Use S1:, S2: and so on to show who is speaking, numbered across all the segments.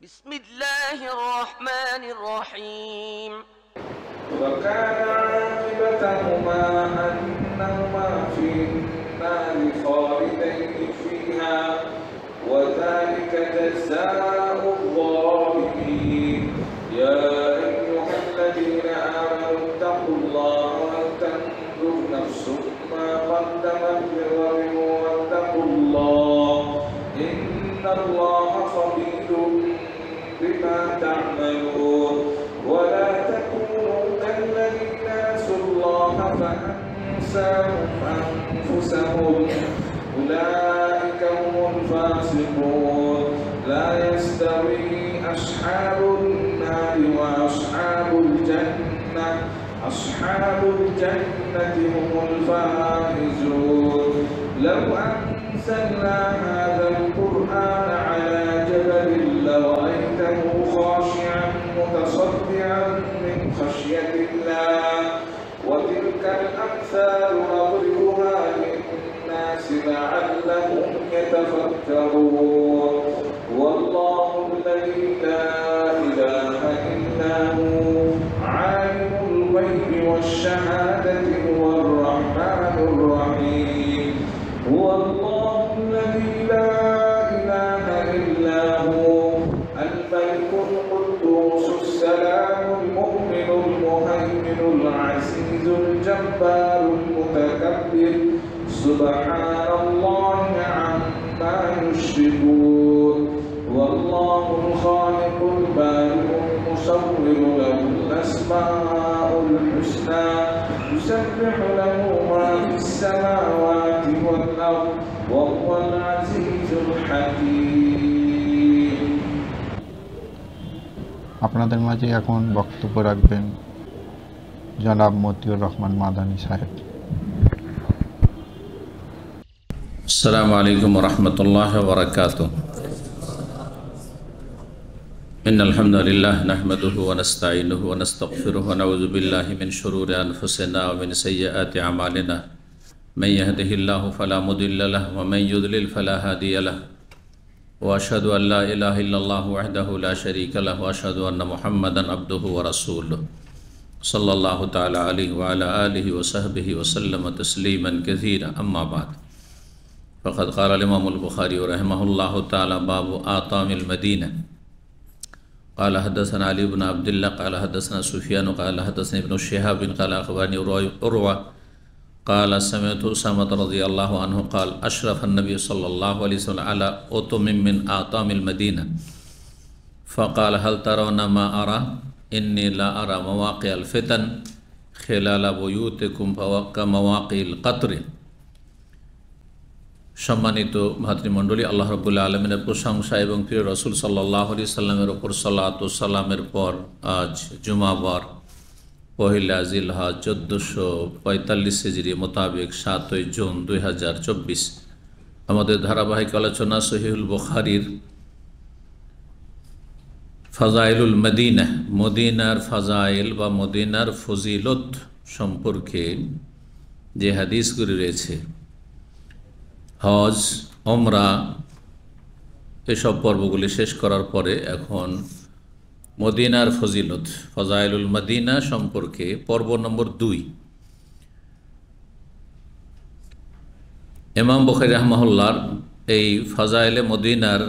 S1: بسم الله الرحمن الرحيم
S2: وكان عاقبتهما أنهما في النار خالدين فيها وذلك جزاء الظالمين يا أيها الذين آمنوا اتقوا الله ولتنظر نفس ما قدمت لغد واتقوا الله إن الله خبير بما تعملون ولا تكونوا كالذين نسوا الله فأنساهم أنفسهم أولئك هم الفاسقون لا يستوي أصحاب النار وأصحاب الجنة أصحاب الجنة هم الفائزون لو أنزلنا هذا القرآن على جبل لرأيته خاشعا متصدعا من خشية الله وتلك الأمثال نضربها للناس لعلهم يتفكرون والله الذي لا إله إلا هو عالم الغيب والشهادة هو الرحمن الرحيم هو الله الذي لا إله إلا هو الملك القدوس السلام المؤمن المهيمن العزيز الجبار المتكبر سبحان الله عما يشركون والله الخالق البارئ المصور له الأسماء الحسنى يسبح له ما في السماوات والأرض وهو العزيز الحكيم
S3: আপনাদের মাঝে এখন বক্তব্য রাখবেন জনাব মতিউর রহমান মাদানী সাহেব।
S4: আসসালামু আলাইকুম ওয়া রাহমাতুল্লাহি ওয়া বারাকাতুহু ইন্নাল হামদালিল্লাহ নাহমাদুহু ওয়া নাস্তাঈনুহু ওয়া নাস্তাগফিরুহু ওয়া নাউযু বিল্লাহি মিন শুরুরি আনফুসিনা ওয়া মিন সাইয়্যাতি আমালিনা মান ইয়াহদিহিল্লাহু ফালা মুদিল্লা লাহু ওয়া মান ইউদ্লিল ফালা হাদিয়া লাহু ওয়া আশহাদু আল লা ইলাহা ইল্লাল্লাহু ওয়াহদাহু লা শারীকা লাহু ওয়া আশহাদু আন্না মুহাম্মাদান আবদুহু ওয়া রাসূলুহু সাল্লাল্লাহু তাআলা আলাইহি ওয়া আলা আলিহি ওয়া সাহবিহি ওয়া সাল্লামা তাসলিমান কাসীরা আম্মা বা'দ فقد قال الإمام البخاري رحمه الله تعالى باب آطام المدينة قال حدثنا علي بن عبد الله قال حدثنا سفيان قال حدثنا ابن شهاب قال أخبرني عروة قال سمعت أسامة رضي الله عنه قال أشرف النبي صلى الله عليه وسلم على أطم من آطام المدينة فقال هل ترون ما أرى إني لا أرى مواقع الفتن خلال بيوتكم فوقع مواقع القطر। সম্মানিত ভাতৃমণ্ডলী, আল্লাহ রাব্বুল আলামিনের প্রশংসা এবং প্রিয় রাসূল সাল্লাল্লাহু আলাইহি সাল্লামের উপর সালাত ও সালামের পর আজ জুমাবার পহেলা জিলহজ 1445 হিজরি মোতাবেক 7 জুন 2024 আমাদের ধারাবাহিক আলোচনা সহিহুল বুখারীর ফাজাইলুল মদিনা, মদিনার ফাজাইল বা মদিনার ফজিলত সম্পর্কে যে হাদিসগুলি রয়েছে, হজ, ওমরা, এসব পর্বগুলি শেষ করার পরে এখন মদিনার ফজিলত ফাজাইলুল মদিনা সম্পর্কে পর্ব নম্বর 2। ইমাম বুখারী রাহমাহুল্লাহর এই ফাজাইলে মদিনার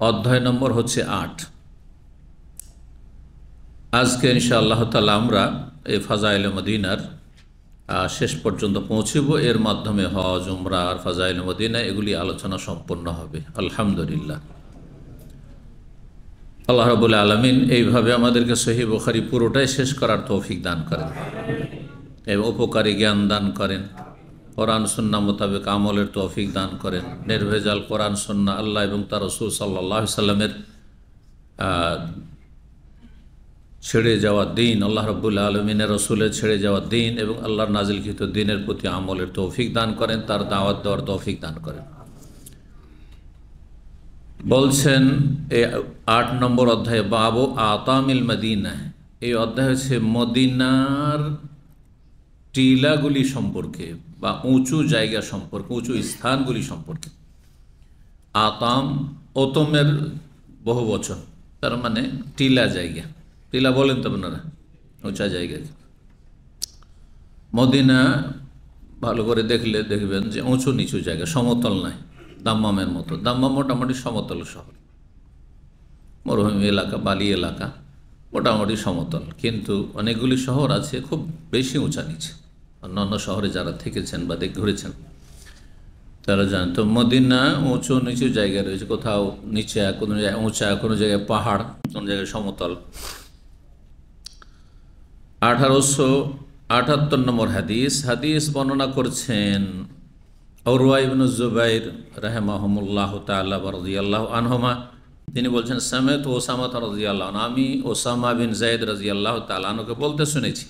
S4: অধ্যায় নম্বর হচ্ছে 8। আজকে ইনশাআল্লাহ তাআলা আমরা এই ফাজাইলে মদিনার শেষ পর্যন্ত পৌঁছব। এর মাধ্যমে হজ, উমরা আর ফাজাইল মদিনা এগুলি আলোচনা সম্পন্ন হবে আলহামদুলিল্লাহ। আল্লাহ রাব্বুল আলামিন এইভাবে আমাদেরকে সহিহ বুখারী পুরোটাই শেষ করার তৌফিক দান করেন এবং উপকারী জ্ঞান দান করেন, কোরআন সুন্নাহ মোতাবেক আমলের তৌফিক দান করেন, নির্ভেজাল কোরআন সুন্নাহ আল্লাহ এবং তার রাসূল সাল্লাল্লাহু আলাইহি সাল্লামের ছেড়ে যাওয়া দিন, আল্লাহ রাব্বুল আলামিনের রাসূলের ছেড়ে যাওয়া দিন এবং আল্লাহর নাজিলকৃত দিনের প্রতি আমলের তৌফিক দান করেন, তার দাওয়াত দেওয়ার তৌফিক দান করেন। বলছেন এই 8 নম্বর অধ্যায়ে বাবু আতামিল মদিনা, এই অধ্যায় হচ্ছে মদিনার টিলাগুলি সম্পর্কে বা উঁচু জায়গা সম্পর্কে, উঁচু স্থানগুলি সম্পর্কে। আতাম, ওতমের বহু বচন, তার মানে টিলা জায়গা। টিলা বলেন তো আপনারা, উঁচা জায়গা। মদিনা ভালো করে দেখলে দেখবেন যে উঁচু নিচু জায়গা, সমতল নয়, দাম্মামের মতো। দাম্মাম মোটামুটি সমতল শহর, মরুভূমি এলাকা, বালি এলাকা, মোটামুটি সমতল। কিন্তু অনেকগুলি শহর আছে খুব বেশি উঁচা নিচে। অন্যান্য শহরে যারা থেকেছেন বা ঘুরেছেন তারা জানেন। তো মদিনা উঁচু নিচু জায়গায় রয়েছে, কোথাও নিচে, কোনো জায়গায় উঁচা, কোনো জায়গায় পাহাড়, কোনো জায়গায় সমতল। 1878 নম্বর হাদিস বর্ণনা করছেন উরওয়া ইবনে জুবাইর রাহিমাহুমুল্লাহ তাআলা রাদিয়াল্লাহু আনহুমা। তিনি বলছেন, সামি'তু ওসামা রাদিয়াল্লাহু আনহু, আমি ওসামা বিন যায়েদ রাদিয়াল্লাহু তাআলা আনহুকে বলতে শুনেছি,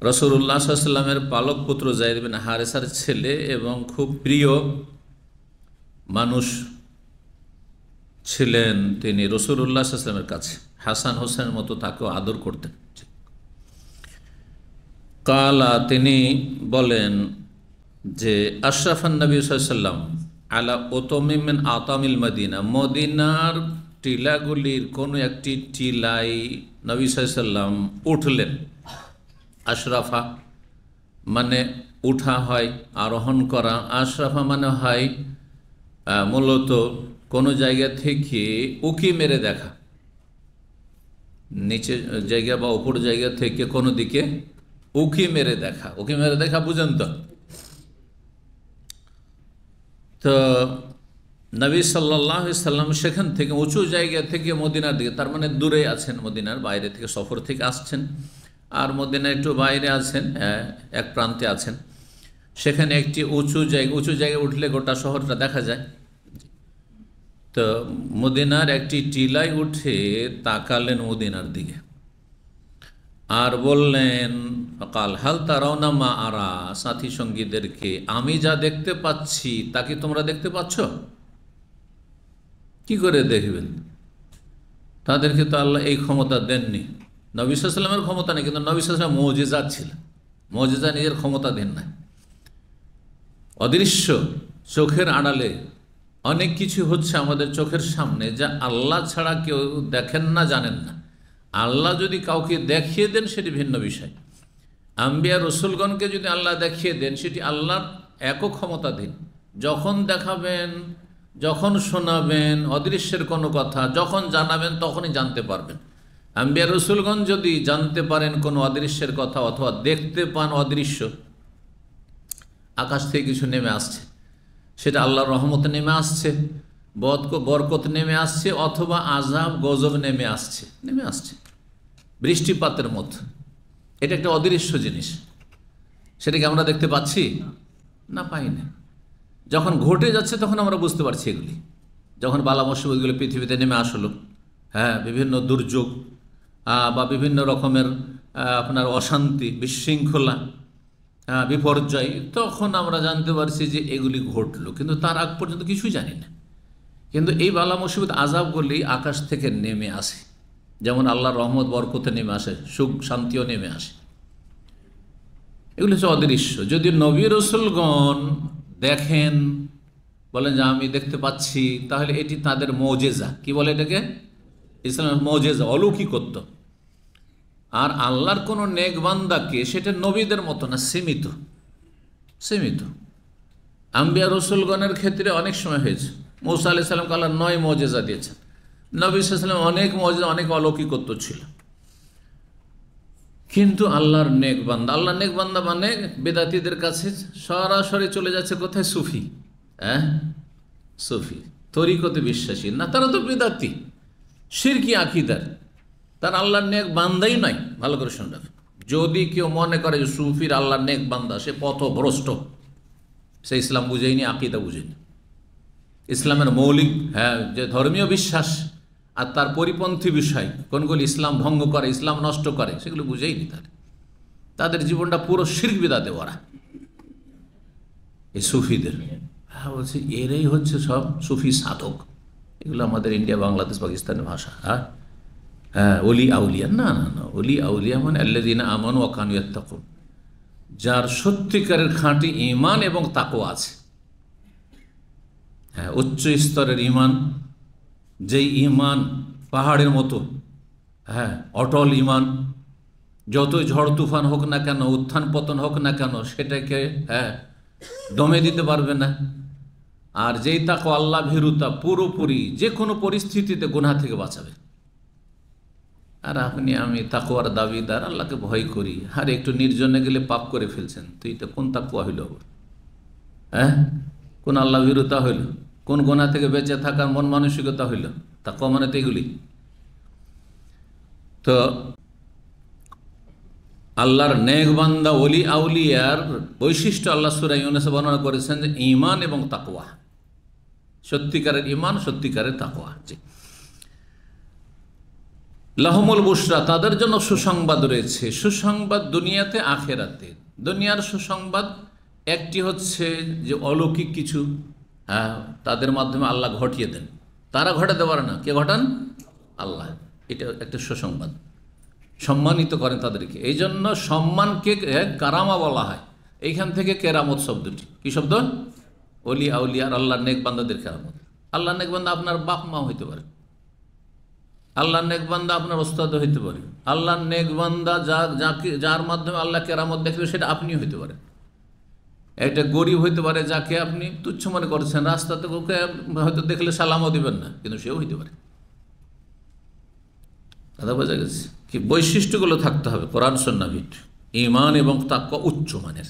S4: রাসূলুল্লাহ সাল্লাল্লাহু আলাইহি ওয়াসাল্লামের পালক পুত্র যায়েদ বিন হারেসার ছেলে এবং খুব প্রিয় মানুষ ছিলেন তিনি রাসূলুল্লাহ সাল্লাল্লাহু আলাইহি ওয়াসাল্লামের কাছে। হাসান হোসেনের মতো তাকেও আদর করতেন। কালা, তিনি বলেন যে আশরাফান নবী সাল্লাল্লাহু আলাইহি ওয়াসাল্লাম আলা উতমিম মিন আতামিল মদিনা, মদিনার টিলাগুলির কোনো একটি টিলাই নবী সাল্লাল্লাহু আলাইহি ওয়াসাল্লাম উঠলেন। আশরাফা মানে উঠা হয়, আরোহণ করা। আশরাফা মানে হয় মূলত কোনো জায়গা থেকে উকি মেরে দেখা, নিচে জায়গা বা উপর জায়গা থেকে কোনো দিকে উকি মেরে দেখা। উকি মেরে দেখা বুঝেন তো? তো নবী সাল্লাল্লাহু আলাইহি সাল্লাম সেখান থেকে উঁচু জায়গা থেকে মদিনার দিকে, তার মানে দূরে আছেন, মদিনার বাইরে থেকে সফর থেকে আসছেন, আর মদিনা একটু বাইরে আছেন, এক প্রান্তে আছেন। সেখানে একটি উঁচু জায়গায় উঠলে গোটা শহরটা দেখা যায়। তো মদিনার একটি টিলায় উঠে তাকালেন মদিনার দিকে আর বললেন, কাল হাল তারাওনা মা আরা, সাথী সঙ্গীদেরকে আমি যা দেখতে পাচ্ছি তা কি তোমরা দেখতে পাচ্ছ? কি করে দেখবেন? তাদেরকে তো আল্লাহ এই ক্ষমতা দেননি। নবী সাল্লাল্লাহু আলাইহি ওয়াসাল্লামের ক্ষমতা নেই, কিন্তু নবী সাল্লাল্লাহু আলাইহি ওয়াসাল্লাম মুজিজা ছিল। মুজিজা নিজের ক্ষমতা দেন না, অদৃশ্য চোখের আড়ালে অনেক কিছু হচ্ছে আমাদের চোখের সামনে, যা আল্লাহ ছাড়া কেউ দেখেন না, জানেন না। আল্লাহ যদি কাউকে দেখিয়ে দেন সেটি ভিন্ন বিষয়। আম্বিয়া রসুলগণকে যদি আল্লাহ দেখিয়ে দেন সেটি আল্লাহর একক ক্ষমতাধীন। যখন দেখাবেন, যখন শোনাবেন অদৃশ্যের কোনো কথা, যখন জানাবেন তখনই জানতে পারবেন। আম্বিয়া রসুলগণ যদি জানতে পারেন কোনো অদৃশ্যের কথা অথবা দেখতে পান অদৃশ্য, আকাশ থেকে কিছু নেমে আসছে, সেটা আল্লাহর রহমতে নেমে আসছে, বরকত নেমে আসছে, অথবা আযাব গজব নেমে আসছে বৃষ্টিপাতের মতো, এটা একটা অদৃশ্য জিনিস। সেটাকে আমরা দেখতে পাচ্ছি না? পাই না। যখন ঘটে যাচ্ছে তখন আমরা বুঝতে পারছি এগুলি। যখন বালা মুসিবতগুলো পৃথিবীতে নেমে আসলো, বিভিন্ন দুর্যোগ বা বিভিন্ন রকমের আপনার অশান্তি, বিশৃঙ্খলা, বিপর্যয়, তখন আমরা জানতে পারছি যে এগুলি ঘটলো, কিন্তু তার আগ পর্যন্ত কিছুই জানি না। কিন্তু এই বালা মুসিবত আযাবগুলি আকাশ থেকে নেমে আসে, যেমন আল্লাহর রহমত বরকতে নেমে আসে, সুখ শান্তিও নেমে আসে। এগুলি হচ্ছে অদৃশ্য। যদি নবী রসুলগণ দেখেন, বলেন যে আমি দেখতে পাচ্ছি, তাহলে এটি তাদের মৌজেজা। কি বলে এটাকে? ইসলামের মৌজেজা, অলৌকিকত্ব। আর আল্লাহর কোনো নেক বান্দাকে সেটা নবীদের মতো না, সীমিত। আম্বিয়া রসুলগণের ক্ষেত্রে অনেক সময় হয়েছে। মূসা আলাইহিস সালামকে আল্লাহ 9 মৌজেজা দিয়েছেন। নবী সাল্লাল্লাহু আলাইহি ওয়াসাল্লাম অনেক মৌজেজা, অনেক অলৌকিকত্ব ছিল। কিন্তু আল্লাহর নেক বান্দা, আল্লাহর নেক বান্দা মানে বেদাতীদের কাছে সরাসরি চলে যাচ্ছে কোথায়? সুফি, সুফি তরিকতে বিশ্বাসী না, তারা তো বেদাতি, শিরকি আকীদার, তার আল্লাহর নেক বান্দাই নাই। ভালো করে শুনবেন, যদি কেউ মনে করে যে সুফির আল্লাহর নেক বান্দা, সে পথভ্রষ্ট, সে ইসলাম বুঝেইনি, আকীদা বুঝেনি। ইসলামের মৌলিক যে ধর্মীয় বিশ্বাস আর তার পরিপন্থী বিষয় কোনগুলি ইসলাম ভঙ্গ করে, ইসলাম নষ্ট করে, সেগুলো বুঝেইনি। তাদের জীবনটা পুরো শিরক বিদআতে ভরা। এই সুফিদের বলছে এরাই হচ্ছে সব সুফি সাধক। এগুলো আমাদের ইন্ডিয়া, বাংলাদেশ, পাকিস্তানের ভাষা। ওলি আউলিয়া না, ওলি আউলিয়া মানে আল্লাযীনা আমানু ওয়া কানু ইয়াত্তাকুন, যার সত্যিকারের খাঁটি ঈমান এবং তাকওয়া আছে। উচ্চ স্তরের ঈমান যেই ঈমান পাহাড়ের মতো, হ্যাঁ, অটল ঈমান, যতই ঝড় তুফান হোক না কেন, উত্থান পতন হোক না কেন, সেটাকে দমে দিতে পারবে না। আর যেই তাকওয়া, আল্লাহ ভীরুতা, পুরোপুরি যে কোনো পরিস্থিতিতে গুনাহ থেকে বাঁচাবে। আর আপনি আমি তাকওয়ার দাবিদার, আল্লাহকে ভয় করি, আর একটু নির্জনে গেলে পাপ করে ফেলছেন, তো এটা কোন তাকওয়া হইল? হ্যাঁ, কোন আল্লাহ ভীরুতা হইল? কোন গুনাহ থেকে বেঁচে থাকার মন মানসিকতা হইল? তাকওয়া মানে তো এগুলি। তো আল্লাহর নেক বান্দা ওলি আউলিয়ার বৈশিষ্ট্য আল্লাহ সূরা ইউনূসে বর্ণনা করেছেন যে ঈমান এবং তাকওয়া, সত্যিকারের ঈমান, সত্যিকারের তাকওয়া। জি, লাহুমুল বুশরা, তাদের জন্য সুসংবাদ রয়েছে। সুসংবাদ দুনিয়াতে আখেরাতে। দুনিয়ার সুসংবাদ একটি হচ্ছে যে অলৌকিক কিছু তাদের মাধ্যমে আল্লাহ ঘটিয়ে দেন। তারা ঘটাতে পারে না, কে ঘটান? আল্লাহ। এটা একটা সুসংবাদ, সম্মানিত করেন তাদেরকে। এই জন্য সম্মানকে কারামা বলা হয়। এইখান থেকে কেরামত শব্দটি, কি শব্দ? ওলি আউলিয়া, আল্লাহ নেক বান্দাদের কেরামত। আল্লাহ নেক বান্দা আপনার বাপ মা হইতে পারে, আল্লাহ নেক বান্দা আপনার ওস্তাদ হইতে পারে, আল্লাহ নেক বান্দা যার মাধ্যমে আল্লাহ কেরামত দেখবে সেটা আপনি হইতে পারে। একটা গরিব হইতে পারে যাকে আপনি তুচ্ছ মনে করছেন, রাস্তাতে ওকে হয়তো দেখলে সালামও দিবেন না, কিন্তু সেও হইতে পারে। কথা বোঝা গেছে? কি বৈশিষ্ট্যগুলো থাকতে হবে কোরআন সুন্নাহ ভিত্তিক, ঈমান এবং তাকওয়া উচ্চ মানের।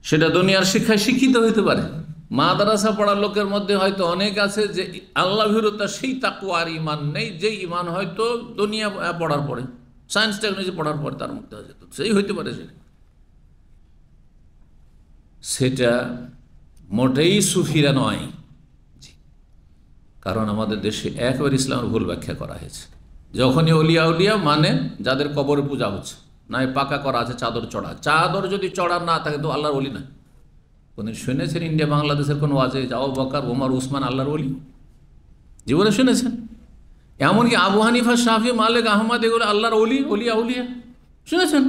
S4: সেটা দুনিয়ার শিক্ষায় শিক্ষিত হইতে পারে। মাদ্রাসা পড়ার লোকের মধ্যে হয়তো অনেক আছে যে আল্লাহ ভীরুতা, সেই তাকওয়া আর ঈমান নেই, যে ঈমান হয়তো দুনিয়া পড়ার পরে, সায়েন্স টেকনোলজি পড়ার পরে তার মধ্যে হয়ে যেত, সেই হইতে পারে। সেটা মোটেই সুফিরা নয়। কারণ আমাদের দেশে একবার ইসলামের ভুল ব্যাখ্যা করা হয়েছে। যখনই অলিয়া উলিয়া মানে যাদের কবরে পূজা হচ্ছে, না পাকা করা আছে চাদর চড়া, চাদর যদি চড়া না থাকে তো আল্লাহর ওলি না। কোনদিন শুনেছেন ইন্ডিয়া বাংলাদেশের কোনো ওয়াজে আবু বকর, ওমর, উসমান আল্লাহর ওলি? জীবনে শুনেছেন? এমনকি আবু হানিফা, শাফি, মালিক, আহমদ এগুলো আল্লাহর ওলি, অলিয়া উলিয়া শুনেছেন?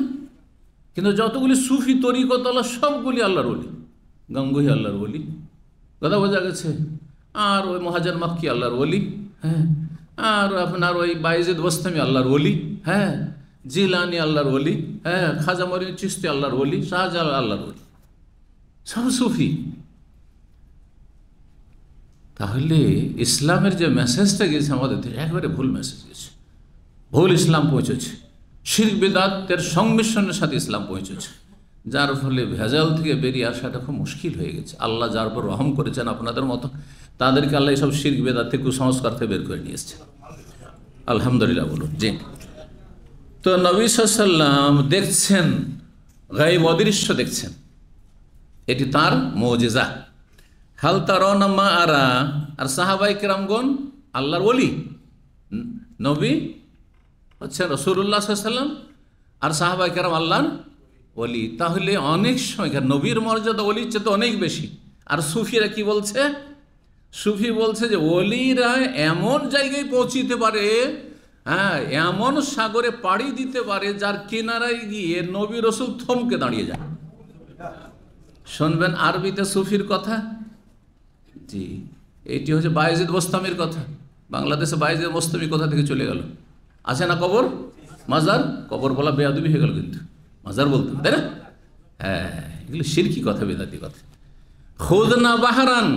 S4: কিন্তু যতগুলি সুফি তরিকতলা সবগুলি আল্লাহর ওলি। গঙ্গুহি আল্লাহর ওলি, কথা বোঝা গেছে? আর ওই মহাজন মাক্কি আল্লাহর ওলি, হ্যাঁ, আর আপনার ওই বাইজিদ বোস্তামি আল্লাহর ওলি, হ্যাঁ, জিলানি আল্লাহর ওলি, হ্যাঁ, খাজা মঈনুদ্দিন চিশতি আল্লাহর ওলি, শাহজালাল আল্লাহর ওলি, সব সুফি। তাহলে ইসলামের যে মেসেজটা গেছে আমাদের দেশে একবারে ভুল মেসেজ গেছে, ভুল ইসলাম পৌঁছেছে, শিরক বিদআতের সংমিশ্রণের সাথে ইসলাম পৌঁছেছে, যার ফলে ভেজাল থেকে বেরিয়ে আসাটা খুব মুশকিল হয়ে গেছে। আল্লাহ যার উপর রহম করেছেন আপনাদের মতো, তাদেরকে আল্লাহ এইসব শিরক বিদআত থেকে, কুসংস্কার থেকে বের করে নিয়ে এসছে। আলহামদুলিল্লাহ বলুন। জি, তো নবী সাল্লাল্লাহু আলাইহি ওয়াসাল্লাম দেখছেন, গায়ব অদৃশ্য দেখছেন, এটি তার মুজিজা। হাল তারাউনা মা আরা, আর সাহাবায়ে কেরামগণ আল্লাহর ওলি, নবী হচ্ছেন রাসূলুল্লাহ সাল্লাল্লাহু আলাইহি ওয়াসাল্লাম, আর সাহাবায়ে কেরাম আল্লাহর ওলি। তাহলে অনেক সময় নবীর মর্যাদা ওলির চেয়ে তো অনেক বেশি। আর সুফিরা কি বলছে? সুফি বলছে যে ওলিরা এমন জায়গায় পৌঁছিতে পারে, হ্যাঁ, এমন সাগরে পাড়ি দিতে পারে যার কিনারায় গিয়ে নবী রসুল থমকে দাঁড়িয়ে যায়। শুনবেন আরবিতে সুফির কথা। জি, এটি হচ্ছে বায়েজিদ বোস্তামির কথা। বাংলাদেশে বায়েজিদ বোস্তামি কোথা থেকে চলে গেল? আছে না কবর, মাজার? কবর বলা বেয়াদবি হয়ে গেল, কিন্তু মাজার বলতেন, তাই না? হ্যাঁ, এগুলো শিরকি কথা, বেদাতি কথা। খুদনা বাহারান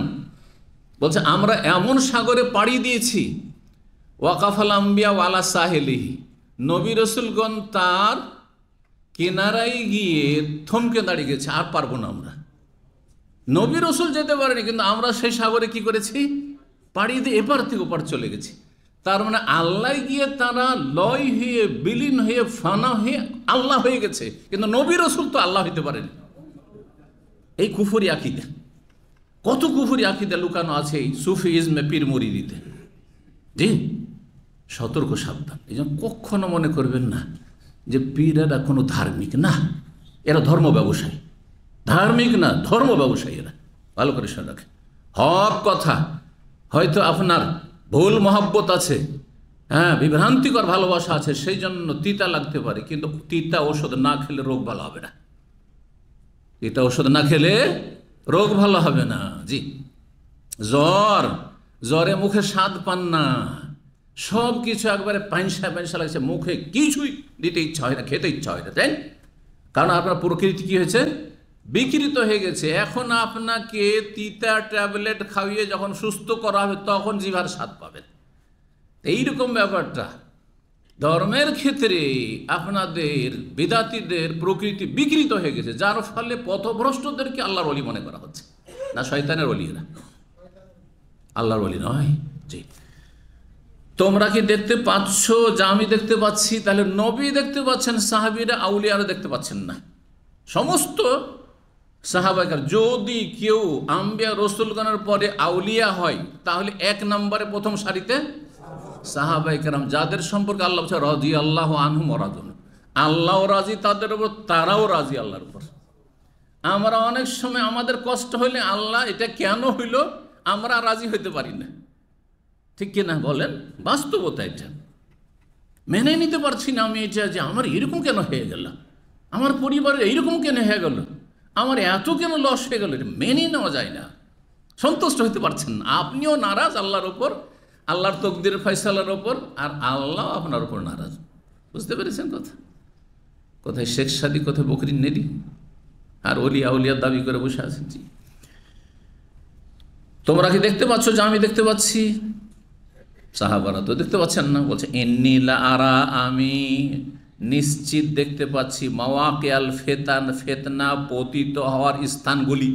S4: বলছে আমরা এমন সাগরে পাড়ি দিয়েছি, ওয়াকাফাল আম্বিয়া ওয়ালা সাহেলিহি, নবী রসুলগণ তার কিনারায় গিয়ে থমকে দাঁড়িয়ে গেছে, আর পারবো না আমরা। নবী রসুল যেতে পারেনি, কিন্তু আমরা সেই সাগরে কি করেছি? পাড়ি দিয়ে এপার থেকে ওপার চলে গেছি। তার মানে আল্লাহ গিয়ে তারা লয় হয়ে, বিলীন হয়ে, ফানা হয়ে আল্লাহ হয়ে গেছে, কিন্তু নবী রসুল তো আল্লাহ হইতে পারেনি। এই কুফরি আকীদা, কত কুফরি আকীদা লুকানো আছে এই সুফিইজমে, পীর মুরিদিতে। জি, সতর্ক, সাবধান। এই জন্য কখনো মনে করবেন না যে পীরেরা কোনো ধার্মিক না, এরা ধর্ম ব্যবসায়ী। ধার্মিক না, ধর্ম ব্যবসায়ী এরা। ভালো করে শুনে রাখেন, হক কথা। হয়তো আপনার ভুল মহব্বত আছে, হ্যাঁ, বিভ্রান্তিকর ভালোবাসা আছে, সেই জন্য তিতা লাগতে পারে, কিন্তু তিতা ওষুধ না খেলে রোগ ভালো হবে না। তিতা ওষুধ না খেলে রোগ ভালো হবে না। জি, জ্বরে মুখে স্বাদ পান না, সব কিছু একবারে পাইনসা পাইনসা লাগছে, মুখে কিছুই দিতে ইচ্ছা হয় না, খেতে ইচ্ছা হয় না, তাই? কারণ আপনার প্রকৃতি কি হয়েছে? বিকৃত হয়ে গেছে। এখন আপনাকে তিতা ট্যাবলেট খাইয়ে যখন সুস্থ করা হবে তখন জিভার স্বাদ পাবেন। এইরকম ব্যাপারটা ধর্মের ক্ষেত্রে আপনাদের বিদাতীদের প্রকৃতি বিকৃত হয়ে গেছে, যার ফলে পথভ্রষ্টদেরকে আল্লাহর ওলি মনে করা হচ্ছে। না শয়তানের ওলি, না আল্লাহর ওলি নয়। জি, তোমরা কি দেখতে পাচ্ছ যা আমি দেখতে পাচ্ছি? তাহলে নবী দেখতে পাচ্ছেন, সাহাবীরা আউলিয়ারা দেখতে পাচ্ছেন না। সমস্ত সাহাবাইকার, যদি কেউ আম্বিয়া রসুলগণের পরে আউলিয়া হয় তাহলে এক নম্বরে প্রথম সারিতে সাহাবায়ে কেরাম, যাদের সম্পর্কে আল্লাহ বলছে রাদিয়াল্লাহু আনহুম ওয়া রাদু আনহু, আল্লাহও রাজি তাদের উপর, তারাও রাজি আল্লাহর উপর। আমরা অনেক সময় আমাদের কষ্ট হইলে আল্লাহ এটা কেন হইল আমরা রাজি হইতে পারি না, ঠিক কিনা বলেন? বাস্তবতা এটা মেনে নিতে পারছি না আমি, এটা যে আমার এরকম কেন হয়ে গেল, আমার পরিবারের এইরকম কেন হয়ে গেল, আমার এত কেন লস হয়ে গেল, এটা মেনে নেওয়া যায় না, সন্তুষ্ট হতে পারছেন না। আপনিও নারাজ আল্লাহর ওপর, আল্লাহর তকদির ফয়সালার ওপর, আর আল্লাহ আপনার ওপর নারাজ। বুঝতে পেরেছেন কথা? কোথায় শেখ সাদি, কোথায় বকরিন নেদি, আর ওলিয়া উলিয়ার দাবি করে বসে আছেন। জি, তোমরা কি দেখতে পাচ্ছ যা আমি দেখতে পাচ্ছি? সাহাবারা তো দেখতে পাচ্ছেন না। বলছে ইন্নী লা আরা, আমি নিশ্চিত দেখতে পাচ্ছি, মাওয়াকে আল ফেতান, ফেতনা পতিত হওয়ার স্থানগুলি।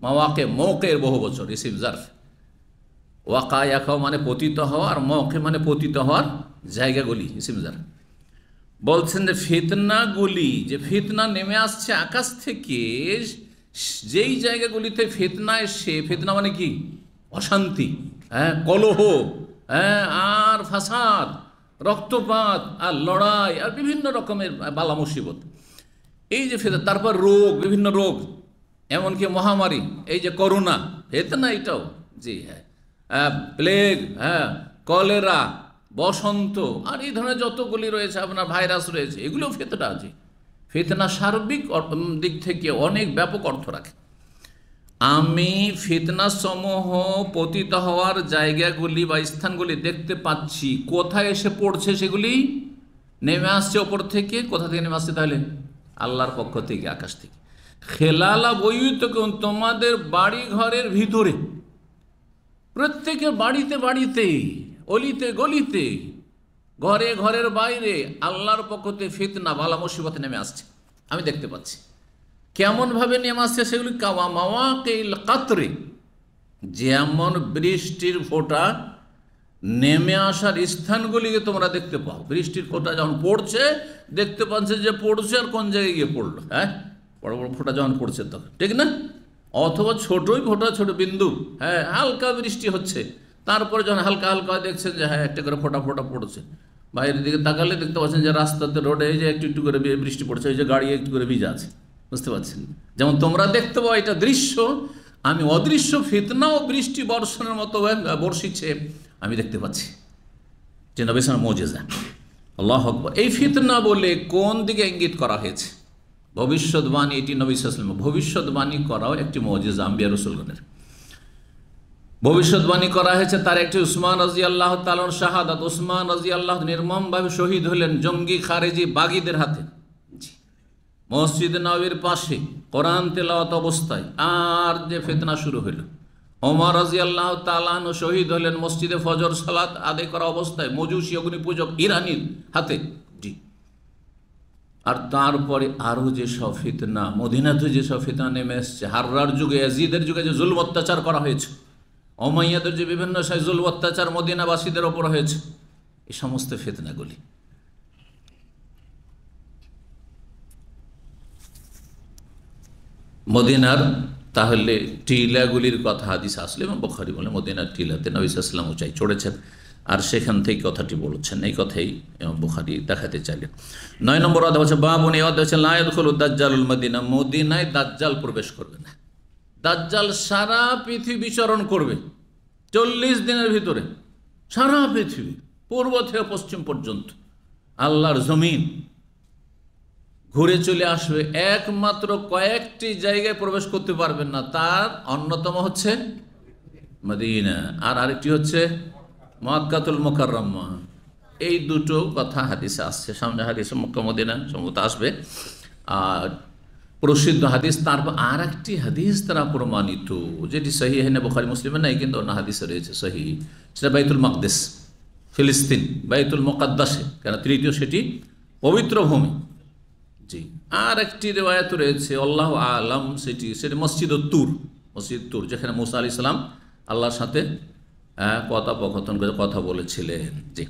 S4: মাওয়াকে মৌকের বহু বছর, ইসিম জারফ। ওয়াকায়াখাও মানে পতিত হওয়া, আর মৌকে মানে পতিত হওয়ার জায়গাগুলি, ইসিম জারফ। বলছেন যে ফিতনাগুলি, যে ফিতনা নেমে আসছে আকাশ থেকে, যেই জায়গাগুলিতে ফিতনা এসে, ফিতনা মানে কি? অশান্তি, হ্যাঁ, কলহ, হ্যাঁ, আর ফাসাদ, রক্তপাত, আর লড়াই, আর বিভিন্ন রকমের বালা মুসিবত, এই যে ফিতনা। তারপর রোগ, বিভিন্ন রোগ, এমনকি মহামারী, এই যে করোনা, ফিতনা এটাও। জি হ্যাঁ, প্লেগ, হ্যাঁ, কলেরা, বসন্ত, আর এই ধরনের যতগুলি রয়েছে, আপনার ভাইরাস রয়েছে, এগুলোও ফিতনা আছে। ফিতনা সার্বিক দিক থেকে অনেক ব্যাপক অর্থ রাখে। আমি ফিতনা সমূহ পতিত হওয়ার জায়গাগুলি বা স্থানগুলি দেখতে পাচ্ছি। কোথায় এসে পড়ছে সেগুলি? নেমে আসছে ওপর থেকে। কোথা থেকে নেমে আসছে তাহলে? আল্লাহর পক্ষ থেকে, আকাশ থেকে। খেলালা বইয়ুতকুম, তোমাদের বাড়ি ঘরের ভিতরে, প্রত্যেকের বাড়িতে বাড়িতে, অলিতে গলিতে, ঘরে ঘরের বাইরে আল্লাহর পক্ষ থেকে ফিতনা বালা মুসিবত নেমে আসছে, আমি দেখতে পাচ্ছি। কেমনভাবে নেমে আসছে সেগুলি? কাওয়া মাওয়াকিল কাতরে, যেমন বৃষ্টির ফোঁটা নেমে আসার স্থানগুলিকে তোমরা দেখতে পাও। বৃষ্টির ফোঁটা যখন পড়ছে দেখতে পাচ্ছে যে পড়ছে, আর কোন জায়গায় গিয়ে পড়লো, হ্যাঁ, বড় বড় ফোঁটা যখন পড়ছে তখন, ঠিক না? অথবা ছোটই ফোঁটা, ছোট বিন্দু, হ্যাঁ, হালকা বৃষ্টি হচ্ছে, তারপরে যখন হালকা হালকা দেখছেন যে হ্যাঁ একটা করে ফোঁটা ফোঁটা পড়ছে, বাইরের দিকে তাকালে দেখতে পাচ্ছেন যে রাস্তাতে, রোডে এই যে একটু একটু করে বৃষ্টি পড়ছে, এই যে গাড়ি একটু করে ভিজা আছে, বুঝতে পারছেন? যেমন তোমরা দেখতে পাও এটা দৃশ্য, আমি অদৃশ্য ফিতনা ও বৃষ্টি বর্ষণের মতো বর্ষিছে আমি দেখতে পাচ্ছি। যে নবী সাল্লাল্লাহু আলাইহি ওয়াসাল্লাম মুজিজা, আল্লাহু আকবার। এই ফিতনা বলে কোন দিকে ইঙ্গিত করা হয়েছে? ভবিষ্যৎবাণী, এটি নবী সাল্লাল্লাহু আলাইহি ওয়াসাল্লাম ভবিষ্যৎবাণী করাও একটি মুজিজা আম্বিয়া রাসূলগণের। ভবিষ্যৎবাণী করা হয়েছে তার একটি, উসমান রাদিয়াল্লাহু তাআলা শাহাদাত। উসমান রাদিয়াল্লাহু নির্মমভাবে শহীদ হলেন জঙ্গি খারেজি বাগীদের হাতে, মসজিদ নববীর পাশে কোরআন তেলাওয়াত অবস্থায়। আর যে ফিতনা শুরু হইল, ওমর রাদিয়াল্লাহু তাআলা আনহু শহীদ হলেন মসজিদে ফজর সালাত আদায় করা অবস্থায় মজুসি অগ্নি পূজক ইরানির হাতে। জি, আর তারপরে আরও যেসব ফিতনা, মদিনাতে যেসব ফিতনা নেমে এসছে, হাররার যুগে, ইয়াজিদের যুগে যে জুলম অত্যাচার করা হয়েছে, উমাইয়াদের যে বিভিন্ন জুলম অত্যাচার মদিনাবাসীদের ওপর হয়েছে, এই সমস্ত ফিতনাগুলি। মদিনার তাহলে টিলাগুলির কথা হাদিস আসলে, এবং বুখারী বলে মদিনার টিলাতে নবী সাল্লাল্লাহু আলাইহি ওয়াসাল্লাম উঁচাই চড়েছেন, আর সেখান থেকে কথাটি বলেছেন। এই কথাই বুখারী দেখাতে চাইলেন। 9 নম্বর অধ্যায় হচ্ছে বাবুন, এই অধ্যায় হচ্ছে লা ইয়াদখুলু দাজ্জালুল মদিনা, মদিনায় দাজ্জাল প্রবেশ করবে না। দাজ্জাল সারা পৃথিবী বিচরণ করবে 40 দিনের ভিতরে, সারা পৃথিবী পূর্ব থেকে পশ্চিম পর্যন্ত আল্লাহর জমিন ঘুরে চলে আসবে। একমাত্র কয়েকটি জায়গায় প্রবেশ করতে পারবেন না, তার অন্যতম হচ্ছে মদিনা, আর আরেকটি হচ্ছে মক্কাতুল মুকাররমা। এই দুটো কথা হাদিসে আসছে, সামনে হাদিসে মক্কা মদিনা সম্ভবত আসবে, আর প্রসিদ্ধ হাদিস। তারপর আর একটি হাদিস তারা প্রমাণিত, যেটি সহি হেনে বুখারী মুসলিমে নাই, কিন্তু অন্য হাদিসে রয়েছে সহি, সেটা বাইতুল মাকদিস, ফিলিস্তিন, বাইতুল মুকাদ্দাসে, কেন তৃতীয় সেটি পবিত্র ভূমি। জি, আর একটি রিওয়ায়াত রয়েছে আল্লাহু আলাম, সেটি মসজিদ তুর, যেখানে মুসা আলাইহিস সালাম আল্লাহর সাথে কথোপকথন করে কথা বলেছিলেন। জি,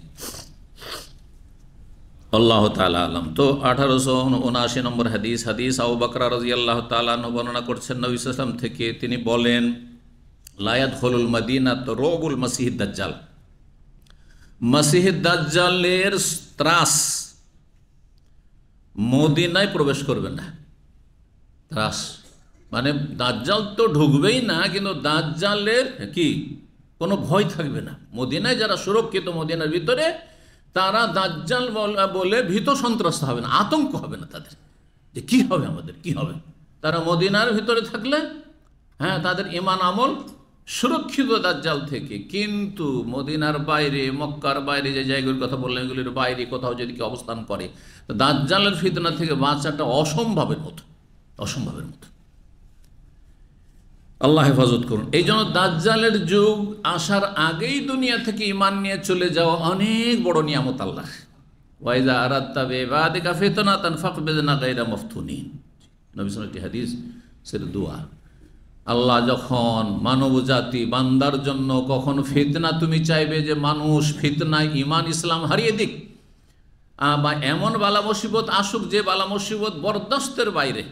S4: আল্লাহ তাআলা আলাম। তো 1879 নম্বর হাদিস আবু বকর রাদিয়াল্লাহু তাআলা আনহু বর্ণনা করছেন নবী সাল্লাল্লাহু আলাইহি ওয়াসাল্লাম থেকে, তিনি বলেন, লা ইয়াদখুলুল মাদিনাত রুবুল মাসিহিদ দাজ্জাল, মাসিহিদ দাজ্জালের ত্রাস মদিনায় প্রবেশ করবে না। ত্রাস মানে দাজ্জাল তো ঢুকবেই না, কিন্তু দাজ্জালের কি কোনো ভয় থাকবে না। মদিনায় যারা সুরক্ষিত মদিনার ভিতরে, তারা দাজ্জাল বলে ভীত সন্ত্রস্ত হবে না, আতঙ্ক হবে না তাদের, যে কি হবে আমাদের, কি হবে। তারা মদিনার ভিতরে থাকলে তাদের ঈমান আমল সুরক্ষিত দাজ্জাল থেকে। কিন্তু মদিনার বাইরে, মক্কার বাইরে যে জায়গাগুলোর কথা বললেন, এগুলির বাইরে কোথাও যদি কেউ অবস্থান করে, তো দাজ্জালের ফিতনা থেকে বাঁচাটা অসম্ভবের মতো। আল্লাহ হেফাজত করুন। এই জন্য দাজ্জালের যুগ আসার আগেই দুনিয়া থেকে ঈমান নিয়ে চলে যাওয়া অনেক বড় নিয়ামত আল্লাহ। ওয়াইজা আরাদতা বিইবাদিকা ফিতনাতান ফাকবিদনা গায়রা মাফতুনিন, নবী সাল্লাল্লাহু আলাইহি হাদিস, সেটা দোয়া। আল্লাহ যখন মানব জাতি বান্দার জন্য কখন ফিতনা তুমি চাইবে, যে মানুষ ফিতনায় ঈমান ইসলাম হারিয়ে দিক, বা এমন বালা মুসিবত আসুক যে বালা মুসিবত বরদাস্তের বাইরে,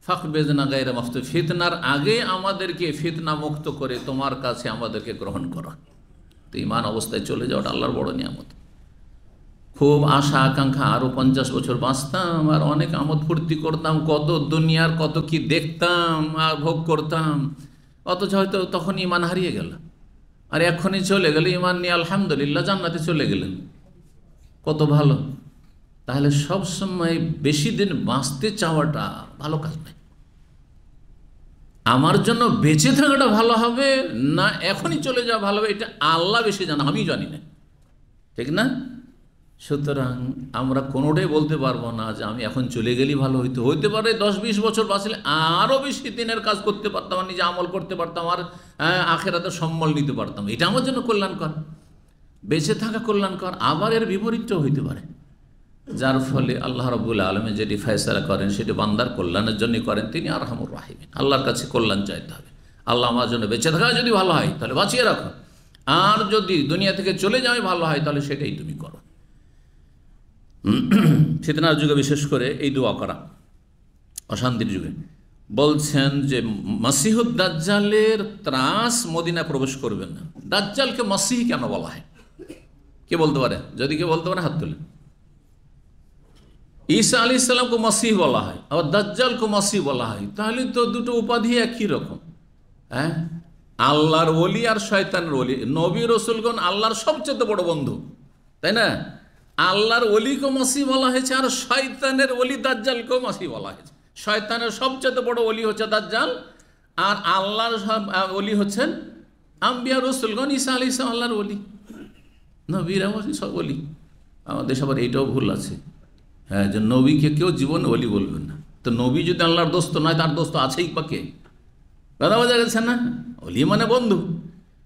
S4: ফাকবেজনা গায়রা মাফতুন, ফিতনার আগে আমাদেরকে ফিতনা মুক্ত করে তোমার কাছে আমাদেরকে গ্রহণ করো। তো ঈমান অবস্থায় চলে যাওয়াটা আল্লাহর বড় নিয়ামত। খুব আশা আকাঙ্ক্ষা, আরও 50 বছর বাঁচতাম আর অনেক আমোদ ফুর্তি করতাম, কত দুনিয়ার কত কি দেখতাম আর ভোগ করতাম, অথচ হয়তো তখন ঈমান হারিয়ে গেল। আর এখনই চলে গেল ঈমান নিয়ে, আলহামদুলিল্লাহ জান্নাতে চলে গেলেন, কত ভালো। তাহলে সব সময় বেশি দিন বাঁচতে চাওয়াটা ভালো কাজ নয়। আমার জন্য বেঁচে থাকাটা ভালো হবে না এখনই চলে যাওয়া ভালো হবে, এটা আল্লাহ বেশি জানা, আমি জানি না, ঠিক না? সুতরাং আমরা কোনোটাই বলতে পারবো না যে আমি এখন চলে গেলেই ভালো হইতে পারে 10-20 বছর বাঁচলে আরও বেশি দিনের কাজ করতে পারতাম, আর নিজে আমল করতে পারতাম, আর আখেরাতে সম্বল নিতে পারতাম, এটা আমার জন্য কল্যাণকর, বেঁচে থাকা কল্যাণকর। আবার এর বিপরীতটাও হইতে পারে, যার ফলে আল্লাহ রাব্বুল আলামিন যেটি ফয়সালা করেন সেটি বান্দার কল্যাণের জন্যই করেন, তিনি আরহামুর রাহিমিন। আল্লাহর কাছে কল্যাণ চাইতে হবে। আল্লাহ আমার জন্য বেঁচে থাকা যদি ভালো হয় তাহলে বাঁচিয়ে রাখো, আর যদি দুনিয়া থেকে চলে যাওয়াই ভালো হয় তাহলে সেটাই তুমি করো। ফিতনার যুগে বিশেষ করে এই দোয়া করা, অশান্তির যুগে। বলছেন যে মাসিহুদ দাজ্জালের ত্রাস মদিনায় প্রবেশ করবেন না। দাজ্জালকে মাসিহ কেন বলা হয়, কে বলতে পারে? যদি কে বলতে পারে হাত তুলে। ঈসা আলাইহিস সালামকে মাসিহ বলা হয়, আবার দাজ্জালকে মাসিহ বলা হয়, তাহলে তো দুটো উপাধি একই রকম। আল্লাহর ওলি আর শয়তানের ওলি। নবী রসুলগণ আল্লাহর সবচেয়ে বড় বন্ধু, তাই না? আল্লাহর ওলিকে মাসিহ বলা হয়েছে, আর শয়তানের ওলি দাজ্জালকেও মাসিহ বলা হয়েছে। শয়তানের সবচেয়ে বড় ওলি হচ্ছে দাজ্জাল, আর আল্লাহর ওলি হচ্ছেন আম্বিয়া রসুলগণ। ঈসা আলাইহিস সালাম আল্লাহর ওলি, নবীরা সব ওলি। আমাদের সবার এইটাও ভুল আছে, যে নবীকে কেউ জীবনে ওলি বলবেন না। তো নবী যদি আল্লাহর দোস্ত নয়, তার দোস্ত আছেই পাকে, কথা বোঝা গেছে না? ওলি মানে বন্ধু।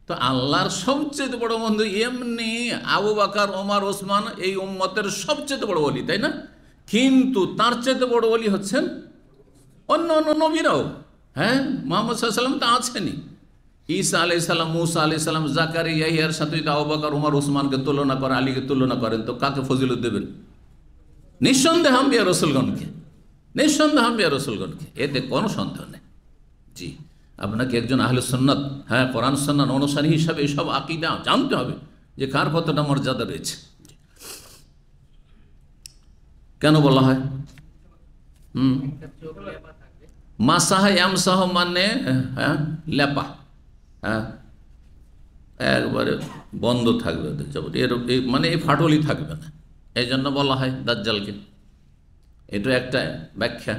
S4: তো আল্লাহর সবচেয়ে বড় বন্ধু, এমনি আবু বকর, ওমর, ওসমান এই উম্মতের সবচেয়ে বড় ওলি, তাই না? কিন্তু তার চেয়ে বড় ওলি হচ্ছেন অন্য অন্য নবীরাও। মুহাম্মদ সাল্লাল্লাহু আলাইহি ওয়াসাল্লাম তো আছেনই। ঈসা আলাইহিস সালাম, মুসা আলাইহিস সালাম, জাকারিয়া, ইয়াহিয়ার সাথে যদি আবু বকর, ওমর, ওসমানকে তুলনা করেন, আলীকে তুলনা করেন, তো কাকে ফজিলত দেবেন? নিঃসন্দেহে আম্বিয়া রসুলগণকে, নিঃসন্দেহে আম্বিয়া রসুলগণকে, এতে কোনো সন্দেহ নেই। জি, আপনাকে একজন আহলে সুন্নাত, কোরআন সুন্নাত অনুসারী হিসাবে এইসব আকীদা জানতে হবে যে কার কতটা মর্যাদা রয়েছে। কেন বলা হয় মাসাহ ইয়ামসাহ, মানে লেপা, একবারে বন্ধ থাকবে, এর মানে এই ফাটলই থাকবে না, এই জন্য বলা হয় দাজ্জালকে। এটা একটা ব্যাখ্যা।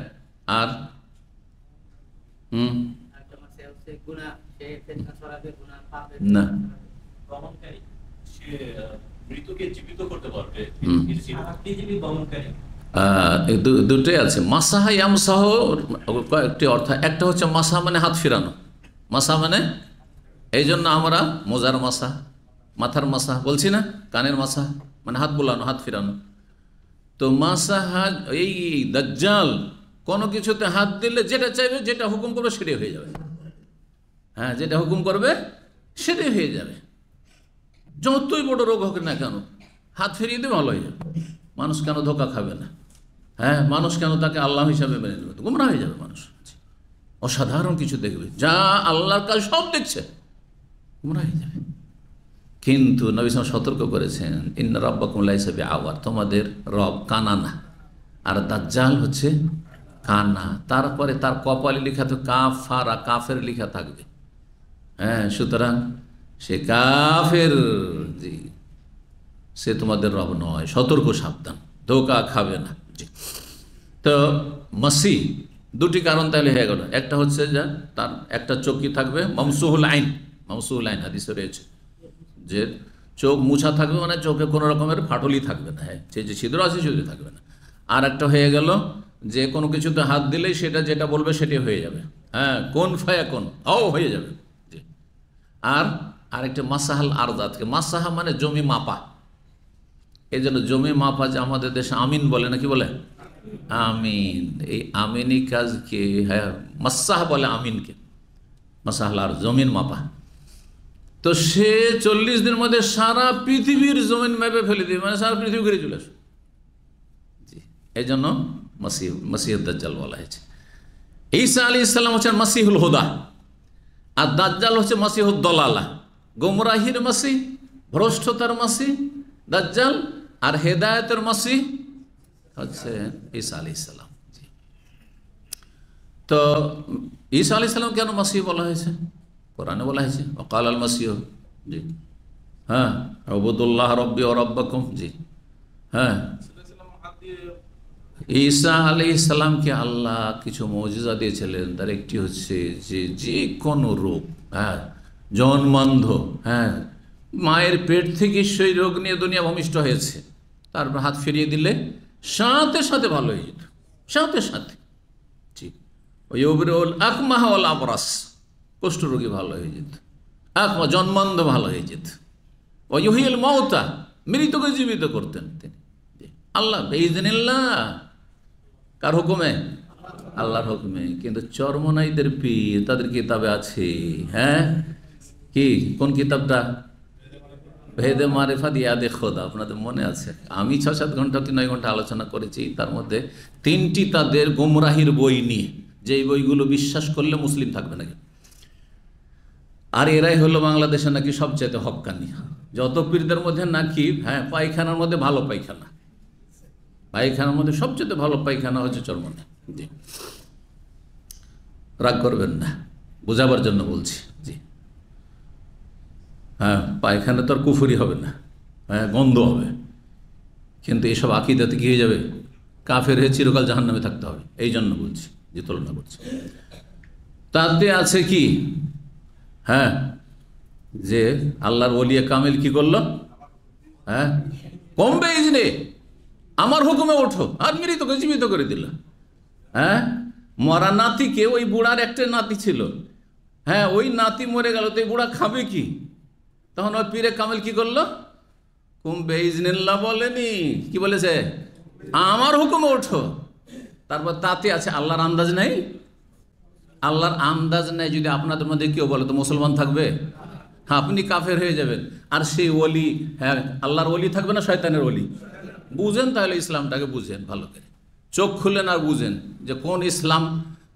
S4: আর না, দুটোই আছে। মাসাহা ইয়ামসাহ কয়েকটি অর্থ, একটা হচ্ছে মাসা মানে হাত ফিরানো, মাসা মানে এই জন্য আমরা মোজার মাসা, মাথার মাসা বলছি না, কানের মাসা মানে হাত বোলানো, হাত ফিরানো। তো মাসাহা, এই দাজ্জাল কোনো কিছুতে হাত দিলে যেটা চাইবে, যেটা হুকুম করবে সেটাই হয়ে যাবে। হ্যাঁ, যেটা হুকুম করবে সেটাই হয়ে যাবে। যতই বড় রোগ হোক না কেন, হাত ফিরিয়ে দিয়ে ভালো হয়ে যাবে। মানুষ কেন ধোকা খাবে না? হ্যাঁ, মানুষ কেন তাকে আল্লাহ হিসাবে মেনে নেবে? গুমরা হয়ে যাবে মানুষ। অসাধারণ কিছু দেখবে, যা আল্লাহর কাজ সব দেখছে, গুমরা হয়ে যাবে। কিন্তু নবী সাল্লাল্লাহু আলাইহি ওয়াসাল্লাম সতর্ক করেছেন, ইন্না রাব্বাকুম লাইসা বিআওয়ার, তোমাদের রব কানা না, আর দাজ্জাল হচ্ছে কানা। তারপরে তার কপালে লেখা তো কাফারা, কাফের লেখা থাকবে। হ্যাঁ, সুতরাং সে কাফের, জি, সে তোমাদের রব নয়, সতর্ক সাবধান, ধোকা খাবে না। জি। তো মাসি দুটি কারণ তাহলে হয়ে গেল। একটা হচ্ছে যে তার একটা চোখ কি থাকবে, মামসুহুল আইন, মামসুহুল আইন হাদিসে রয়েছে যে চোখ মুছা থাকবে, মানে চোখে কোনো রকমের ফাটলি থাকবে না, হ্যাঁ, সে যে ছিদ্র আছে সেটা থাকবে না। আর একটা হয়ে গেল যে কোনো কিছুতে হাত দিলেই সেটা যেটা বলবে সেটাই হয়ে যাবে। হ্যাঁ, কোন ফায়া কোন হয়ে যাবে। জি। আর আরেকটা মাসাহাল আরজাতকে, মাসাহা মানে জমি মাপা, এই জন্য জমি মাপা যে আমাদের দেশে আমিন বলে না, কি বলে আমিন, এই আমিনি কাজকে হ্যাঁ মাসাহ বলে, আমিনকে মাসাহাল আর জমিন মাপা। তো সে 40 দিনের মধ্যে সারা পৃথিবীর জমিন মেপে ফেলে দিবে, মানে সারা পৃথিবী ঘুরে চলে আসবে। জি, এই জন্য মাসিহুদ দাজ্জাল বলা হয়েছে। ঈসা আলাইহিস সালাম হচ্ছেন মাসিহুল হুদা, আর দাজ্জাল হচ্ছে মাসিহুদ দলালা, গোমরাহির মাসিহ, ভ্রষ্টতার মাসিহ দাজ্জাল, আর হেদায়েতের মাসিহ হচ্ছে ঈসা আলাইহিস সালাম। জি। তো ঈসা আলাইহিস সালাম কেন মাসিহ বলা হয়েছে? কোরআনে বলা হয়েছে ওয়াকাল আল মাসিহ, জি, হ্যাঁ, উবুদুল্লাহ রব্বি ওয়া রাব্বাকুম। জি, হ্যাঁ, ঈসা আলাইহিস সালামকে আল্লাহ কিছু মুজিজা দিয়েছিলেন। তার একটি হচ্ছে যে যে কোনো রোগ, হ্যাঁ, জন্মান্ধ, হ্যাঁ, মায়ের পেট থেকে সেই রোগ নিয়ে দুনিয়া ভূমিষ্ঠ হয়েছে, তারপর হাত ফিরিয়ে দিলে সাথে সাথে ভালো হয়ে যেত, সাথে সাথে। ঠিক, ওয়ুবরিউল আকমাহ ওয়াল আবরাস, কুষ্ঠরোগী ভালো হয়ে যেত, আকমা জন্মান্ধ ভালো হয়ে যেত। ওয়ুহিল মাউতা, মৃতকে জীবিত করতেন তিনি। আল্লাহ বিইজনিল্লাহ, কার হুকুমে? আল্লাহর হুকুমে। কিন্তু চরমনাইদের পীর, তাদের কিতাবে আছে, হ্যাঁ, কি কোন কিতাবটা? ভেদে মারিফাত ইয়াদে খোদা, আপনাদের মনে আছে? আমি 6-7 ঘন্টা কি 9 ঘন্টা আলোচনা করেছি তার মধ্যে 3টি তাদের গুমরাহির বই নিয়ে, যেই বইগুলো বিশ্বাস করলে মুসলিম থাকবে নাকি। আর এরাই হলো বাংলাদেশে নাকি সবচেয়ে হক্কানি, যত পীরদের মধ্যে নাকি, হ্যাঁ, পায়খানার মধ্যে ভালো পায়খানা, পায়খানার মধ্যে সবচেয়ে ভালো পায়খানা হচ্ছে চরমনে। জি, রাগ করবেন না, বোঝাবার জন্য বলছি। জি, হ্যাঁ, পায়খানা তো আর কুফুরি হবে না, হ্যাঁ, গন্ধ হবে, কিন্তু এসব আকীদাতে কি হয়ে যাবে? কাফের হয়ে চিরকাল জাহান্নামে থাকতে হবে। এই জন্য বলছি, যে তুলনা করছি। তাতে আছে কি, হ্যাঁ, যে আল্লাহর ওলিয়ে কামিল কি করলো? হ্যাঁ, কমবে ইজনে, আমার হুকুমে ওঠো, আর মৃতকে জীবিত করে দিল। হ্যাঁ, মরা নাতিকে, ওই বুড়ার একটা নাতি ছিল, হ্যাঁ, ওই নাতি মরে গেল, তো এই বুড়া খাবে কি? তখন ওই পীরে কামিল কি করলো? কুমবে ইজনিল্লাহ বলেনি, কি বলেছে? আমার হুকুমে ওঠো। তারপর তাতে আছে আল্লাহর আন্দাজ নেই, আল্লাহর আন্দাজ নেই। যদি আপনাদের মধ্যে কেউ বলে তো মুসলমান থাকবে, হ্যাঁ, আপনি কাফের হয়ে যাবেন। আর সেই ওলি, হ্যাঁ, আল্লাহর ওলি থাকবে না শয়তানের ওলি? বুঝেন তাহলে ইসলামটাকে, বুঝেন ভালো করে, চোখ খুলেন আর বুঝেন যে কোন ইসলাম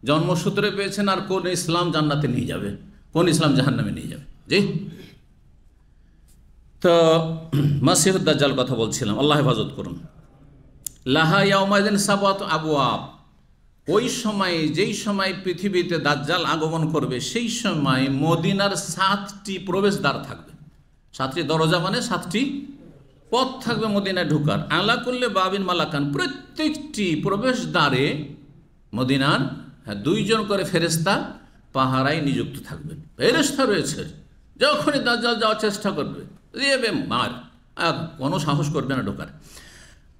S4: জন্মসূত্রে পেয়েছেন আর কোন ইসলাম জান্নাতে নিয়ে যাবে, কোন ইসলাম জাহান্নামে নিয়ে যাবে। জি, তো মাসিহুদ দাজ্জাল কথা বলছিলাম, আল্লাহ হেফাজত করুন। লাহা ইয়াউমাইদিন সাবাত আবওয়াব, ওই সময়, যেই সময় পৃথিবীতে দাজ্জাল আগমন করবে, সেই সময় মদিনার 7টি প্রবেশদ্বার থাকবে। 7টি দরজা মানে 7টি পথ থাকবে মদিনায় ঢোকার। আলা করলে বাবিন মালাকান, প্রত্যেকটি প্রবেশদ্বারে মদিনার 2 জন করে ফেরেশতা পাহারায় নিযুক্ত থাকবেন। ফেরেশতা রয়েছে, যখনই দাজ্জাল যাওয়ার চেষ্টা করবে দেবে মার, কোনো সাহস করবে না ঢোকার।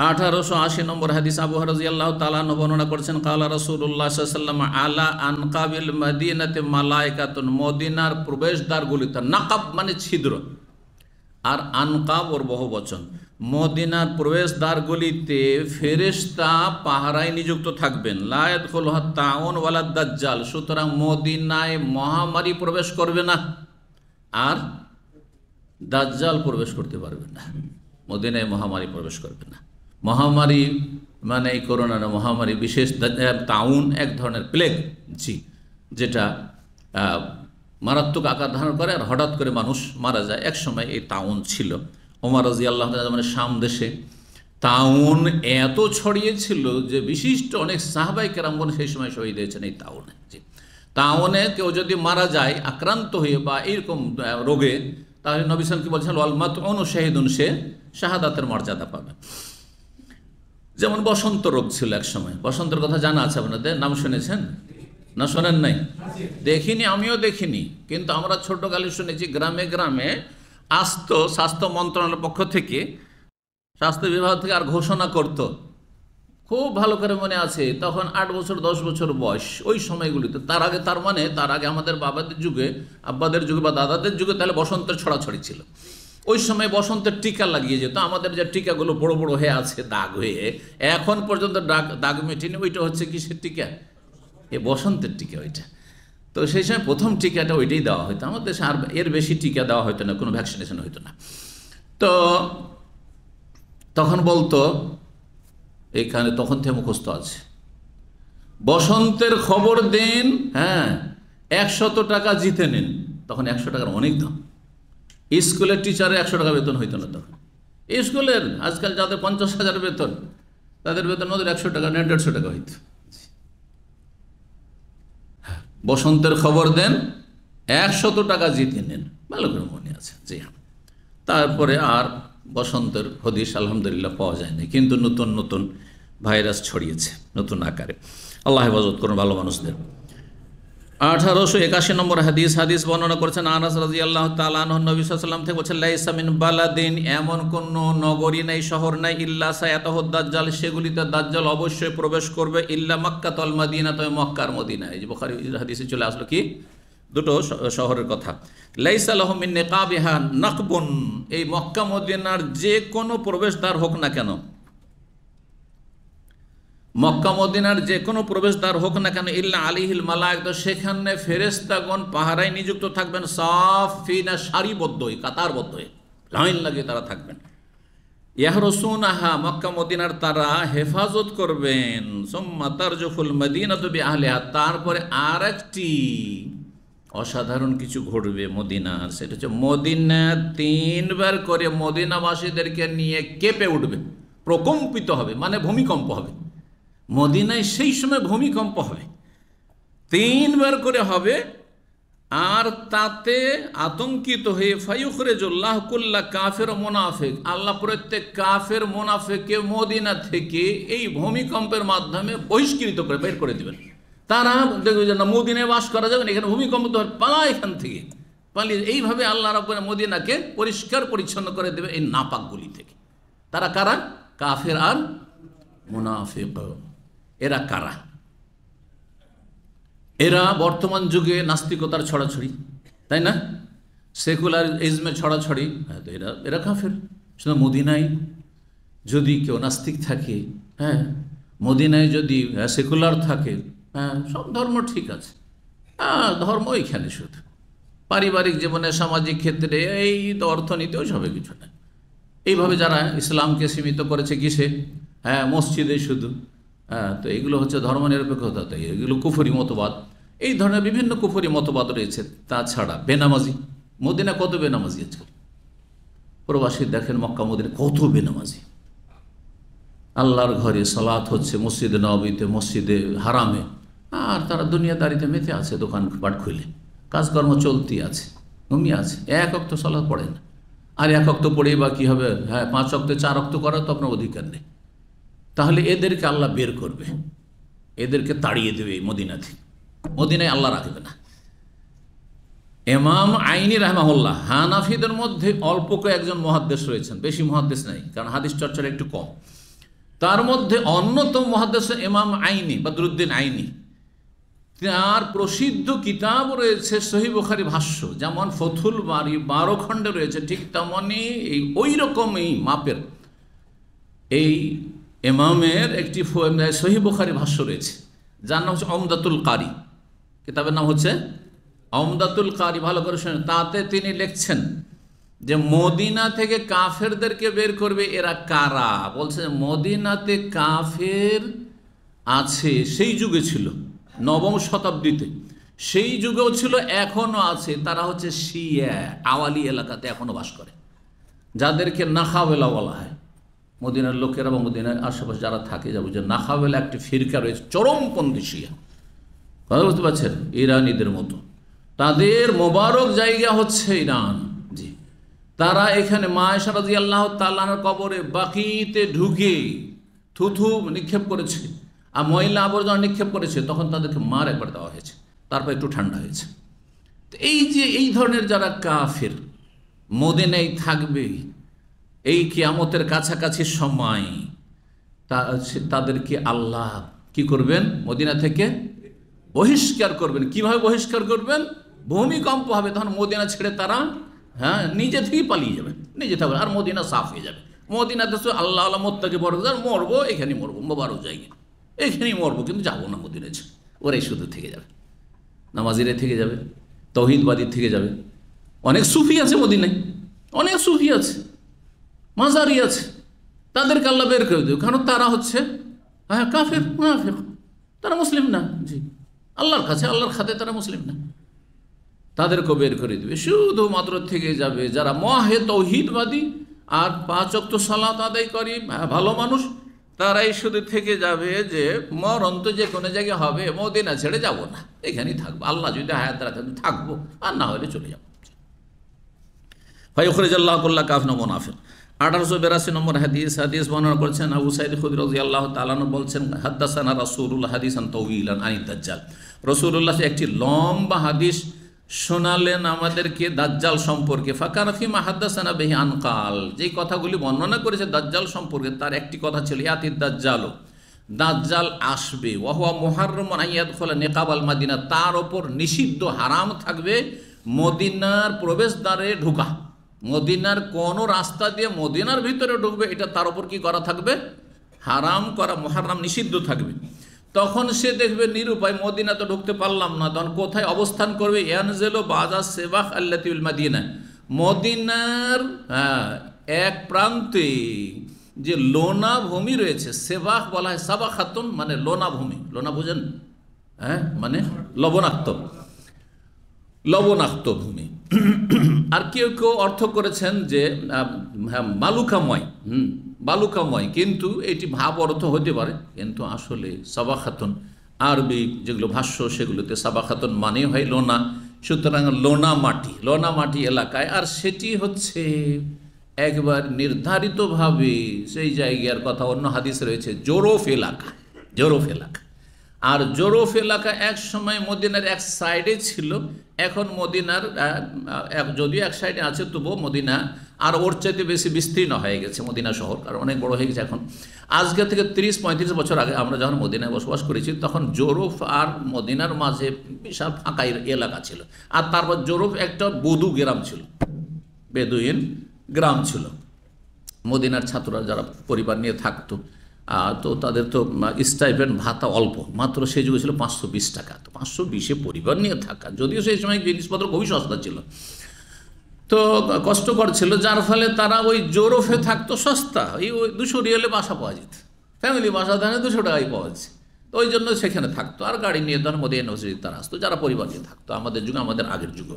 S4: 1880 নম্বর হাদিস, আবু হুরায়রা রাদিয়াল্লাহু তাআলা আনহু বর্ণনা করেছেন, কালা রাসূলুল্লাহ সাল্লাল্লাহু আলাইহি ওয়াসাল্লাম আলা আনকাবিল মদিনাতে মালায়েকাতুন, মদিনার প্রবেশদ্বারগুলিতে, নাকাব মানে ছিদ্র, আর আনকাব ওর বহুবচন, মদিনার প্রবেশদ্বারগুলিতে ফেরেশতা পাহারায় নিযুক্ত থাকবেন। লা ইয়াদখুলুহা তাউন ওয়ালা দাজ্জাল, সুতরাং মদিনায় মহামারী প্রবেশ করবে না আর দাজ্জাল প্রবেশ করতে পারবে না। মদিনায় মহামারী প্রবেশ করবে না। মহামারী মানে এই করোনা না, মহামারী বিশেষ তাউন এক ধরনের প্লেগ, জি, যেটা মারাত্মক আকার ধারণ করে আর হঠাৎ করে মানুষ মারা যায়। এক সময় এই তাউন ছিল। ওমর রাদিয়াল্লাহু তাআলা মানে শাম দেশে তাউন এত ছড়িয়েছিল যে বিশিষ্ট অনেক সাহাবায়ে কেরামগণ সেই সময় শহীদ হয়েছেন এই তাউনে। জি, তাউনে কেউ যদি মারা যায় আক্রান্ত হয়ে বা এইরকম রোগে, তাহলে নবী সাল্লাল্লাহু আলাইহি ওয়াসাল্লাম কি বলছেন, ওয়াল মাতউনু শাহিদুন, সে শাহাদাতের মর্যাদা পাবে। যেমন বসন্ত রোগ ছিল এক সময়, বসন্তের কথা জানা আছে আপনাদের, নাম শুনেছেন না শোনেন নাই? দেখিনি, আমিও দেখিনি, কিন্তু আমরা ছোটকালে শুনেছি গ্রামে গ্রামে আসতো স্বাস্থ্য মন্ত্রণালয়ের পক্ষ থেকে, স্বাস্থ্য বিভাগ থেকে আর ঘোষণা করত, খুব ভালো করে মনে আছে, তখন 8 বছর 10 বছর বয়স ওই সময়গুলিতে। তার আগে, তার মানে তার আগে আমাদের বাবাদের যুগে, আব্বাদের যুগে বা দাদাদের যুগে তাহলে বসন্তের ছড়াছড়ি ছিল। ওই সময় বসন্তের টিকা লাগিয়ে যেত। আমাদের যে টিকাগুলো বড় বড় হয়ে আছে দাগ হয়ে, এখন পর্যন্ত দাগ মেটেনি, ওইটা হচ্ছে কিসের টিকা? এ বসন্তের টিকা ওইটা। তো সেই সময় প্রথম টিকাটা ওইটাই দেওয়া হতো। আমাদের দেশে আর এর বেশি টিকা দেওয়া হতো না, কোনো ভ্যাকসিনেশন হতো না। তো তখন বলতো, এখানে তখন থেকে মুখস্থ আছে, বসন্তের খবর দিন, হ্যাঁ 100 টাকা জিতে নিন। তখন 100 টাকার অনেক দাম। স্কুলের টিচারের 100 টাকা বেতন হইতো না তখন। স্কুলের আজকাল যাদের 50,000 বেতন, তাদের বেতন ওদের 100 টাকা, 150 টাকা হইতো। বসন্তের খবর দেন, 100 টাকা জিতে নেন, ভালো করে মনে আছে। জি হ্যাঁ। তারপরে আর বসন্তের হদিস আলহামদুলিল্লাহ পাওয়া যায়নি, কিন্তু নতুন নতুন ভাইরাস ছড়িয়েছে নতুন আকারে। আল্লাহ হেফাজত করুন ভালো মানুষদের। 1881 নম্বর হাদিস বর্ণনা করেছেন আনাস রাদিয়াল্লাহু তাআলা আনহু, নবী সাল্লাল্লাহু আলাইহি ওয়াসাল্লাম থেকে বলেছেন, লাইসা মিন বালাদিন, এমন কোন নগরী নাই, শহর নাই, ইল্লা সায়াতাহু দাজ্জাল, সেগুলিতে দাজ্জাল অবশ্যই প্রবেশ করবে, ইল্লা মক্কা ওয়াল মদিনা, তবে মক্কা আর মদিনা। এই যে বুখারী হাদিসে চলে আসলো কি দুটো শহরের কথা। লাইসা লাহু মিন নিকাবিহা নাকবুন, এই মক্কা মদিনার যে কোনো প্রবেশদ্বার হোক না কেন, মক্কা মদিনার যে কোনো প্রবেশদ্বার হোক না কেন, ইল্লা আলাইহিল মালায়েকা, সেখানে ফেরেশতাগণ পাহারায় নিযুক্ত থাকবেন, সাফিনা, সারিবদ্ধ হয়ে, কাতারবদ্ধ হয়ে, লাইন লাগিয়ে তারা থাকবেন। ইয়াহরুসুনাহা, মক্কা মদিনার তারা হেফাজত করবেন। সুম্মা তারজুফুল মদিনাতু বিআহলিহা, তারপরে আর একটি অসাধারণ কিছু ঘটবে মদিনার, সেটা হচ্ছে মদিনা 3 বার করে মদিনাবাসীদেরকে নিয়ে কেঁপে উঠবে, প্রকম্পিত হবে, মানে ভূমিকম্প হবে। মদিনায় সেই সময় ভূমিকম্প হবে, 3 বার করে হবে, আর তাতে আতঙ্কিত হয়ে ফায়ুখরিজুল্লাহ কুল্লা কাফির ও মুনাফিক, আল্লাহ প্রত্যেক কাফের মুনাফিককে মদিনা থেকে এই ভূমিকম্পের মাধ্যমে বহিষ্কৃত করে বের করে দেবেন। তারা দেখবে যে না, মদিনায় বাস করা যাবে না, এখানে ভূমিকম্প তো পালা, এখান থেকে পালিয়ে। এইভাবে আল্লাহ রাব্বুল মদিনাকে পরিষ্কার পরিচ্ছন্ন করে দেবে এই নাপাকগুলি থেকে। তারা কারা? কাফের আর মুনাফিক। এরা কারা? এরা বর্তমান যুগে নাস্তিকতার ছড়াছড়ি, তাই না, সেকুলার ইজমে ছড়াছড়ি, হ্যাঁ, তো এরা কাফের। শুধু মদিনায় যদি কেউ নাস্তিক থাকে, হ্যাঁ, মদিনায় যদি সেকুলার থাকে, হ্যাঁ, সব ধর্ম ঠিক আছে, হ্যাঁ, ধর্ম এইখানে শুধু পারিবারিক জীবনে, সামাজিক ক্ষেত্রে, এই তো অর্থনীতি, ওই সবে কিছু না। এইভাবে যারা ইসলামকে সীমিত করেছে কিসে? হ্যাঁ, মসজিদে শুধু, হ্যাঁ, তো এগুলো হচ্ছে ধর্মনিরপেক্ষতা, তো এগুলো কুফরি মতবাদ। এই ধরনের বিভিন্ন কুফরি মতবাদ রয়েছে। তাছাড়া বেনামাজি, মদিনা কত বেনামাজি আছে, প্রবাসী দেখেন মক্কা মদিনা কত বেনামাজি। আল্লাহর ঘরে সালাত হচ্ছে, মসজিদে নববীতে, মসজিদে হারামে, আর তারা দুনিয়াদারিতে মেতে আছে, দোকানপাট খুলে কাজকর্ম চলতি আছে, ঘুমিয়ে আছে, 1 ওয়াক্ত সালাত পড়ে না। আর 1 ওয়াক্ত পড়েই বা কী হবে? হ্যাঁ, 5 ওয়াক্তে 4 ওয়াক্ত করার তো আপনার অধিকার নেই। তাহলে এদেরকে আল্লাহ বের করবে, এদেরকে তাড়িয়ে দেবে এই মদিনা থেকে, মদিনায় আল্লাহ রাখবে না। ইমাম আইনি রাহমাহুল্লাহ, হানাফিদের মধ্যে অল্প কয়েকজন মুহাদ্দিস রয়েছেন, বেশি মুহাদ্দিস নাই, কারণ হাদিস চর্চার একটু কম। তার মধ্যে অন্যতম মুহাদ্দিস ইমাম আইনি, বদরুদ্দিন আইনি। তার প্রসিদ্ধ কিতাব রয়েছে সহিহ বুখারী ভাষ্য, যেমন ফথুল বারী 12 খণ্ডে রয়েছে, ঠিক তেমনি ওই রকমই মাপের এই ইমামের একটি সহিহ বুখারী ভাষ্য রয়েছে, যার নাম হচ্ছে ওমদাতুল কারি। কিতাবের নাম হচ্ছে ওমদাতুল কারি, ভালো করে শুনুন। তাতে তিনি লিখছেন যে মদিনা থেকে কাফেরদেরকে বের করবে, এরা কারা? বলছে মদিনাতে কাফের আছে, সেই যুগে ছিল, 9ম শতাব্দীতে, সেই যুগেও ছিল, এখনো আছে। তারা হচ্ছে শিয়া, আওয়ালি এলাকাতে এখনো বাস করে, যাদেরকে নাখাওয়েলা বলা হয়। মদিনার লোকেরা বা মদিনার আশেপাশে যারা থাকে, যাবো যে নাখাওয়েলা একটি ফিরকা রয়েছে, চরমপন্থী শিয়া, কথা বুঝতে পারছেন, ইরানিদের মতো। তাদের মোবারক জায়গা হচ্ছে ইরান। জি, তারা এখানে মা আয়েশা রাদিয়াল্লাহু তাআলা আনহার কবরে বাকিতে ঢুকে থুথু নিক্ষেপ করেছে আর ময়লা আবর্জনা নিক্ষেপ করেছে, তখন তাদেরকে মার একবার দেওয়া হয়েছে, তারপর একটু ঠান্ডা হয়েছে। তো এই যে এই ধরনের যারা কাফের মদিনায় থাকবে এই কিয়ামতের কাছাকাছি সময়, তাদেরকে আল্লাহ কি করবেন? মদিনা থেকে বহিষ্কার করবেন। কিভাবে বহিষ্কার করবেন? ভূমিকম্প হবে, তখন মদিনা ছেড়ে তারা নিজে থেকেই পালিয়ে যাবে, নিজে থাকবে, আর মদিনা সাফ হয়ে যাবে। মদিনাতে আল্লাহ আল্লাহ মোত্তাকি বরকদার, মরবো এখানেই মরবো, মোবারক জায়গা, এখানেই মরবো, কিন্তু যাবো না মদিনা ছেড়ে। ওরাই শুধু থেকে যাবে, নামাজিরা থেকে যাবে, তৌহিদবাদী থেকে যাবে। অনেক সুফি আছে মদিনায়, অনেক সুফি আছে, মাজারি আছে, তাদেরকে আল্লাহ বের করে দেবে, কারণ তারা হচ্ছে কাফের, মুনাফিক, তারা মুসলিম না। জি, আল্লাহর কাছে, আল্লাহর খাতে তারা মুসলিম না, তাদেরকেও বের করে দেবে। শুধুমাত্র থেকে যাবে যারা মহে তৌহিদবাদী আর 5 ওয়াক্ত সালাত আদায় করি, ভালো মানুষ, তারাই শুধু থেকে যাবে যে মরণ তো যে কোনো জায়গায় হবে, মদিনা ছেড়ে যাব না, এখানেই থাকবো, আল্লাহ যদি হায়াত রাখেন থাকবো, আর না হলে চলে যাবো। ফায়ুখরিজাল্লাহু কুল্লা কাফির ওয়া মুনাফিক। 1882 নম্বর হাদিস বর্ণনা করেছেন আবু সাঈদ খুদরী রাদিয়াল্লাহু তাআলা আনহু, বলছেন হাদাসানা রাসূলুল্লাহ হাদিসান তাওয়িলান আনিদ দাজ্জাল। রাসূলুল্লাহ একটি লম্বা হাদিস শোনালেন আমাদেরকে দাজ্জাল সম্পর্কে। ফাকানা ফিমা হাদাসানা বিহি আনকাল, যেই কথাগুলি বর্ণনা করেছে দাজ্জাল সম্পর্কে তার একটি কথা ছিল ইয়াতিদ দাজ্জাল, দাজ্জাল আসবে, ওয়া হুয়া মুহাররামুন আন ইয়াদখুলা নিকাবাল মাদিনা, তার ওপর নিষিদ্ধ, হারাম থাকবে মদিনার প্রবেশদ্বারে ঢোকা, মদিনার কোন রাস্তা দিয়ে মদিনার ভিতরে ঢুকবে এটা তার উপর কি করা থাকবে? হারাম করা, মুহাররাম, নিষিদ্ধ থাকবে। তখন সে দেখবে নিরুপায়, মদিনা তো ঢুকতে পারলাম না, তখন কোথায় অবস্থান করবে? ইয়ানজিলু বাযা সেবাখ আল্লাতী বিল মাদিনা, মদিনার এক প্রান্তে যে লোনা ভূমি রয়েছে, সেবাখ বলা হয় সাবাখাতুন, মানে লোনা ভূমি, লোনা বুঝেন? মানে লবণাক্ত ভূমি। আর কেউ কেউ অর্থ করেছেন যে বালুকাময়, বালুকাময়, কিন্তু এটি ভাব অর্থ হতে পারে, কিন্তু আসলে সাবাখাতুন আরবি যেগুলো ভাষ্য সেগুলোতে সাবাখাতুন মানে হয় লোনা, সুতরাং লোনা মাটি এলাকায়। আর সেটি হচ্ছে একবার নির্ধারিতভাবে সেই জায়গার কথা অন্য হাদিস রয়েছে, জোরফ এলাকা। আর জোরফ এলাকা এক সময় মদিনার এক সাইডে ছিল, এখন মদিনার যদিও এক সাইডে আছে, তবুও মদিনা আর ওর চাইতে বেশি বিস্তীর্ণ হয়ে গেছে মদিনা শহর, কারণ অনেক বড় হয়ে গেছে এখন। আজকে থেকে 30-35 বছর আগে আমরা যখন মদিনায় বসবাস করেছি, তখন জোরফ আর মদিনার মাঝে বিশাল ফাঁকা এলাকা ছিল। আর তারপর জোরফ একটা গ্রাম ছিল, বেদুইন গ্রাম ছিল। মদিনার ছাত্ররা যারা পরিবার নিয়ে থাকতো, তো তাদের তো স্টাইপেন্ড ভাতা অল্প, মাত্র সেই যুগে ছিল 520 টাকা। তো 520-এ পরিবার নিয়ে থাকা, যদিও সেই সময় জিনিসপত্র খুবই সস্তা ছিল, তো কষ্টকর ছিল, যার ফলে তারা ওই জোরফে থাকতো, সস্তা, ওই 200 রিয়ালে বাসা পাওয়া যেত, ফ্যামিলি বাসা ধানে 200 টাকায় পাওয়া যাচ্ছে। তো ওই জন্য সেখানে থাকতো, আর গাড়ি নিয়ে ধর মদিনা ইউনিভার্সিটি তারা আসতো, যারা পরিবার নিয়ে থাকতো, আমাদের যুগে, আমাদের আগের যুগে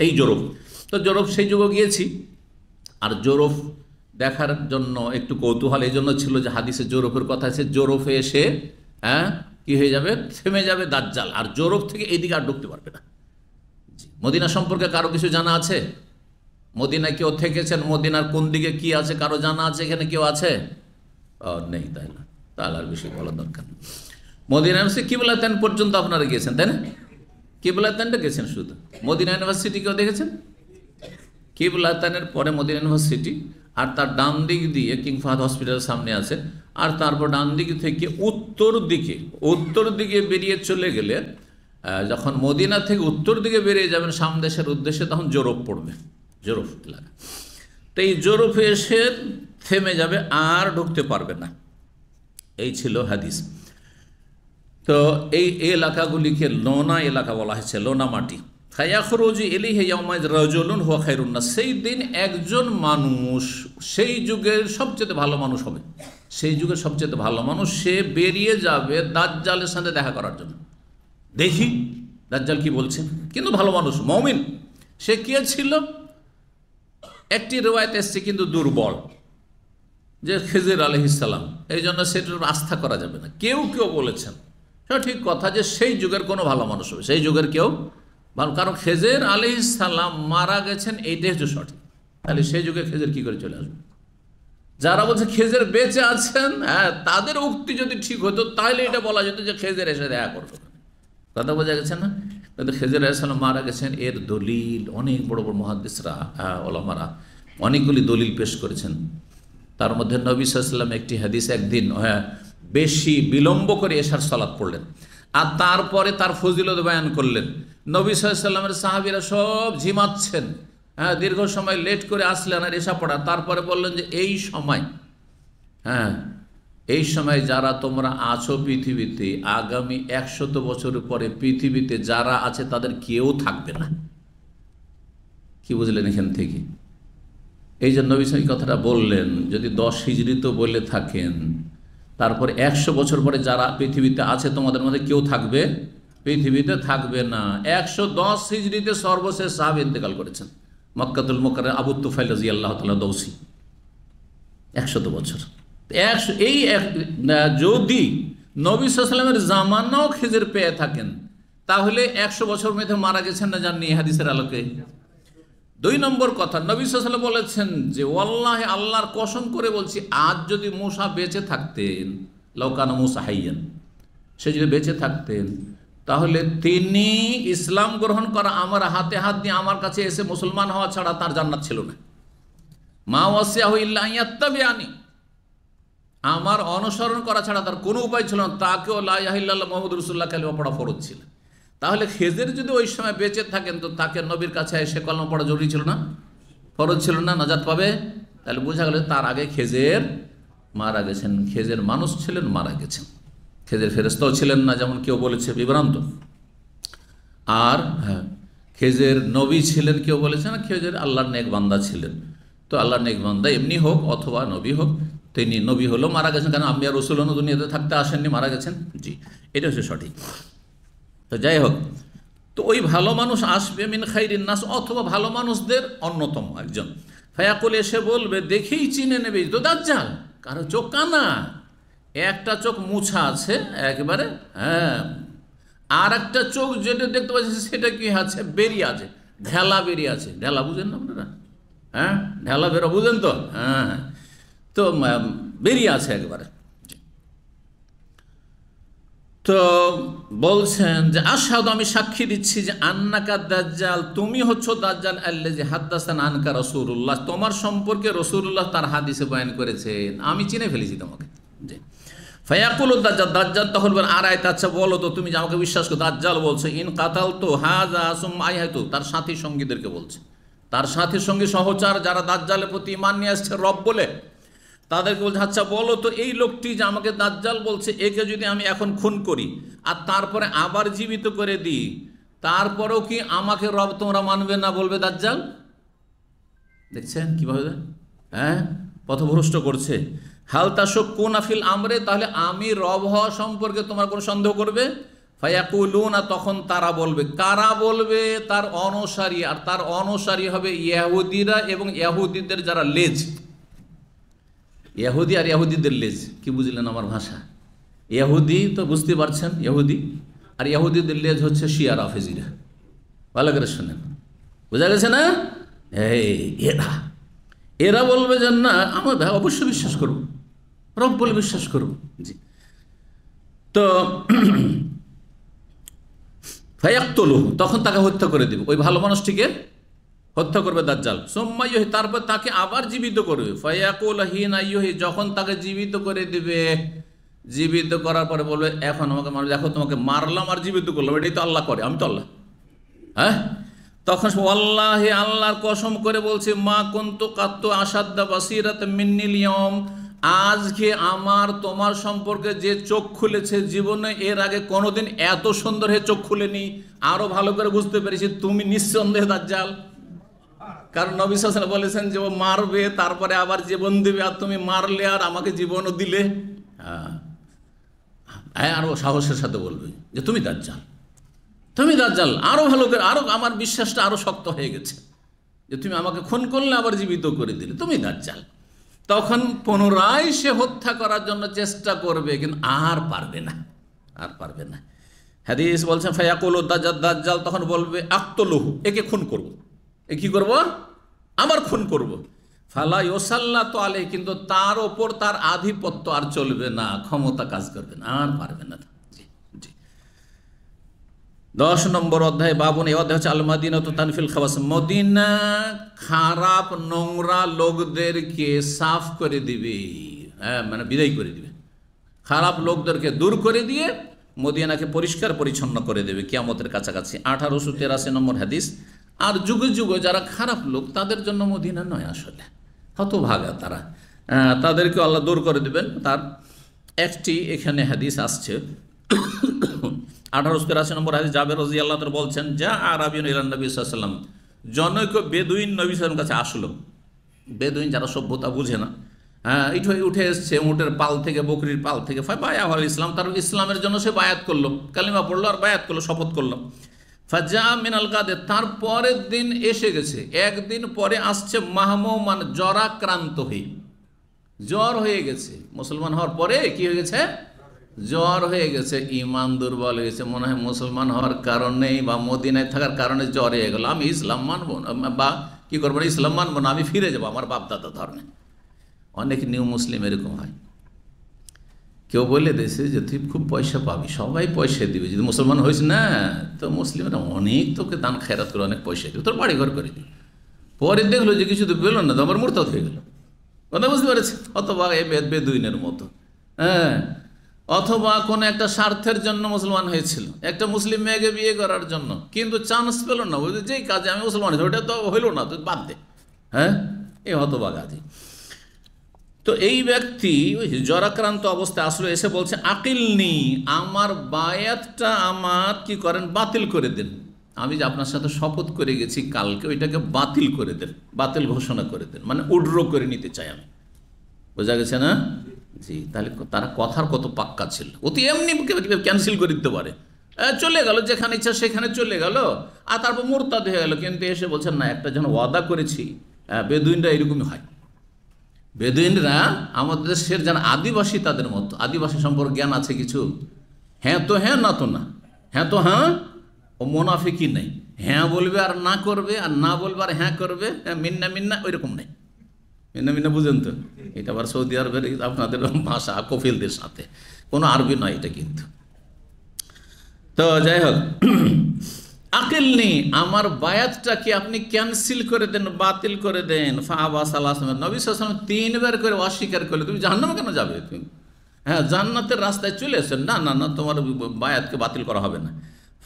S4: এই জোরফ। তো জোরফ সেই যুগে গিয়েছি, আর জোরফ দেখার জন্য একটু কৌতূহল এই জন্য ছিল যে হাদিসে জোরফের কথা আছে, জোরফে এসে কি হয়ে যাবে? থেমে যাবে দাজ্জাল, আর জোরফ থেকে এইদিকে আর ঢুকতে পারবে না। মদিনা সম্পর্কে কারো কিছু জানা আছে? মদিনায় কেউ থেকেছেন? মদিনার কোন দিকে কি আছে কারো জানা আছে? এখানে কেউ আছে? নেই, তাই না? তাহলে আর বিষয় বলা দরকার। মদিনার কিবলাতান পর্যন্ত আপনারা গিয়েছেন, তাই না? কিবলাতানটা গেছেন শুধু, মদিনা ইউনিভার্সিটিকেও দেখেছেন, কিবলাতানের পরে মদিনা ইউনিভার্সিটি, আর তার ডান দিক দিয়ে কিং ফাহাদ হসপিটালের সামনে আছে, আর তারপর ডান দিক থেকে উত্তর দিকে বেরিয়ে চলে গেলে, যখন মদিনা থেকে উত্তর দিকে বেরিয়ে যাবেন সামদেশের উদ্দেশ্যে, তখন জোরফ পড়বে, জোরফ এলাকা। তো এই জোরফে এসে থেমে যাবে, আর ঢুকতে পারবে না। এই ছিল হাদিস। তো এই এলাকাগুলিকে লোনা এলাকা বলা হয়েছে, লোনা মাটি। খায়াখরুজু ইলাইহি ইয়াউমাইয রাজুলুন হুয়া খায়রুন নাস, সেই দিন একজন মানুষ, সেই যুগের সবচেয়ে ভালো মানুষ হবে, সেই যুগের সবচেয়ে ভালো মানুষ, সে বেরিয়ে যাবে দাজ্জালের সাথে দেখা করার জন্য। দেখি দাজ্জাল কি বলছেন, কিন্তু ভালো মানুষ, মুমিন। সে কে ছিল? একটি রিওয়ায়াত এসছে কিন্তু দুর্বল, যে খিজির আলাইহিস সালাম, এই জন্য সেটার আস্থা করা যাবে না। কেউ বলেছেন সঠিক কথা যে সেই যুগের কোনো ভালো মানুষ হবে, সেই যুগের কেউ ভালো, কারণ খেজের আলাইহিস সালাম মারা গেছেন, এইটাই হচ্ছে সঠিক। তাহলে সেই যুগে খেজের কি করে চলে আসবে? যারা বলছে খেজের বেঁচে আছেন, হ্যাঁ, তাদের উক্তি যদি ঠিক হতো তাহলে এটা বলা যেত যে খেজের এসে দেখা করবে। কথা বোঝা গেছে না? কিন্তু খেজের আলাইহিস সালাম মারা গেছেন, এর দলিল অনেক বড় বড় মুহাদ্দিসরা, ওলামারা অনেকগুলি দলিল পেশ করেছেন। তার মধ্যে নবী সাল্লাল্লাহু আলাইহি ওয়াসাল্লাম একটি হাদিস, একদিন বেশি বিলম্ব করে এশার সালাত পড়লেন, আর তারপরে তার ফজিলত বয়ান করলেন। নবী সাল্লাল্লাহু আলাইহি ওয়াসাল্লামের সাহাবীরা সব ঝিমাচ্ছেন, দীর্ঘ সময় লেট করে আসলেন আর এশা পড়া। তারপরে বললেন যে এই সময় যারা তোমরা আছো পৃথিবীতে, আগামী 100 বছর পরে পৃথিবীতে যারা আছে তাদের কেউ থাকবে না। কি বুঝলেন এখান থেকে? এই জন্য নবী সাল্লাল্লাহু আলাইহি কথাটা বললেন, যদি 10 হিজরি তো বলে থাকেন, তারপরে 100 বছর পরে যারা পৃথিবীতে আছে তোমাদের মধ্যে কেউ থাকবে, পৃথিবীতে থাকবে না। 110 হিজরিতে সর্বশেষ সাহাবী ইন্তেকাল করেছেন, মক্কাতুল মুকাররমে আবু তুফাইল রাদিয়াল্লাহু তাআলা দৌসি। 100 বছর। যদি নবী সাল্লাল্লাহু আলাইহি ওয়াসাল্লামের জামানাও খিজির পেয়ে থাকেন, তাহলে 100 বছর মধ্যে মারা গেছেন না জাননি হাদিসের আলোকে। 2 নম্বর কথা, নবী সাল্লাল্লাহু আলাইহি ওয়াসাল্লাম বলেছেন যে ওয়াল্লাহি, আল্লাহর কসম করে বলছি, আজ যদি মূসা বেঁচে থাকতেন, লাউ কানা মূসা হাইয়ান, সে যদি বেঁচে থাকতেন, তাহলে তিনি ইসলাম গ্রহণ করা, আমার হাতে হাত দিয়ে আমার কাছে এসে মুসলমান হওয়া ছাড়া তার জান্নাত ছিল না। মা ওয়াসিয়াহু ইল্লা ইয়াত্তাবিআনি, আমার অনুসরণ করা ছাড়া তার কোনো উপায় ছিল না। তাকেও লা ইলাহা ইল্লাল্লাহ মুহাম্মাদুর রাসূলুল্লাহ কালিমা পড়া ফরজ ছিল। তাহলে খেজের যদি ওই সময় বেঁচে থাকেন, তো তাকে নবীর কাছে এসে কলমা পড়া জরুরি ছিল না, ফরজ ছিল না, নাজাত পাবে। তাহলে বোঝা গেল তার আগে খেজের মারা গেছেন, খেজের মানুষ ছিলেন, মারা গেছেন। খেজের ফেরেশতাও ছিলেন না, যেমন কেউ বলেছে বিভ্রান্ত। আর খেজের নবী ছিলেন, কেউ বলেছে না খেজের আল্লাহর নেক বান্দা ছিলেন। তো আল্লাহর নেক বান্দা এমনি হোক অথবা নবী হোক, তিনি নবী হলেও মারা গেছেন, কারণ আম্বিয়া রাসূল দুনিয়াতে থাকতে আসেননি, মারা গেছেন। জি, এটা হচ্ছে সঠিক। তো যাই হোক, তো ওই ভালো মানুষ আসবে মিন খাইরিন নাস, অথবা ভালো মানুষদের অন্যতম একজন। ফায়াকুল, এসে বলবে, দেখেই চিনে নেবে তো দাজ্জাল, কারো চোখ কানা, একটা চোখ মুছা আছে একেবারে, আর একটা চোখ যেটা দেখতে পাচ্ছি সেটা কি আছে, বেরিয়ে আছে, ঢেলা বেরিয়ে আছে। ঢেলা বুঝেন না আপনারা? ঢেলা বেরো বুঝেন তো? তো বেরিয়ে আছে একবারে। তো বলছেন যে আশহাদু, আমি সাক্ষী দিচ্ছি যে আন্নাকা দাজ্জাল, তুমি হচ্ছ দাজ্জাল, আল্লাযী হাদাসানা আনকা রাসূলুল্লাহ, তোমার সম্পর্কে রাসূলুল্লাহ তার হাদিসে বয়ান করেছেন, আমি চিনে ফেলেছি তোমাকে। জি। ফায়াকুলু দাজ্জাল, দাজ্জাল তখন বলেন, আরাইতা, আচ্ছা বলো তো, তুমি যে আমাকে বিশ্বাস করো। দাজ্জাল বলছে, ইন কাতালতু হাযা সুম্মা আইহাতু, তার সাথী সঙ্গীদেরকে বলছে, তার সাথী সঙ্গী সহচার যারা দাজ্জালের প্রতি ঈমান নিয়ে আসছে রব বলে, তাদেরকে বলছে, আচ্ছা বলো তো, এই লোকটি যে আমাকে দাজ্জাল বলছে, একে যদি আমি এখন খুন করি আর তারপরে আবার জীবিত করে দিই, তারপরেও কি আমাকে রব তোমরা মানবে না, বলবে দাজ্জাল? দেখছেন কিভাবে পথভ্রষ্ট করছে। হাল তাশাক্কুনা ফিল আমরে, তাহলে আমি রব হওয়া সম্পর্কে তোমার কোনো সন্দেহ করবে? ফায়াকুলুনা, তখন তারা বলবে, কারা বলবে? তার অনুসারী, আর তার অনুসারী হবে ইহুদিরা এবং ইহুদিদের যারা লেজ, ইহুদি আর ইহুদিদের লেজ। কি বুঝলেন আমার ভাষা? ইহুদি তো বুঝতে পারছেন, ইহুদি, আর ইহুদিদের লেজ হচ্ছে শিয়া রাফেজিরা। ভালো করে শোনেন, বোঝা গেছে না? এরা বলবে যে না, আমরা অবশ্যই বিশ্বাস করব, রব বলে বিশ্বাস করব। জি। তো ফায়াক্তুলুহু, তখন তাকে হত্যা করে দিবে, ওই ভালো মানুষটিকে হত্যা করবে দাজ্জাল। সুম্মা ইউহি, তারপর তাকে আবার জীবিত করবে। ফায়াকুল হিনা ইউহি, যখন তাকে জীবিত করে দিবে, জীবিত করার পরে বলবে এখন আমাকে মারবে, দেখো তোমাকে মারলাম আর জীবিত করলাম, এটাই তো আল্লাহ করে, আমি তো আল্লাহ। হ্যাঁ, তখন ওয়াল্লাহি, আল্লাহর কসম করে বলছে, মা কুনতু কাত্তু আসাদ্দা বাসিরাত মিন্নিল ইয়াউম, আজকে আমার তোমার সম্পর্কে যে চোখ খুলেছে, জীবনে এর আগে কোনোদিন এত সুন্দর হয়ে চোখ খুলেনি। আরো ভালো করে বুঝতে পেরেছি তুমি নিঃসন্দেহে দাজ্জাল। কারণ নবী সাল্লাল্লাহু আলাইহি ওয়াসাল্লাম বলেছেন যে ও মারবে, তারপরে আবার জীবন দিবে, আর তুমি মারলে আর আমাকে জীবনও দিলে। আরো সাহসের সাথে বলবে যে তুমি দাজ্জাল, তুমি দাজ্জাল। আরো ভালো করে, আরো আমার বিশ্বাসটা আরো শক্ত হয়ে গেছে যে তুমি আমাকে খুন করলে আবার জীবিত করে দিলে, তুমি দাজ্জাল। তখন পুনরায় সে হত্যা করার জন্য চেষ্টা করবে, কিন্তু আর পারবে না, আর পারবে না। হাদিস বলছেন ফায়াকুলু দাজ্জাল তখন বলবে আক্তুলুহু, একে খুন করব। এ কি করব? আমার খুন করব। ফালা ইউসাল্লাতু আলাইহি, কিন্তু তার ওপর তার আধিপত্য আর চলবে না, ক্ষমতা কাজ করবে না, আর পারবে না। জি জি। 10 নম্বর অধ্যায়, বাবুন, এই অধ্যায় হচ্ছে আল মাদিনাতু তানফিল খাবাস, মদিনা খারাপ নোংরা লোকদেরকে সাফ করে দিবে, হ্যাঁ মানে বিদায় করে দিবে, খারাপ লোকদেরকে দূর করে দিয়ে মদিনাকে পরিষ্কার পরিচ্ছন্ন করে দেবে কিয়ামতের কাছাকাছি। 1883 নম্বর হাদিস। আর যুগে যুগে যারা খারাপ লোক তাদের জন্য মদিনা নয়, আসলে হতভাগা তারা, তাদেরকে আল্লাহ দূর করে দেবেন। তার একটি এখানে হাদিস আসছে 1883 নম্বর হাদিস। জাবের রাদিয়াল্লাহু তাআলা বলছেন, যা আরাবিয়ুন ইলা নবী সাল্লাল্লাহু আলাইহি ওয়াসাল্লাম, জনৈক বেদুইন নবী সাল্লাল্লাহু আলাইহি ওয়াসাল্লামের কাছে আসলো। বেদুইন যারা সভ্যতা বুঝে না, উঠে এসছে উটের পাল থেকে, বকরির পাল থেকে, বায়া হল ইসলাম, তার ইসলামের জন্য সে বায়াত করলো, কালিমা পড়লো আর বায়াত করলো, শপথ করলো। ফাজা মিনাল গাদে, তার পরের দিন এসে গেছে, একদিন পরে আসছে মাহমুমান, জ্বরাক্রান্ত হয়ে, জ্বর হয়ে গেছে। মুসলমান হওয়ার পরে কি হয়ে গেছে? জ্বর হয়ে গেছে, ইমান দুর্বল হয়ে গেছে, মনে হয় মুসলমান হওয়ার কারণেই বা মদিনায় থাকার কারণে জ্বর হয়ে গেল, আমি ইসলাম মানবো না, বা কি করবো না, ইসলাম মানবো না, আমি ফিরে যাবো আমার বাপদাদা ধর্মে। অনেক নিউ মুসলিম এরকম হয়। কেউ বলে দিয়েছে যে তুই খুব পয়সা পাবি, সবাই পয়সা দিবে, যদি মুসলমান হয়েছ না তো মুসলিমরা অনেক তোকে দান খেরাত করে অনেক পয়সা দিবে, তোর বাড়ি ঘর করে দিবে। পরে দেখলো যে কিছু তো পেল না, তো আমার মুরতাদ হয়ে গেল। কথা বুঝতে পেরেছে? অথবা এই বেদুইনের মতো, হ্যাঁ, অথবা কোনো একটা স্বার্থের জন্য মুসলমান হয়েছিল, একটা মুসলিম মেয়েকে বিয়ে করার জন্য, কিন্তু চান্স পেল না, বুঝলি যেই কাজে আমি মুসলমান হয়েছি ওটা তো হইল না, তুই বাদ দে। হ্যাঁ, এই হতবাগাজি। তো এই ব্যক্তি ওই জ্বরাক্রান্ত অবস্থায় আসলে, এসে বলছে আকিলনি, আমার বায়াতটা আমার কি করেন, বাতিল করে দেন। আমি যে আপনার সাথে শপথ করে গেছি কালকে, ওইটাকে বাতিল করে দেন, বাতিল ঘোষণা করে দেন, মানে উড্র করে নিতে চাই আমি। বোঝা গেছে না? জি। তাহলে তারা কথার কত পাক্কা ছিল, অতি এমনি ক্যান্সেল করে দিতে পারে, চলে গেল যেখানে ইচ্ছা সেখানে চলে গেল, আর তারপর মুরতাদ হয়ে গেল। কিন্তু এসে বলছেন না, একটা যেন ওয়াদা করেছি। বেদুইনরা এরকমই হয়। বেদুইনরা আমাদের দেশের যেন আদিবাসী, তাদের মতো। আদিবাসী সম্পর্কে জ্ঞান আছে কিছু? হ্যাঁ তো হ্যাঁ, না তো না, হ্যাঁ তো হ্যাঁ, ও মোনাফিকি নেই, হ্যাঁ বলবে আর না করবে, আর না বলবে আর হ্যাঁ করবে, মিন্না মিন্না ওইরকম নেই। মিন্না মিন্না বুঝেন তো? এটা আবার সৌদি আরবের আপনাদের ভাষা, কফিলদের সাথে, কোনো আরবি নয় এটা কিন্তু। তো যাই হোক, আকিল নেই, আমার বায়াতটাকে আপনি ক্যান্সেল করে দেন, বাতিল করে দেন। ফাহাবা সাল্লাল্লাহু আলাইহি ওয়াসাল্লাম, নবী সাল্লাল্লাহু আলাইহি ওয়াসাল্লাম 3 বার করে অস্বীকার করলে, তুমি জাহান্নামে কেন যাবে? তুমি হ্যাঁ জান্নাতের রাস্তায় চলে এসেছেন, না না না, তোমার বায়াতকে বাতিল করা হবে না।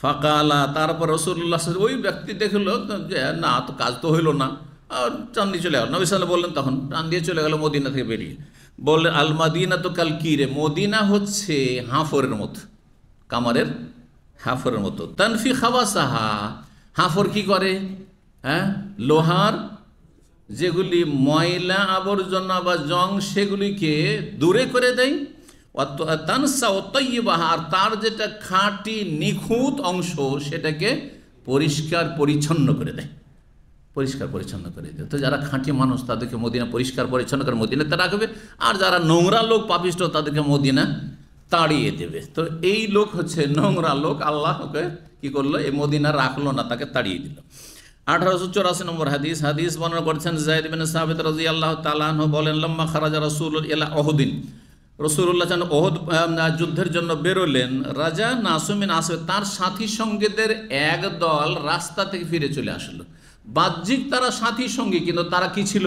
S4: ফাকালা, তারপর রাসূলুল্লাহ ওই ব্যক্তি দেখলো যে না, তো কাজ তো হইল না, আর টান দিয়ে চলে গেল। নবী সাল্লাল্লাহু আলাইহি ওয়াসাল্লাম বললেন, তখন টান দিয়ে চলে গেল মদিনা থেকে বেরিয়ে, বললেন আল মাদিনা তো কাল কিরে, মদিনা হচ্ছে হাঁফরের মতো, কামারের হাফরের মতো। তানফি খাবাসাহা, হাফর কি করে? হ্যাঁ, লোহার যেগুলি ময়লা আবর্জনা বা জং সেগুলিকে দূরে করে দেয়। তানসা ও তৈবাহা, আর তার যেটা খাঁটি নিখুঁত অংশ সেটাকে পরিষ্কার পরিচ্ছন্ন করে দেয়, পরিষ্কার পরিচ্ছন্ন করে দেয়। তো যারা খাঁটি মানুষ তাদেরকে মদিনা পরিষ্কার পরিচ্ছন্ন করে মদিনাতে রাখবে, আর যারা নোংরা লোক পাপিষ্ট তাদেরকে মদিনা তাড়িয়ে দেবে। তো এই লোক হচ্ছে নোংরা লোক, আল্লাহকে কি করলো, এই মদিনা রাখলো না, তাকে তাড়িয়ে দিল। 1884 নম্বর হাদিস। হাদিস বর্ণনা করেছেন যায়েদ বিন সাবিত রাদিয়াল্লাহু তাআলা আনহু বলেন, লাম্মা খারাজা রাসূলুল্লাহ ইলা উহুদিন, রসুল্লাহ যেন ওহদ যুদ্ধের জন্য বেরোলেন, রাজা নাসুমিন আসবে তার সাথী সঙ্গীদের এক দল রাস্তা থেকে ফিরে চলে আসলো। বাহ্যিক তারা সাথী সঙ্গী, কিন্তু তারা কি ছিল?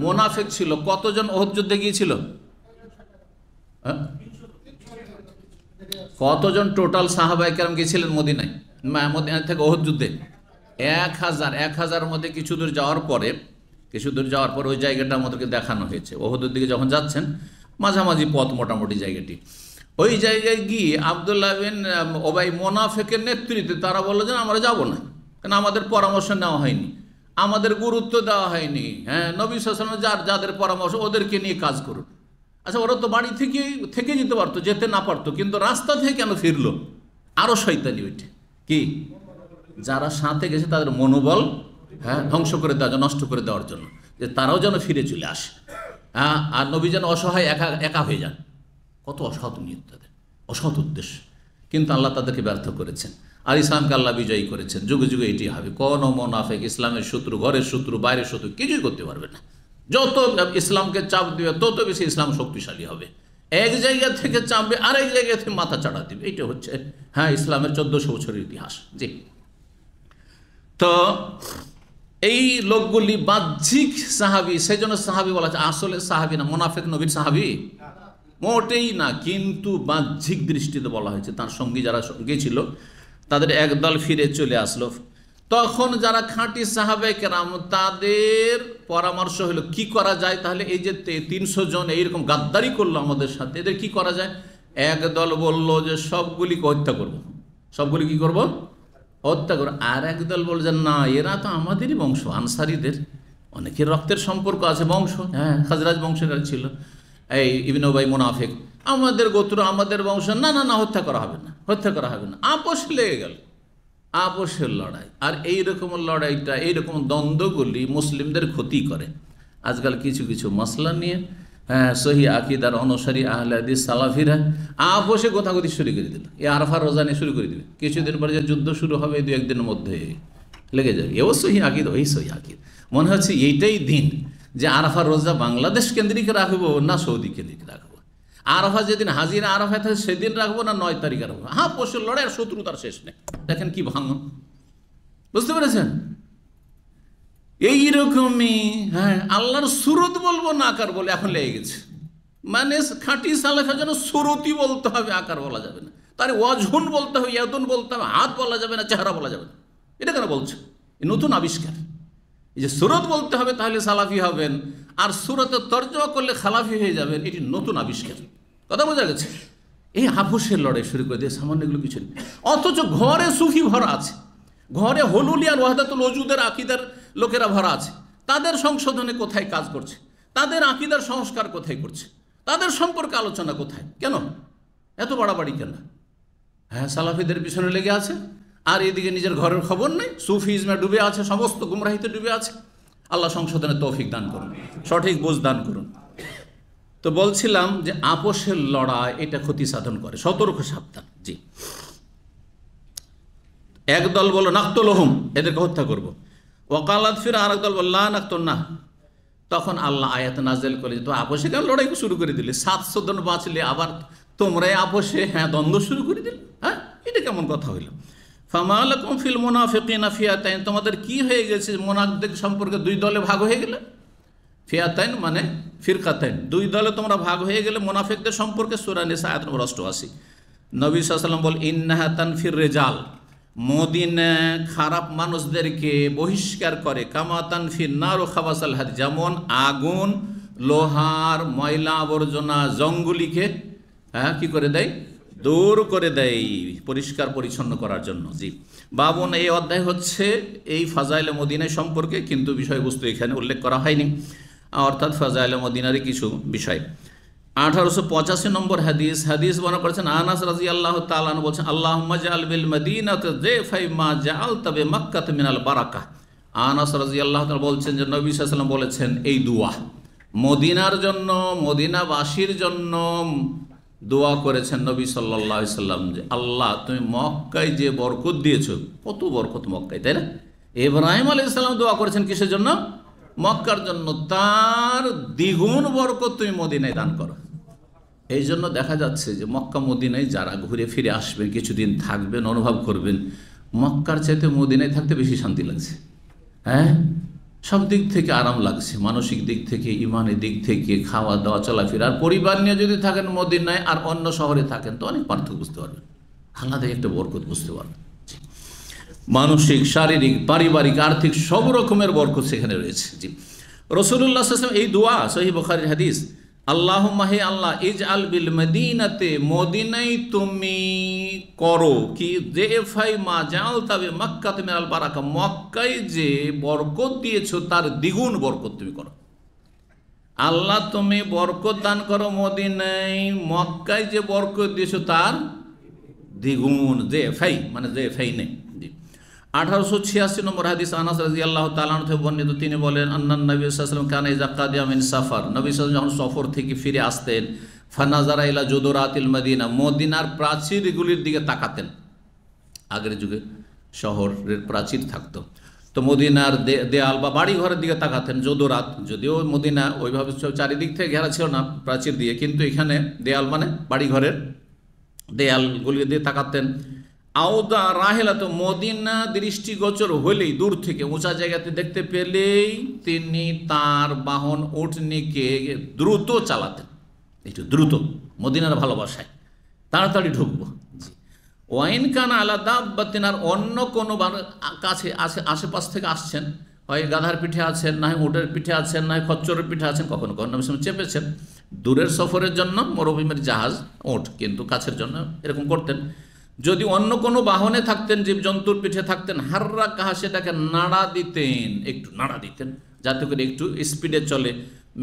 S4: মোনাফেক ছিল। কতজন ওহদ যুদ্ধে গিয়েছিল? কতজন টোটাল সাহাবায়ে কেরাম গিয়েছিলেন মদিনায়, মদিনা থেকে ওহদ যুদ্ধে? 1000 মধ্যে কিছু দূর যাওয়ার পরে ওই জায়গাটা আমাদেরকে দেখানো হয়েছে। ওহদের দিকে যখন যাচ্ছেন, মাঝামাঝি পথ মোটামুটি জায়গাটি, ওই জায়গায় গিয়ে আব্দুল্লাহ বিন ওবাই মোনাফেকের নেতৃত্বে তারা বললো যে আমরা যাব না, কারণ আমাদের পরামর্শ নেওয়া হয়নি, আমাদের গুরুত্ব দেওয়া হয়নি। হ্যাঁ, নবী সাল্লাল্লাহু আলাইহি ওয়াসাল্লাম যাদের পরামর্শ ওদেরকে নিয়ে কাজ করুন। আচ্ছা, ওরা তো বাড়ি থেকে যেতে পারতো, যেতে না পারতো, কিন্তু রাস্তা থেকে কেন ফিরলো? আরও শয়তানি ওইটা কি, যারা সাথে গেছে তাদের মনোবল ধ্বংস করে দেওয়ার জন্য, নষ্ট করে দেওয়ার জন্য, যে তারাও যেন ফিরে চলে আসে। আর নবী যেন অসহায় একা হয়ে যান। কত অসৎ নিয়ত তাদের, অসৎ উদ্দেশ্য, কিন্তু আল্লাহ তাদেরকে ব্যর্থ করেছেন। আর ইসলামকে আল্লাহ বিজয়ী করেছেন। যুগে যুগে এটি হবে। কোনো মুনাফিক ইসলামের শত্রু, ঘরের শত্রু, বাইরের শত্রু কিছুই করতে পারবে না। যত ইসলামকে চাপ দিবে তত বেশি ইসলাম শক্তিশালী হবে। এক জায়গা থেকে চাপবে, আরেক জায়গা থেকে মাথা চাড়া দিবে। এইটা হচ্ছে ইসলামের 1400 বছরের ইতিহাস। জি, তো এই লোকগুলি বাহ্যিক সাহাবি, সেই জন্য সাহাবি বলা আছে, আসলে সাহাবি না। মুনাফিক নবীর সাহাবি মোটেই না, কিন্তু বাহ্যিক দৃষ্টিতে বলা হয়েছে। তার সঙ্গী যারা গিয়েছিল তাদের একদল ফিরে চলে আসলো। তখন যারা খাঁটি সাহাবায়ে কেরাম, তাদের পরামর্শ হলো কি করা যায়। তাহলে এই যে 300 জন এইরকম গাদ্দারি করলো আমাদের সাথে, এদের কি করা যায়? একদল বলল যে সবগুলিকে হত্যা করব। সবগুলি কি করব? হত্যা করো। আর একদল বলল যে না, এরা তো আমাদেরই বংশ, আনসারীদের অনেকের রক্তের সম্পর্ক আছে, বংশ। খাজরাজ বংশের ছিল এই ইবনে উবাই মুনাফিক, আমাদের গোত্র, আমাদের বংশ। না না না, হত্যা করা হবে না, হত্যা করা হবে না। আপোষ লেগে গেল, আপোষের লড়াই। আর এইরকম লড়াইটা, এইরকম দ্বন্দ্বগুলি মুসলিমদের ক্ষতি করে। আজকাল কিছু কিছু মসলা নিয়ে সহি আকিদার অনুসারী আহলে হাদিস সালাফিরা আপোষে গোথাগতি শুরু করে দিল। এই আরাফা রোজা নিয়ে শুরু করে দিবে। কিছুদিন পরে যে যুদ্ধ শুরু হবে, 2-1 দিনের মধ্যে লেগে যাবে। এও সহি আকিদ, ওই সহি আকিদ। মনে হচ্ছে এইটাই দিন যে আরাফা রোজা বাংলাদেশ কেন্দ্রিক রাখবো না সৌদি কেন্দ্রিক রাখবো। আরাফা যেদিন হাজিরা আরাফা থাকে সেদিন রাখবো না 9 তারিখে রাখবো। আপোষের লড়াই, আর শত্রুতার শেষ নেই। দেখেন কি ভাঙন, বুঝতে পেরেছেন? এইরকমই আল্লাহর সুরত বলবো না আকার বলে এখন লেগে গেছে। মানে খাঁটি সালেফের জন্য সুরতি বলতে হবে, আকার বলা যাবে না। তার ওয়াজহুন বলতে হবে, ইয়াদুন বলতে হবে, হাত বলা যাবে না, চেহারা বলা যাবে না। এটা কেন বলছে? এই নতুন আবিষ্কার। এই যে সুরত বলতে হবে তাহলে সালাফি হবেন, আর সুরতে তর্জমা করলে খালাফি হয়ে যাবেন, এটি নতুন আবিষ্কার। কথা বোঝা গেছে? এই আপোষের লড়াই শুরু করে দিয়ে সামান্য এগুলো কিছু নেই। অথচ ঘরে সুফি ভরা আছে, ঘরে হলুলি আর ওয়াহদাতুল ওজুদের আকিদার লোকেরা ভরা আছে। তাদের সংশোধনে কোথায় কাজ করছে? তাদের আকিদার সংস্কার কোথায় করছে? তাদের সম্পর্কে আলোচনা কোথায়? কেন এত বাড়াবাড়ি কেন? সালাফিদের পিছনে লেগে আছে, আর এদিকে নিজের ঘরের খবর নেই। সুফিজমে ডুবে আছে, সমস্ত গুমরাহিতে ডুবে আছে। আল্লাহ সংশোধনে তৌফিক দান করুন, সঠিক বোঝ দান করুন। তো বলছিলাম যে আপোষের লড়াই এটা ক্ষতি সাধন করে, সতর্ক সাবধান। জি, একদল বলল নাকতুলহুম, এদেরকে হত্যা করব। ওয়াকালাত ফির আর একদল বলল লা নাকতুল না। তখন আল্লাহ আয়াত নাযিল করে, তো আপোষে কেন লড়াই শুরু করে দিলে? 700 জন বাঁচলে আবার তোমরাই আপোষে দ্বন্দ্ব শুরু করে দিলে। এটা কেমন কথা হইল? ফামা লাকুম ফিল মুনাফিকিনা ফিয়াতাইন, তোমাদের কি হয়ে গেছে মুনাফিকদের সম্পর্কে 2 দলে ভাগ হয়ে গেলে। ফিয়াতাইন মানে ফিরকাতাইন, 2 দলে তোমরা ভাগ হয়ে গেলে মুনাফিকদের সম্পর্কে। সূরা নিসা আয়াত নম্বর 88। নবী সাল্লাল্লাহু আলাইহি ওয়াসাল্লাম বল ইন্নাহা তানফির রিজাল, মদিনা খারাপ মানুষদেরকে বহিষ্কার করে। কামা তানফির নারু খাবাসাল হাদিদ, যেমন আগুন লোহার ময়লা আবর্জনা জঙ্গলিকে কি করে দেয়? দূর করে দেয়, পরিষ্কার পরিচ্ছন্ন করার জন্য। জি, বাবুন এই অধ্যায় হচ্ছে এই ফাজাইলে মদিনা সম্পর্কে, কিন্তু বিষয়বস্তু এখানে উল্লেখ করা হয়নি, অর্থাৎ ফাজাইলে মদিনারই কিছু বিষয়। 1885 নম্বর হাদিস বর্ণনা করেছেন আনাস রাদিয়াল্লাহু তাআলা আনহু বলেন, আল্লাহুম্মা জাআল বিল মাদিনাতি যায়ফাই মা জাআলতা বিমাক্কাত মিনাল বারাকাহ। আনাস রাদিয়াল্লাহু তাআলা বলছেন যে নবী সাল্লাল্লাহু আলাইহি ওয়াসাল্লাম বলেছেন এই দোয়া মদিনার জন্য, মদিনাবাসীর জন্য দোয়া করেছেন নবী সাল্লাল্লাহু আলাইহি ওয়াসাল্লাম যে আল্লাহ তুমি মক্কায় যে বরকত দিয়েছো, কত বরকত মক্কায়, তাই না? ইব্রাহিম আলাইহিস সালাম দোয়া করেছেন কিসের জন্য? মক্কার জন্য। তার দ্বিগুণ বরকত তুমি মদিনায় দান করো। এই জন্য দেখা যাচ্ছে যে মক্কা মদিনায় যারা ঘুরে ফিরে আসবেন, কিছুদিন থাকবেন, অনুভব করবেন, মক্কার চাইতে মদিনায় থাকতে বেশি শান্তি লাগছে। হ্যাঁ, সব দিক থেকে আরাম লাগছে, মানসিক দিক থেকে, ইমানের দিক থেকে, খাওয়া দাওয়া, চলাফেরা। আর পরিবার নিয়ে যদি থাকেন মদিনায় আর অন্য শহরে থাকেন তো অনেক পার্থক্য বুঝতে পারবেন, আলাদা একটা বরকত বুঝতে পারবেন। মানসিক, শারীরিক, পারিবারিক, আর্থিক সব রকমের বরকত সেখানে রয়েছে। জি, রাসূলুল্লাহ সাল্লাল্লাহু আলাইহি ওয়াসাল্লাম এই দোয়া, সহিহ বুখারীর হাদিস, আল্লাহুম্মা হে আল্লাহ, ইজআল বিল মদিনাতে, মদিনায় তুমি করো কি, জেফাই মা জাআলতা বি মক্কাতে মিনাল বারাকা, মক্কায় যে বরকত দিয়েছো তার দ্বিগুণ বরকত তুমি করো। আল্লাহ তুমি বরকত দান করো মদিনায়, মক্কায় যে বরকত দিয়েছো তার দ্বিগুণ। জেফাই মানে জেফাই নেই। 1886 নম্বর হাদিস, আনাস রাদিয়াল্লাহু তাআলা আনহু থেকে বর্ণিত, তিনি বলেন, আন্নান নবী সাল্লাল্লাহু আলাইহি ওয়াসাল্লাম কানা ইযা কাদিয়া মিন সাফার, নবী সাল্লাল্লাহু আলাইহি ওয়াসাল্লাম যখন সফর থেকে ফিরে আসতেন, ফানাজারা ইলা জুদুরাতিল মদিনা, মদিনার প্রাচীরগুলির দিকে তাকাতেন। আগের যুগে শহরের প্রাচীর থাকতো, তো মদিনার দেয়াল বা বাড়ি ঘরের দিকে তাকাতেন। জুদুরাত, যদিও মদিনা ওইভাবে চারিদিক থেকে ঘেরা ছিল না প্রাচীর দিয়ে, কিন্তু এখানে দেয়াল মানে বাড়ি ঘরের দেয়ালগুলির দিকে তাকাতেন। আওদা রাহেলা, তো মদিনা দৃষ্টিগোচর হলেই, দূর থেকে উঁচা জায়গাতে দেখতে পেলেই তিনি তার বাহন উটনিকে দ্রুত চালাতেন, একটু দ্রুত, মদিনার ভালোবাসায় তাড়াতাড়ি ঢুকবো। ওয়াইন কানা আলা দাব্বাতিন, আর অন্য কোনো কাছে আশেপাশ থেকে আসছেন, হয় গাধার পিঠে আছেন, না হয় উটের পিঠে আছেন, না হয় খচ্চরের পিঠে আছেন, কখনো কখনো নবী সাল্লাল্লাহু আলাইহি ওয়াসাল্লাম চেপেছেন। দূরের সফরের জন্য মরুভূমির জাহাজ, উট, কিন্তু কাছের জন্য এরকম করতেন। যদি অন্য কোনো বাহনে থাকতেন, জীবজন্তুর পিঠে থাকতেন, হাররা কাহা, সেটাকে নাড়া দিতেন, একটু নাড়া দিতেন, যাতে করে একটু স্পিডে চলে।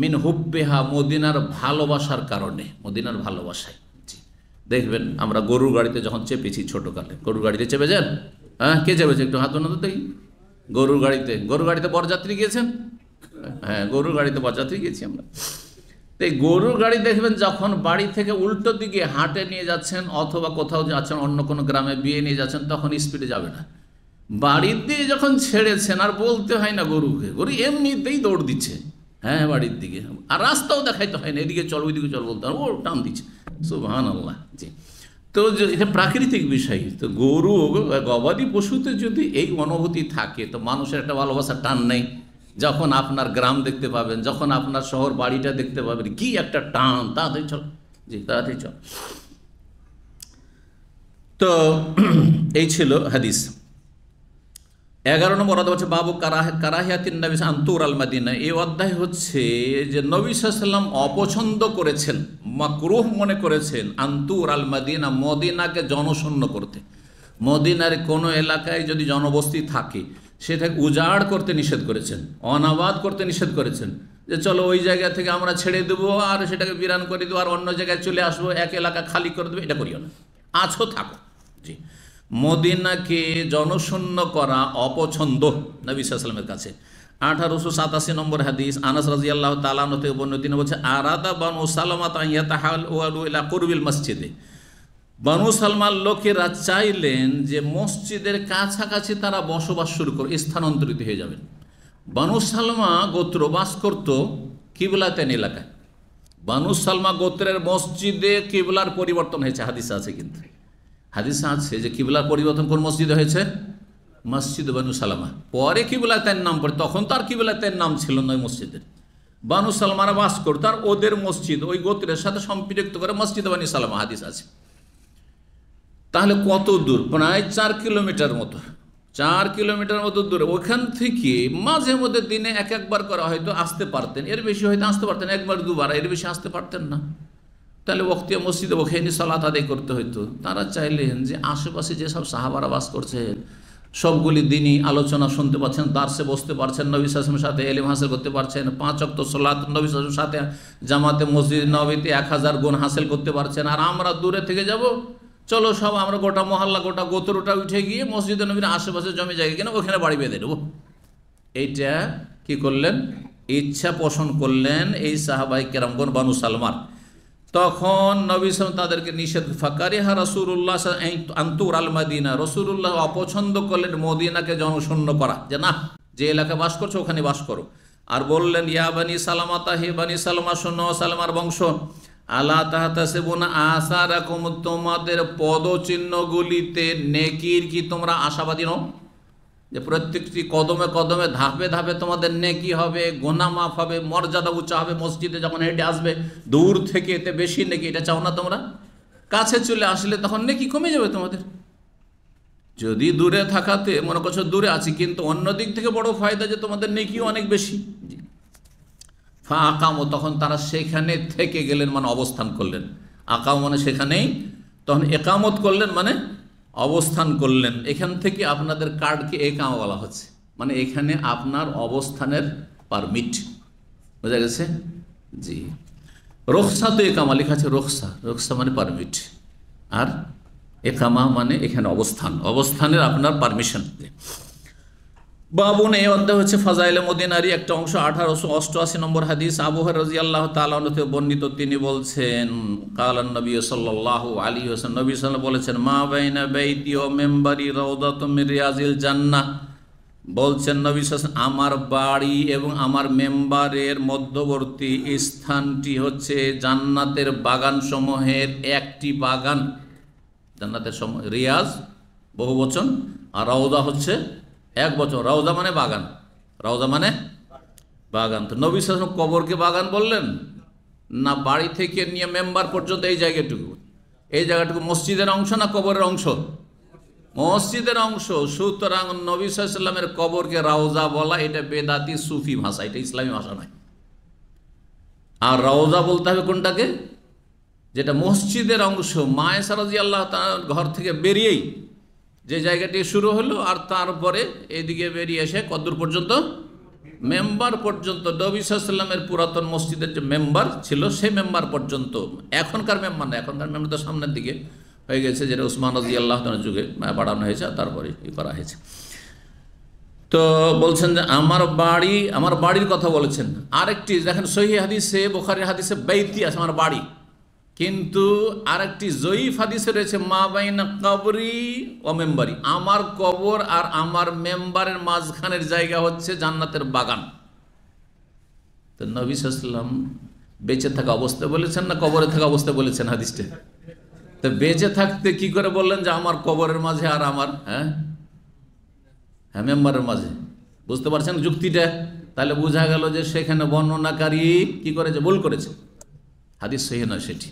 S4: মিন হুব্বেহা, মদিনার ভালোবাসার কারণে, মদিনার ভালোবাসায়। জি, দেখবেন আমরা গরুর গাড়িতে যখন চেপেছি ছোটোকালে, গরুর গাড়িতে চেপেছেন? হ্যাঁ, কে চেপেছে একটু হাত বানাতে দেখি। গরুর গাড়িতে বরযাত্রী গিয়েছেন? হ্যাঁ, গরুর গাড়িতে বরযাত্রী গিয়েছি আমরা। এই গরুর গাড়ি দেখবেন যখন বাড়ি থেকে উল্টো দিকে হাটে নিয়ে যাচ্ছেন, অথবা কোথাও যাচ্ছেন, অন্য কোনো গ্রামে বিয়ে নিয়ে যাচ্ছেন, তখন স্পিডে যাবে না। বাড়ির দিয়ে যখন ছেড়েছেন আর বলতে হয় না গরুকে, গরু এমনিতেই দৌড় দিচ্ছে, হ্যাঁ, বাড়ির দিকে, আর রাস্তাও দেখাইতে হয় না, এদিকে চল ওইদিকে চল বলতে, ও টান দিচ্ছে। সুবহানাল্লাহ। জি, তো এটা প্রাকৃতিক বিষয়। তো গরু, গবাদি পশুতে যদি এই অনুভূতি থাকে, তো মানুষের একটা ভালোবাসার টান নেই। যখন আপনার গ্রাম দেখতে পাবেন, যখন আপনার শহর বাড়িটা দেখতে পাবেন, কি একটা টান, তাড়াতাড়ি চল। জি, তাড়াতাড়ি চল। তো এই ছিল হাদিস। 11 নম্বর অধ্যায় হচ্ছে বাবু কারাহিয়াতিন নবী আনতুর আল মদিনা। এই অধ্যায় হচ্ছে যে নবী সাল্লাল্লাহু আলাইহি ওয়াসাল্লাম অপছন্দ করেছেন, মাকরুহ মনে করেছেন, আনতুর আল মদিনা, মদিনাকে জনশূন্য করতে। মদিনার কোনো এলাকায় যদি জনবস্তি থাকে, সেটাকে উজাড় করতে নিষেধ করেছেন, অনাবাদ করতে নিষেধ করেছেন, যে চলো ওই জায়গা থেকে আমরা ছেড়ে দেবো আর সেটাকে বিরান করে দেবো, আর অন্য জায়গায় চলে আসবো, এক এলাকা খালি করে দেবো, এটা করিও না, আছো থাকো। জি, মদিনাকে জনশূন্য করা অপছন্দ নবী সাল্লাল্লাহু আলাইহি ওয়াসাল্লামের কাছে। 1887 নম্বর হাদিস, আনাস রাদিয়াল্লাহু তাআলা আনহু থেকে বর্ণিত, তিনি বলছে, আরাদা বানু সালামাতা ইয়াতাহালু ইলা কুরবিল মসজিদে, বানু সালমার লোকেরা চাইলেন যে মসজিদের কাছাকাছি তারা বসবাস শুরু করে, স্থানান্তরিত হয়ে যাবেন। বানু সালমা গোত্র বাস করত কিবলাতেন এলাকায়। বানু সালমা গোত্রের মসজিদে কিবলার পরিবর্তন হয়েছে, হাদিসে আছে, কিন্তু হাদিসে আছে যে কিবলার পরিবর্তন কোন মসজিদে হয়েছে? মসজিদ বানু সালামা। পরে কিবলাতেন নাম পড়ে, তখন তার কিবলাতেন নাম ছিল না ওই মসজিদের। বানু সালমারা বাস করত, আর ওদের মসজিদ ওই গোত্রের সাথে সম্পৃক্ত করে মসজিদ বানু সালামা, হাদিস আছে। তাহলে কত দূর? প্রায় 4 কিলোমিটার মতো, 4 কিলোমিটার মতো দূরে। ওখান থেকে মাঝে মধ্যে দিনে একবার করে হয়তো আসতে পারতেন, এর বেশি হয়তো আসতে পারতেন, একবার দুবার, এর বেশি আসতে পারতেন না। তাহলে ওয়াক্তিয়া মসজিদে ওখানে সালাত আদায় করতে হইতো। তারা চাইলেন যে আশেপাশে যেসব সাহাবারা বাস করছেন, সবগুলি দিনই আলোচনা শুনতে পাচ্ছেন, দার্সে বসতে পারছেন, নবী সাল্লাল্লাহু আলাইহি ওয়াসাল্লামের সাথে ইলম হাসিল করতে পারছেন, 5 ওয়াক্ত সালাত নবী সাল্লাল্লাহু আলাইহি ওয়াসাল্লামের সাথে জামাতে মসজিদ নববীতে 1000 গুণ হাসিল করতে পারছেন। আর আমরা দূরে থেকে যাব, চলো সব আমরা গোটা মহল্লা, গোটা গোত্রটা উঠে গিয়ে মসজিদে নবীর আশেপাশে জমি জায়গা কিনা ওখানে বাড়ি বেঁধে দেবো। এইটা কি করলেন? ইচ্ছা পোষণ করলেন এই সাহাবায়ে কেরামগণ বানু সালমার। তখন নবী সাল্লাল্লাহু তাদেরকে নিষেধ, ফাকারিহা রাসূলুল্লাহ আনতুর আল মদিনা, রাসূলুল্লাহ অপছন্দ করলেন মদিনাকে জনশূন্য করা, যে না, যে এলাকায় বাস করছো ওখানে বাস করো। আর বললেন, ইয়া বানি সালামাতা, হে বানি সালমা শোনো, সালমার বংশ, আলা তাহতাসিবুনা আসারাকুম, তোমাদের পদচিহ্নগুলিতে নেকির কি তোমরা আশাবাদী নও? যে প্রত্যেকটি কদমে কদমে ধাপে ধাপে তোমাদের নেকি হবে, গুনাহ মাফ হবে, মর্যাদা উঁচা হবে, মসজিদে যখন হেঁটে আসবে দূর থেকে এতে বেশি নেকি, এটা চাও না তোমরা? কাছে চলে আসলে তখন নেকি কমে যাবে তোমাদের। যদি দূরে থাকাতে মনে করছো দূরে আছি, কিন্তু অন্য দিক থেকে বড় ফায়দা যে তোমাদের নেকিও অনেক বেশি। ফা আকামো, তখন তারা সেখানে থেকে গেলেন, মানে অবস্থান করলেন। আকাম মানে সেখানেই, তখন একামত করলেন মানে অবস্থান করলেন। এখান থেকে আপনাদের কার্ডকে একামা বলা হচ্ছে, মানে এখানে আপনার অবস্থানের পারমিট, বোঝা গেছে? জি, রোকসা তো একামা লেখা আছে, রোকসা, রোকসা মানে পারমিট, আর একামা মানে এখানে অবস্থান, অবস্থানের আপনার পারমিশন। বাবুন, এই অধ্যায় হচ্ছে ফাজাইলে মদিনারই একটা অংশ। 1888 নম্বর হাদিস, আবু হুরায়রা রাদিয়াল্লাহু তাআলা আনহু থেকে বর্ণিত, তিনি বলছেন কালান নবী সাল্লাল্লাহু আলাইহি ওয়াসাল্লাম, নবী সাল্লাল্লাহু আলাইহি ওয়াসাল্লাম বলেছেন, মা বাইনা বাইতি ওয়া মিম্বারি রাউদাতুম মিন রিয়াজিল জান্নাহ। বলছেন নবী সাল্লাল্লাহু আলাইহি ওয়াসাল্লাম, আমার বাড়ি এবং আমার মেম্বারের মধ্যবর্তী স্থানটি হচ্ছে জান্নাতের বাগান সমূহের একটি বাগান। জান্নাতের সমূহ, রিয়াজ বহু বচন আর রাউদা হচ্ছে এক বছর। রাউজা মানে বাগান, রাউজা মানে বাগান। তো নবী সাল্লাল্লাহু আলাইহি ওয়াসাল্লাম কবরকে বাগান বললেন না? বাড়ি থেকে নিয়ে মেম্বার পর্যন্ত এই জায়গাটুকু মসজিদের অংশ না কবরের অংশ? মসজিদের অংশ। সুতরাং নবী সাল্লাল্লাহু আলাইহি ওয়াসাল্লামের কবরকে রাউজা বলা এটা বেদাতি সুফি ভাষা, এটা ইসলামী ভাষা নয়। আর রাউজা বলতে হবে কোনটাকে? যেটা মসজিদের অংশ। মা আয়েশা রাদিয়াল্লাহু তাআলা ঘর থেকে বেরিয়েই যে জায়গাটি শুরু হলো, আর তারপরে এদিকে বেরিয়ে এসে কতদূর পর্যন্ত? মেম্বার পর্যন্ত। নবী সাল্লাল্লাহু আলাইহি ওয়াসাল্লামের পুরাতন মসজিদের যে মেম্বার ছিল সেই মেম্বার পর্যন্ত। এখনকার মেম্বার না, এখনকার মেম্বার তো সামনের দিকে হয়ে গেছে, যেটা উসমান রাদিয়াল্লাহু তাআলার যুগে বাড়ানো হয়েছে, তারপরে করা হয়েছে। তো বলছেন যে আমার বাড়ি, আমার বাড়ির কথা বলেছেন। আরেকটি দেখেন সহিহ হাদিসে, বুখারীর হাদিসে বাইতি আছে, আমার বাড়ি, কিন্তু আরেকটি জয়ীফ হাদিসে রয়েছে মা বাইনা কবরি ও মেম্বারি, আমার কবর আর আমার মেম্বারের মাঝখানের জায়গা হচ্ছে জান্নাতের বাগান। তো নবী সাল্লাল্লাহু আলাইহি ওয়াসাল্লাম বেঁচে থাকা অবস্থায় বলেছেন না কবরে থাকা অবস্থায় বলেছেন হাদিসটা? তো বেঁচে থাকতে কি করে বললেন যে আমার কবরের মাঝে আর আমার হ্যাঁ মেম্বারের মাঝে? বুঝতে পারছেন যুক্তিটা? তাহলে বোঝা গেল যে সেখানে বর্ণনাকারী কি করেছে? ভুল করেছে, হাদিস সহিহ নয় সেটি।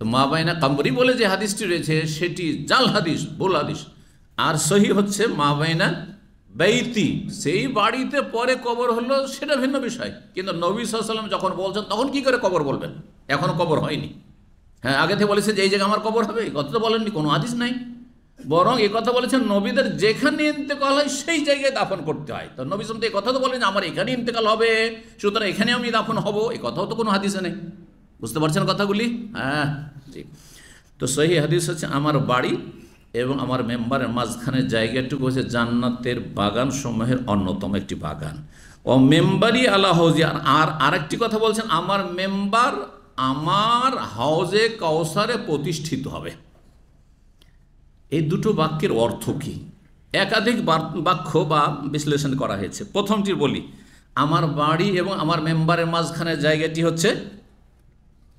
S4: তো মা বাইনা কামরি বলে যে হাদিসটি রয়েছে সেটি জাল হাদিস, ভুল হাদিস। আর সহি হচ্ছে মা বাইনা বাইতি, সেই বাড়িতে পরে কবর হলো সেটা ভিন্ন বিষয়। কিন্তু নবী সাল্লাল্লাহু আলাইহি ওয়াসাল্লাম যখন বলছেন তখন কি করে কবর বলবেন? এখনো কবর হয়নি। হ্যাঁ, আগে থেকে বলেছে যে এই জায়গায় আমার কবর হবে, এই কথা তো বলেননি, কোনো হাদিস নাই। বরং এই কথা বলেছেন নবীদের যেখানে ইন্তেকাল হয় সেই জায়গায় দাফন করতে হয়। তো নবী সাল্লাল্লাহু আলাইহি ওয়াসাল্লাম এই কথা তো বলেন আমার এখানে ইন্তেকাল হবে, সুতরাং এখানে আমি দাফন হব, এই কথাও তো কোনো হাদিসে নেই। বুঝতে পারছেন কথাগুলি? হ্যাঁ জি। তো সহিহ হাদিস হচ্ছে আমার বাড়ি এবং আমার মেম্বারের মাঝখানের জায়গাটুকু হচ্ছে জান্নাতের বাগান সমূহের অন্যতম একটি বাগান। ও মেম্বারি আলা হাউজি, আর আরেকটি কথা বলছেন আমার মেম্বার আমার হাউজে কাউসারে প্রতিষ্ঠিত হবে। এই দুটো বাক্যের অর্থ কি? একাধিক বাক্য বা বিশ্লেষণ করা হয়েছে। প্রথমটি বলি, আমার বাড়ি এবং আমার মেম্বারের মাঝখানের জায়গাটি হচ্ছে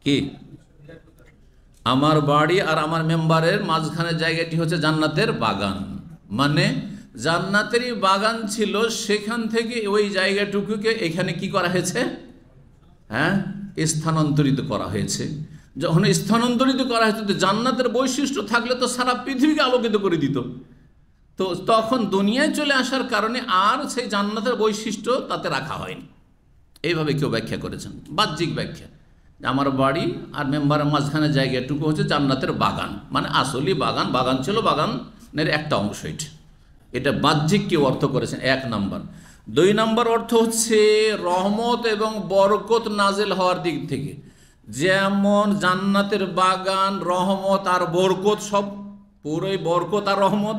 S4: কি? আমার বাড়ি আর আমার মেম্বারের মাঝখানের জায়গাটি হচ্ছে জান্নাতের বাগান। মানে জান্নাতেরই বাগান ছিল, সেখান থেকে ওই জায়গাটুকুকে এখানে কি করা হয়েছে? হ্যাঁ, স্থানান্তরিত করা হয়েছে। যখন স্থানান্তরিত করা হয়েছে, তো জান্নাতের বৈশিষ্ট্য থাকলে তো সারা পৃথিবীকে আলোকিত করে দিত। তো তখন দুনিয়ায় চলে আসার কারণে আর সেই জান্নাতের বৈশিষ্ট্য তাতে রাখা হয়নি। এইভাবে কেউ ব্যাখ্যা করেছেন, বাহ্যিক ব্যাখ্যা। আমার বাড়ি আর মেম্বারের মাঝখানে জায়গাটুকু হচ্ছে জান্নাতের বাগান, মানে আসলি বাগান, বাগান ছিল বাগানের একটা অংশ। এটা বাহ্যিক কেউ অর্থ করেছেন, এক নাম্বার। দুই নাম্বার অর্থ হচ্ছে রহমত এবং বরকত নাজেল হওয়ার দিক থেকে। যেমন জান্নাতের বাগান রহমত আর বরকত, সব পুরোই বরকত আর রহমত,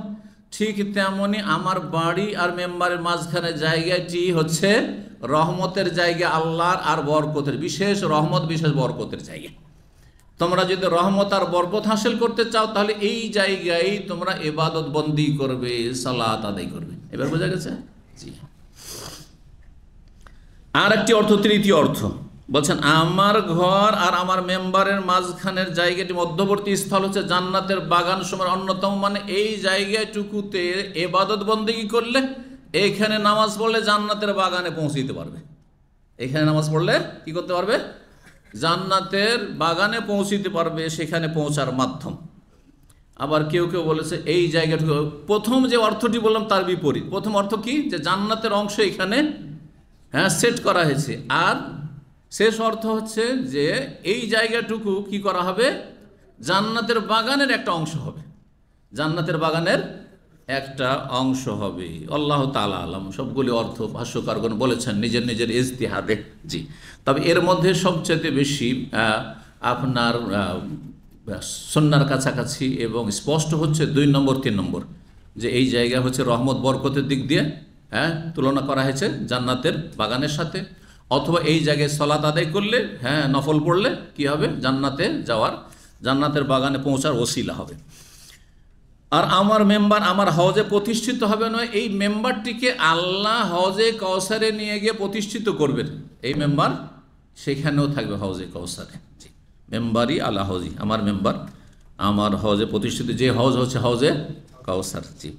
S4: ঠিক তেমনি আমার বাড়ি আর মেম্বারের মাঝখানে জায়গাটি হচ্ছে রহমতের জায়গা, আল্লাহর আর বরকতের, বিশেষ রহমত বিশেষ বরকতের জায়গা। তোমরা যদি রহমত আর বরকত হাসিল করতে চাও তাহলে এই জায়গায় তোমরা ইবাদত বন্দি করবে, সালাত আদায় করবে। এবার বোঝা গেছে? জি। আর একটি অর্থ, তৃতীয় অর্থ, বলছেন আমার ঘর আর আমার মেম্বারের মাঝখানের জায়গাটি মধ্যবর্তী স্থল হচ্ছে জান্নাতের বাগান সময়ের অন্যতম। মানে এই জায়গাটুকুতে ইবাদত বন্দেগী করলে, এইখানে নামাজ পড়লে জান্নাতের বাগানে পৌঁছতে পারবে। এখানে নামাজ পড়লে কি করতে পারবে? জান্নাতের বাগানে পৌঁছতে পারবে, সেখানে পৌঁছার মাধ্যম। আবার কেউ কেউ বলেছে এই জায়গাটুকু, প্রথম যে অর্থটি বললাম তার বিপরীত। প্রথম অর্থ কি? যে জান্নাতের অংশ এখানে সেট করা হয়েছে। আর শেষ অর্থ হচ্ছে যে এই জায়গাটুকু কি করা হবে? জান্নাতের বাগানের একটা অংশ হবে, জান্নাতের বাগানের একটা অংশ হবে। আল্লাহ তাআলা আলাম। সবগুলি অর্থ ভাষ্যকারগণ বলেছেন নিজের নিজের ইজতিহাদে। জি, তবে এর মধ্যে সবচেয়ে বেশি আপনার সুন্নাহর কাছাকাছি এবং স্পষ্ট হচ্ছে 2 নম্বর 3 নম্বর, যে এই জায়গা হচ্ছে রহমত বরকতের দিক দিয়ে তুলনা করা হয়েছে জান্নাতের বাগানের সাথে। অথবা এই জায়গায় সালাত আদায় করলে, নফল পড়লে কি হবে? জান্নাতে যাওয়ার, জান্নাতের বাগানে পৌঁছার ওসিলা হবে। আর আমার মেম্বার আমার হজে প্রতিষ্ঠিত হবে নয়, এই মেম্বারটিকে আল্লাহ হজে কাউসারে নিয়ে গিয়ে প্রতিষ্ঠিত করবেন। এই মেম্বার সেখানেও থাকবে হজে কাউসারে। জি, মেম্বারই আল্লাহ হজি, আমার মেম্বার আমার হজে প্রতিষ্ঠিত, যে হজ হচ্ছে হজে কাউসার। জি,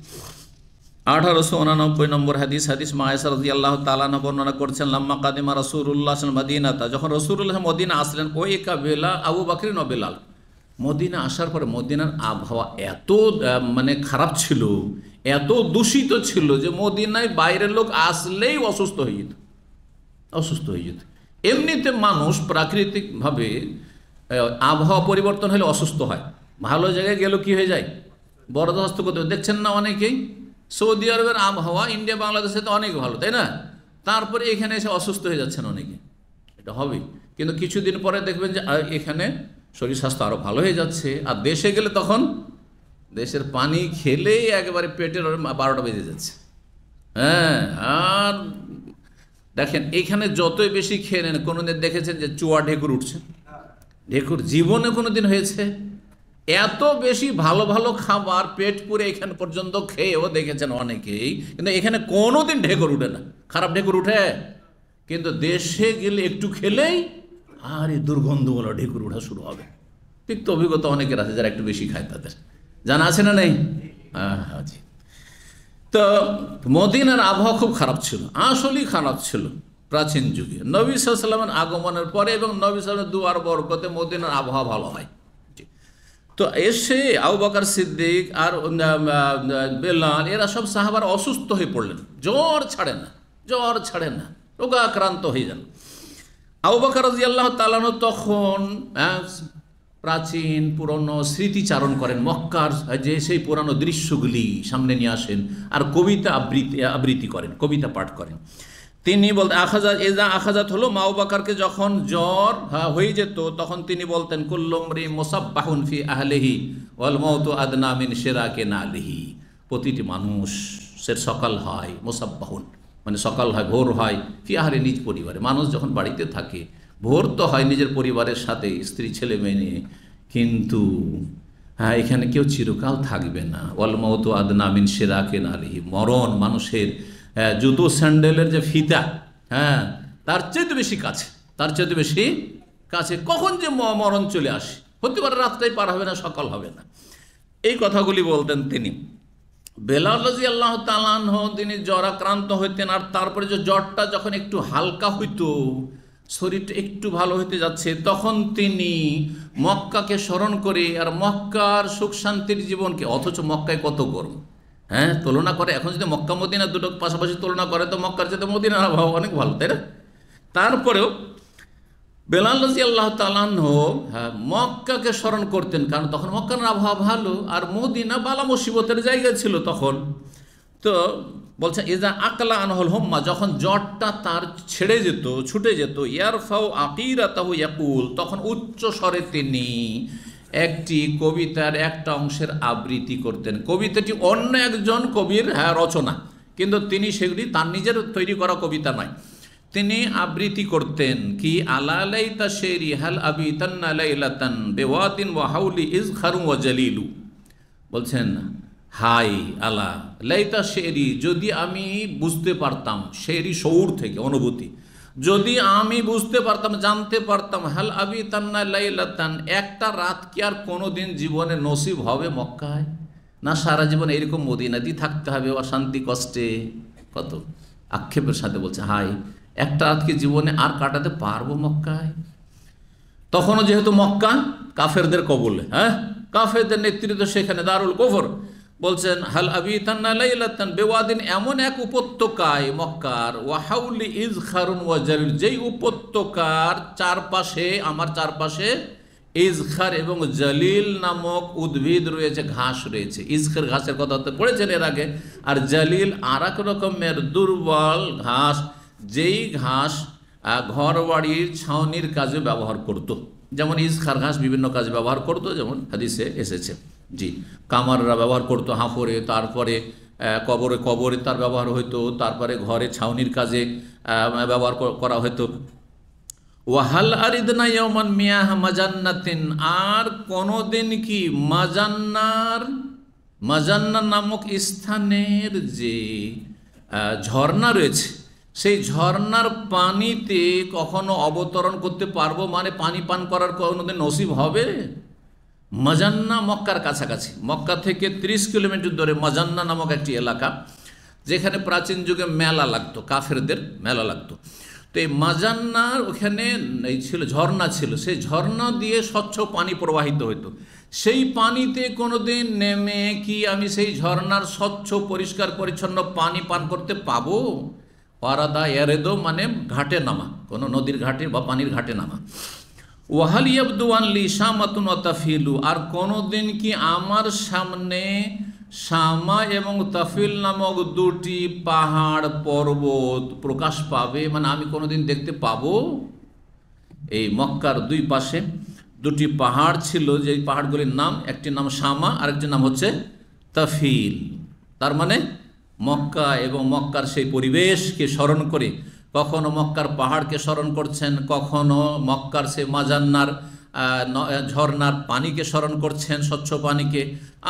S4: 1889 নম্বর হাদিস মা আয়েশা রাদিয়াল্লাহু তাআলা আনহা বর্ণনা করছেন, লাম্মা কাদিমা রাসূলুল্লাহ সাল্লাল্লাহু আলাইহি মদিনাতা, যখন রাসূলুল্লাহ মদিনা আসলেন, ওই কাবেলা আবু বকর ও বেলাল। মদিনা আসার পরে মদিনার আবহাওয়া এত মানে খারাপ ছিল, এত দূষিত ছিল যে মদিনায় বাইরের লোক আসলেই অসুস্থ হয়ে যেত। এমনিতে মানুষ প্রাকৃতিকভাবে আবহাওয়া পরিবর্তন হলে অসুস্থ হয়। ভালো জায়গায় গেলেও কি হয়ে যায়? বরদাস্ত করতে দেখছেন না অনেকেই। সৌদি আরবের আবহাওয়া ইন্ডিয়া বাংলাদেশে তো অনেক ভালো, তাই না? তারপরে এখানে এসে অসুস্থ হয়ে যাচ্ছেন অনেকে। এটা হবে, কিন্তু কিছুদিন পরে দেখবেন যে এখানে শরীর স্বাস্থ্য আরও ভালো হয়ে যাচ্ছে। আর দেশে গেলে তখন দেশের পানি খেলেই একেবারে পেটের 12টা বেজে যাচ্ছে। আর দেখেন এখানে যতই বেশি খেয়ে নেন, কোনোদিন দেখেছেন যে চুয়া ঢেকুর উঠছে? ঢেকুর জীবনে কোনোদিন হয়েছে? এত বেশি ভালো ভালো খাবার পেট পুরে এখানে পর্যন্ত খেয়েও দেখেছেন অনেকেই, কিন্তু এখানে কোনোদিন ঢেকুর উঠে না। খারাপ ঢেকুর উঠে, কিন্তু দেশে গেলে একটু খেলেই আর এই দুর্গন্ধগুলো ঢেকুর ওঠা শুরু হবে। তিক্ত অভিজ্ঞতা অনেকের আছে যারা একটু বেশি খায়, তাদের জানা আছে না নেই? জি। তো মদিনার আবহাওয়া খুব খারাপ ছিল, আসলেই খারাপ ছিল প্রাচীন যুগে। নবী সাল্লাল্লাহু আলাইহি ওয়াসাল্লামের আগমনের পরে এবং নবী সাল্লাল্লাহু আলাইহি ওয়াসাল্লামের দুয়ার বরকতে মদিনার আবহাওয়া ভালো হয়। তো এসে আবু বকর সিদ্দিক আর বেলাল এরা সব সাহাবার অসুস্থ হয়ে পড়লেন, জ্বর ছাড়ে না, রোগাক্রান্ত হয়ে যান। আবু বকর রাদিয়াল্লাহু তাআলা আনহু তখন প্রাচীন পুরনো স্মৃতিচারণ করেন, মক্কার যে সেই পুরানো দৃশ্যগুলি সামনে নিয়ে আসেন, আর কবিতা আবৃত্তি করেন, কবিতা পাঠ করেন। তিনি বলতেন আখাজাত হলো আবু বকরকে যখন জ্বর হয়ে যেত, তখন তিনি বলতেন কুল্লুমরি মুসাব্বাহুন ফি আহলিহি ওয়াল মাউতু আদনা মিন শিরাকি নালিহি। প্রতিটি মানুষের সকাল হয় মুসাব্বাহুন, মানে সকাল হয়, ভোর হয়, ফি আহলি নিজ পরিবারে। মানুষ যখন বাড়িতে থাকে ভোর তো হয় নিজের পরিবারের সাথে, স্ত্রী ছেলে মেয়ে নিয়ে, কিন্তু এখানে কেউ চিরকাল থাকবে না। ওয়াল মাউতু আদনা মিন শিরাকি নালিহি, মরণ মানুষের জুতো স্যান্ডেলের যে ফিতা, তার চেয়ে বেশি কাছে, কখন যে মরণ চলে আসে, হতে পারে রাতটাই পার হবে না, সকাল হবে না। এই কথাগুলি বলতেন তিনি। বেলাল রাদিয়াল্লাহু তাআলা আনহু তিনি জ্বরাক্রান্ত হইতেন, আর তারপরে যে জ্বরটা যখন একটু হালকা হইতো, শরীরটা একটু ভালো হইতে যাচ্ছে, তখন তিনি মক্কাকে স্মরণ করে, আর মক্কার সুখ শান্তির জীবনকে, অথচ মক্কায় কত গরম, তুলনা করে এখন যদি মক্কা মদিনা দুটো পাশাপাশি তুলনা করে তো মক্কার চেয়ে মদিনার আবহাওয়া অনেক ভালো, তাই না? তারপরেও বেলাল রাদিয়াল্লাহু তাআলা আনহু মক্কাকে স্মরণ করতেন, কারণ তখন মক্কার আবহাওয়া ভালো, আর মদিনা বালা মুসিবতের জায়গা ছিল তখন। তো বলছে ইজা আকলা আনহুল হুম্মা, যখন জ্বরটা তার ছেড়ে যেত, ছুটে যেত, ইয়ারফাউ আকিরাতাহু ইয়াকুল, তখন উচ্চ স্বরে তিনি একটি কবিতার একটা অংশের আবৃত্তি করতেন। কবিতাটি অন্য একজন কবির রচনা, কিন্তু তিনি সেগুলি তার নিজের তৈরি করা কবিতা নয়, তিনি আবৃত্তি করতেন। কি আলা লাইতা শেরি হাল আবিতান্না লাইলাতান বিওয়াতিন ওয়া হাউলি ইজখারু ওয়া জালিলু, বলছেন হাই আলা লাইতা শেরি, যদি আমি বুঝতে পারতাম, শেরি শৌর থেকে অনুভূতি, যদি আমি বুঝতে পারতাম, জানতে পারতাম, হাল আবি তান্না লাইলাতান, একটা রাত কি আর কোনোদিন জীবনে নসিব হবে মক্কায়, না সারা জীবন এরকম মদিনাতেই থাকতে হবে অশান্তি কষ্টে। কত আক্ষেপের সাথে বলছে, হাই একটা রাত কি জীবনে আর কাটাতে পারবো মক্কায়? তখনও যেহেতু মক্কা কাফেরদের কবলে, হ্যাঁ, কাফেরদের নেতৃত্ব সেখানে, দারুল কুফর। বলছেন হাল আবি তান্না লাইলাতান বেওয়াদিন, এমন এক উপত্যকায় মক্কার, ওয়াহাউলি ইজখারুন ওয়া জালিল, যেই উপত্যকার চারপাশে, আমার চারপাশে ইজখার এবং জালিল নামক উদ্ভিদ রয়েছে, ঘাস রয়েছে। ইজখার ঘাসের কথা তো পড়েছেন এর আগে, আর জালিল আর এক রকমের দুর্বল ঘাস, যেই ঘাস ঘর বাড়ির ছাউনির কাজে ব্যবহার করত। যেমন ইজখার ঘাস বিভিন্ন কাজে ব্যবহার করত, যেমন হাদিসে এসেছে। জি, কামাররা ব্যবহার করতো হাফরে, তারপরে কবরে তার ব্যবহার হইতো, তারপরে ঘরে ছাউনির কাজে ব্যবহার করা হতো। ওয়াহাল আরিদনা ইয়াওমান মিয়াহ মাজান্নাতিন, আর কোনোদিন কি মাজান্না নামক স্থানের যে ঝর্ণা রয়েছে, সেই ঝর্ণার পানিতে কখনো অবতরণ করতে পারবো, মানে পানি পান করার কোনোদিন নসিব হবে? মাজান্না মক্কার কাছাকাছি, মক্কা থেকে 30 কিলোমিটার দূরে মাজান্না নামক একটি এলাকা, যেখানে প্রাচীন যুগে মেলা লাগতো, কাফেরদের মেলা লাগতো। তো এই মাজান্নার ওখানে এই ছিল ঝর্ণা ছিল, সেই ঝর্ণা দিয়ে স্বচ্ছ পানি প্রবাহিত হতো। সেই পানিতে কোনোদিন নেমে কি আমি সেই ঝর্ণার স্বচ্ছ পরিষ্কার পরিচ্ছন্ন পানি পান করতে পাবো? ওয়ারাদা এরেদো মানে ঘাটে নামা, কোনো নদীর ঘাটে বা পানির ঘাটে নামা। ওয়াহাল ইয়াবদু আনলি শামাতুন ওয়া তাফিলু, আর কোনোদিন কি আমার সামনে শামা এবং তাফিল নামক দুটি পাহাড় পর্বত প্রকাশ পাবে, মানে আমি কোনোদিন দেখতে পাবো? এই মক্কার দুই পাশে দুটি পাহাড় ছিল, যে পাহাড়গুলির নাম, একটির নাম শামা আর একটির নাম হচ্ছে তাফিল। তার মানে মক্কা এবং মক্কার সেই পরিবেশকে স্মরণ করে কখনো মক্কার পাহাড়কে স্মরণ করছেন, কখনো মক্কার সে মাজান্নার ঝর্নার পানিকে স্মরণ করছেন, স্বচ্ছ পানিকে,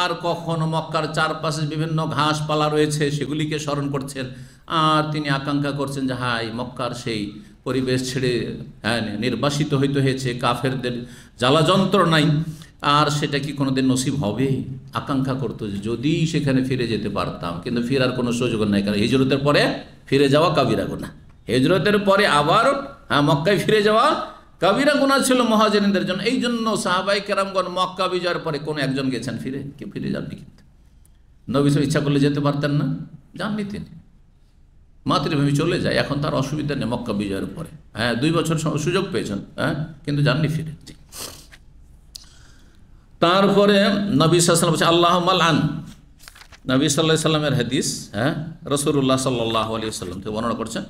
S4: আর কখনো মক্কার চারপাশে বিভিন্ন ঘাসপালা রয়েছে সেগুলিকে স্মরণ করছেন। আর তিনি আকাঙ্ক্ষা করছেন যে হাই মক্কার সেই পরিবেশ ছেড়ে নির্বাসিত হইতে হয়েছে, কাফেরদের জ্বালা যন্ত্রণায়, আর সেটা কি কোনোদিন নসিব হবে? আকাঙ্ক্ষা করতো যে যদি সেখানে ফিরে যেতে পারতাম, কিন্তু ফেরার কোনো সুযোগ নাই, কারণ হিজরতের পরে ফিরে যাওয়া কাবিরা গুনাহ। হিজরতের পরে আবার মক্কায় ফিরে যাওয়া কাবিরা গুনাহ ছিল মুহাজিরিনদের জন্য। এই জন্য সাহাবায়ে কেরামগণ মক্কা বিজয়ের পরে কোনো একজন গেছেন ফিরে? কেউ ফিরে যাননি। কিন্তু নবী সাল্লাল্লাহু ইচ্ছা করলে যেতে পারতেন না, যাননি তিনি, মাতৃভূমি চলে যায়। এখন তার অসুবিধা নেই মক্কা বিজয়ের পরে, 2 বছর সুযোগ পেয়েছেন, কিন্তু যাননি ফিরে। তারপরে নবী সাল্লাল্লাহু আলাইহি ওয়াসাল্লাম বলছে আল্লাহুম্মা লান, নবী সাল্লাল্লাহু আলাইহি ওয়াসাল্লামের হাদিস, রাসূলুল্লাহ সাল্লাল্লাহু আলাইহি ওয়াসাল্লাম থেকে বর্ণনা করছেন,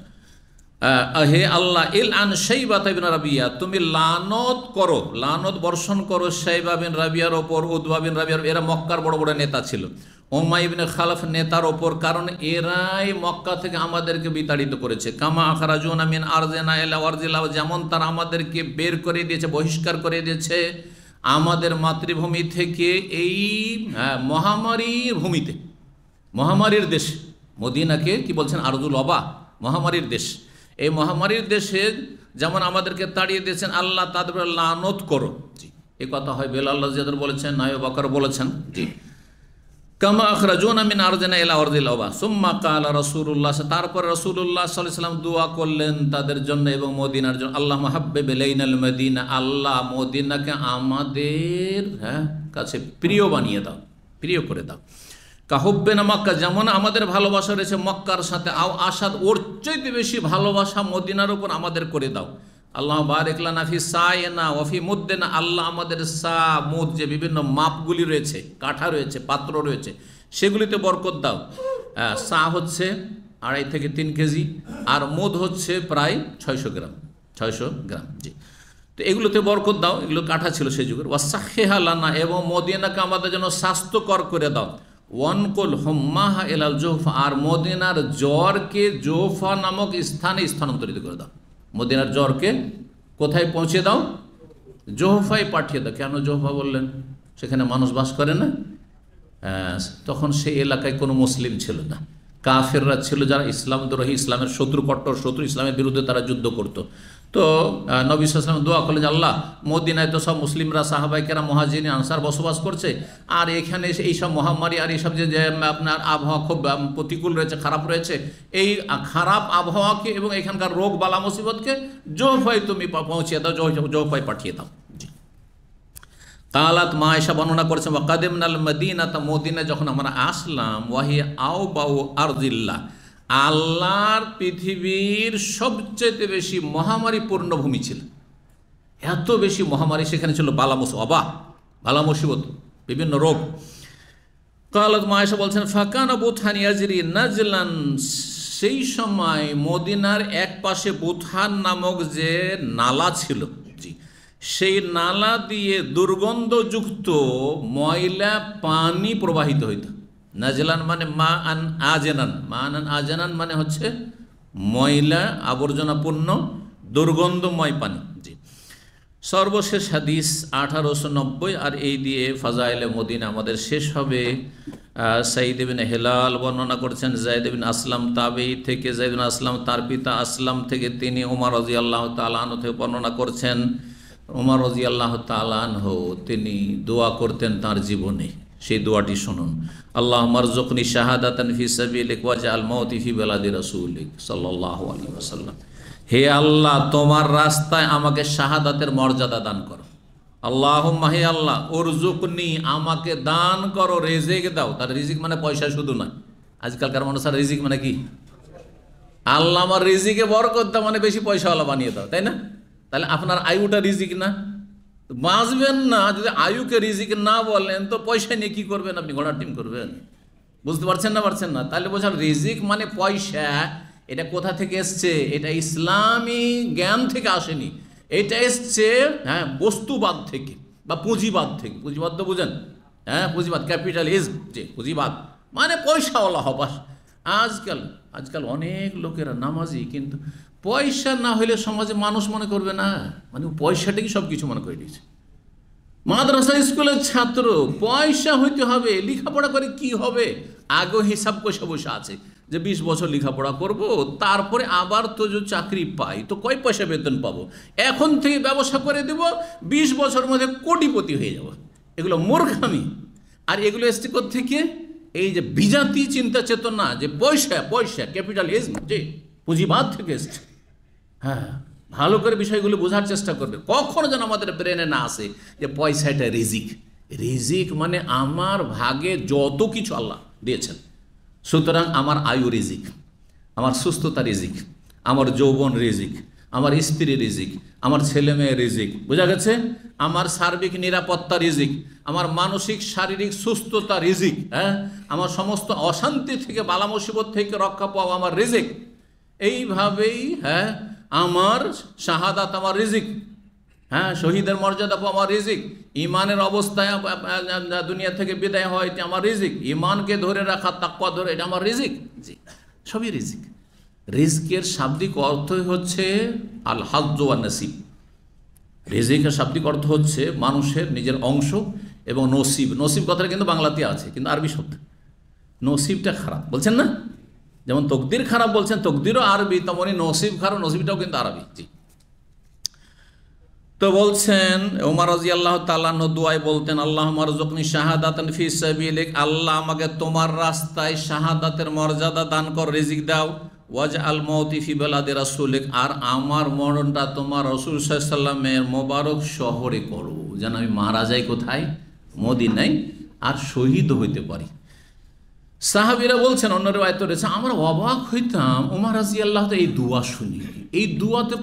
S4: হে আল্লাহ, ইল আন শাইবা বিন রাবিয়া, তুমি লানত করো, লানত বর্ষণ করো শাইবা বিন রাবিয়ার ওপর, উতবা বিন রাবিয়ার, এরা মক্কার বড় বড় নেতা ছিল, উমাইয়া ইবনে খালফ নেতার ওপর, কারণ এরাই মক্কা থেকে আমাদেরকে বিতাড়িত করেছে। কামা আখরাজুনা মিন আরজিনা ইলা আরজিল্লাহ, যেমন তারা আমাদেরকে বের করে দিয়েছে, বহিষ্কার করে দিয়েছে আমাদের মাতৃভূমি থেকে এই মহামারীর ভূমিতে, মহামারীর দেশ মদিনাকে কি বলছেন, আরজুল ওবা, মহামারীর দেশ। এই মহামারীর দেশে যেমন আমাদেরকে তাড়িয়ে দিয়েছেন, আল্লাহ তাদের লানত করো। জি, এই কথা হয় বেলাল রাদিয়াল্লাহু বলেছেন, আবু বকর বলেছেন। জি, কামা আখরাজুনা মিন আরজিনা ইলা আরজিল ওবা সুম্মা ক্বালা রাসূলুল্লাহ, তারপর রাসূলুল্লাহ সাল্লাল্লাহু আলাইহি ওয়াসাল্লাম দোয়া করলেন তাদের জন্য এবং মদিনার জন্য, আল্লাহুম্মা হাব্বিব ইলাইনাল মদিনা, আল্লাহ মদিনাকে আমাদের কাছে প্রিয় বানিয়ে দাও, প্রিয় করে দাও। কাহুব্বেনা মক্কা, যেমন আমাদের ভালোবাসা রয়েছে মক্কার সাথে, আসাদ ওর চাইতে বেশি ভালোবাসা মদিনার উপর আমাদের করে দাও। আল্লাহ বারিক লানা ফি সাইনা ওয়া ফি মুদ্দিনা, আল্লাহ আমাদের সা মুদ যে বিভিন্ন মাপগুলি রয়েছে, কাঠা রয়েছে, পাত্র রয়েছে, সেগুলিতে বরকত দাও। সা হচ্ছে 2.5 থেকে 3 কেজি, আর মুদ হচ্ছে প্রায় 600 গ্রাম, 600 গ্রাম। জি, তো এগুলোতে বরকত দাও, এগুলো কাঠা ছিল সেই যুগের। ওয়াসাখিহা লানা, এবং মদিনাকে আমাদের জন্য স্বাস্থ্যকর করে দাও। ওয়ানকুল হুম্মাহা ইলাল জোহফা, আর মদিনার জ্বরকে জোহফা নামক স্থানে স্থানান্তরিত করে দাও। মদিনার জ্বরকে কোথায় পৌঁছে দাও? জোহফায় পাঠিয়ে দাও। কেন জোহফা বললেন? সেখানে মানুষ বাস করে না, তখন সেই এলাকায় কোনো মুসলিম ছিল না, কাফেররা ছিল যারা ইসলাম দ্রোহী, ইসলামের শত্রু, কট্টর শত্রু, ইসলামের বিরুদ্ধে তারা যুদ্ধ করত। তো নবী সাল্লাল্লাহু আলাইহি ওয়াসাল্লাম দোয়া করলেন যে আল্লাহ, মদিনায় তো সব মুসলিমরা, সাহাবায়ে কেরাম, মুহাজিরিন, আনসার বসবাস করছে, আর এখানে এইসব মহামারী আর এইসব যে আপনার আবহাওয়া খুব প্রতিকূল রয়েছে, খারাপ রয়েছে, এই খারাপ আবহাওয়াকে এবং এখানকার রোগ বালা মুসিবতকে জোহফায় তুমি পৌঁছিয়ে দাও, জোহফায় পাঠিয়ে দাও। কালাত, মা আয়েশা বর্ণনা করেছেন, ওয়াকাদিমনাল মদিনাতা, মদিনায় যখন আমরা আসলাম, ওয়াহিয়া আও বাউ আরদিল্লাহ, আল্লাহর পৃথিবীর সবচেয়ে বেশি মহামারীপূর্ণ ভূমি ছিল। এত বেশি মহামারী সেখানে ছিল, বালা মুসিবত, বিভিন্ন রোগ। কালাত, মা আয়েশা বলছেন, ফাকানা বুতহান ইয়াজরি নাজলান, সেই সময় মদিনার এক পাশে বুতহান নামক যে নালা ছিল, সেই নালা দিয়ে দুর্গন্ধযুক্ত ময়লা পানি প্রবাহিত হইত। নাজলান মানে মা আন আজেনান মানে হচ্ছে ময়লা আবর্জনাপূর্ণ দুর্গন্ধময় পানি। জি, সর্বশেষ হাদিস 1890, আর এই দিয়ে ফাজাইলে মদিনা আমাদের শেষ হবে। সাইদ ইবনে হেলাল বর্ণনা করছেন, যায়েদ ইবনে আসলাম তাবেঈ থেকে, যায়েদ ইবনে আসলাম তার পিতা আসলাম থেকে, তিনি ওমর রাদিয়াল্লাহু তাআলা আনহু থেকে বর্ণনা করছেন। ওমর রাদিয়াল্লাহু তাআলা আনহু তিনি দোয়া করতেন তার জীবনে, সেই দোয়াটি শুনুন, আল্লাহুম্মা রযুকনি শাহাদাতান ফি সাবিলিক ওয়াজআল মাউতি ফি বালাদি রাসূলিক সাল্লাল্লাহু আলাইহি ওয়াসাল্লাম, হে আল্লাহ তোমার রাস্তায় আমাকে শাহাদাতের মর্যাদা দান করো। আল্লাহুম্মা, হে আল্লাহ, উরযুকনি আমাকে দান করো, রিজিক দাও। তার রিজিক মানে পয়সা শুধু নয়, আজকালকার মানুষের রিজিক মানে কি, আল্লাহ আমার রিজিকে বরকত দাও মানে বেশি পয়সাওয়ালা বানিয়ে দাও, তাই না? তাহলে আপনার আয়ুটা রিজিক না, বাঁচবেন না। যদি আয়ুকে রিজিক না বলেন তো পয়সা নিয়ে কি করবেন আপনি, ঘোড়ার টিম করবেন? বুঝতে পারছেন না? তাহলে বোঝান রিজিক মানে পয়সা। এটা কোথা থেকে এসছে? এটা ইসলামী জ্ঞান থেকে আসেনি, এটা এসছে বস্তুবাদ থেকে বা পুঁজিবাদ থেকে। পুঁজিবাদ তো বুঝেন? পুঁজিবাদ, ক্যাপিটালিজম, যে পুঁজিবাদ মানে পয়সাওয়ালা হবাস। আজকাল অনেক লোকেরা নামাজি, কিন্তু পয়সা না হলে সমাজে মানুষ মনে করবে না, মানে পয়সাটাকে সব কিছু মনে করে দিয়েছে। মাদ্রাসা স্কুলের ছাত্র, পয়সা হইতে হবে, লেখাপড়া করে কি হবে? আগে হিসাব কষে বসে আছে যে 20 বছর লেখাপড়া করব, তারপরে আবার তো যে চাকরি পাই তো কয় পয়সা বেতন পাবো, এখন থেকে ব্যবসা করে দেব, 20 বছরের মধ্যে কোটিপতি হয়ে যাব। এগুলো মূর্খামি। আর এগুলো এসছে থেকে এই যে বিজাতি চিন্তা চেতনা, যে পয়সা ক্যাপিটালিজম, যে পুঁজিবাদ থেকে এসছে। ভালো করে বিষয়গুলো বোঝার চেষ্টা করবে, কখনো যেন আমাদের ব্রেনে না আসে যে পয়সাটা রিজিক মানে আমার ভাগে যত কিছু আল্লাহ দিয়েছেন, সুতরাং আমার আয়ু রিজিক, আমার সুস্থতা রিজিক, আমার যৌবন রিজিক, আমার স্ত্রী রিজিক, আমার ছেলে মেয়ে রিজিক, বোঝা গেছে? আমার সার্বিক নিরাপত্তা রিজিক, আমার মানসিক শারীরিক সুস্থতা রিজিক, আমার সমস্ত অশান্তি থেকে, বালা মুসিবত থেকে রক্ষা পাওয়া আমার রিজিক। এইভাবেই আমার শাহাদাত আমার রিজিক, শহীদের মর্যাদা পাওয়া আমার রিজিক, ইমানের অবস্থায় দুনিয়া থেকে বিদায় হয় এটা আমার রিজিক, ইমানকে ধরে রাখা, তাকওয়া ধরে, এটা আমার রিজিক। জি, সবই রিজিক। রিজকের শাব্দিক অর্থ হচ্ছে আল হাজ্জ ওয়ান নসিব। রিজিকের শাব্দিক অর্থ হচ্ছে মানুষের নিজের অংশ এবং নসিব। নসিব কথাটা কিন্তু বাংলাতে আছে, কিন্তু আরবি শব্দ। নসিবটা খারাপ বলছেন না, যেমন তকদির খারাপ বলছেন, তকদিরও আরবি, তেমনি নসিব খারাপ, নসিবটাও কিন্তু আরবি। জি, তো বলছেন ওমর রাদিয়াল্লাহু তাআলা আনহু দুআয় বলতেন, আল্লাহুম্মা রযুকনি শাহাদাতান ফি সাবিলিক, আল্লাহ আমাকে তোমার রাস্তায় শাহাদাতের মর্যাদা দান কর, রিজিক দাও। ওয়াজআল মাউতি ফি বালাদি রাসূলিক, আর আমার মরণটা তোমার রাসূল সাল্লাল্লাহু আলাইহি ওয়াসাল্লামের মোবারক শহরে করো, যেন আমি মারা যাই কোথায়? মদিনায়, আর শহীদ হইতে পারি। সাহাবীরা বলছেন, অন্য রিওয়ায়াতে রয়েছে, আমরা অবাক হইতাম ওমর রাদিয়াল্লাহু তাআলা এই দোয়া শুনি। এই দোয়াতে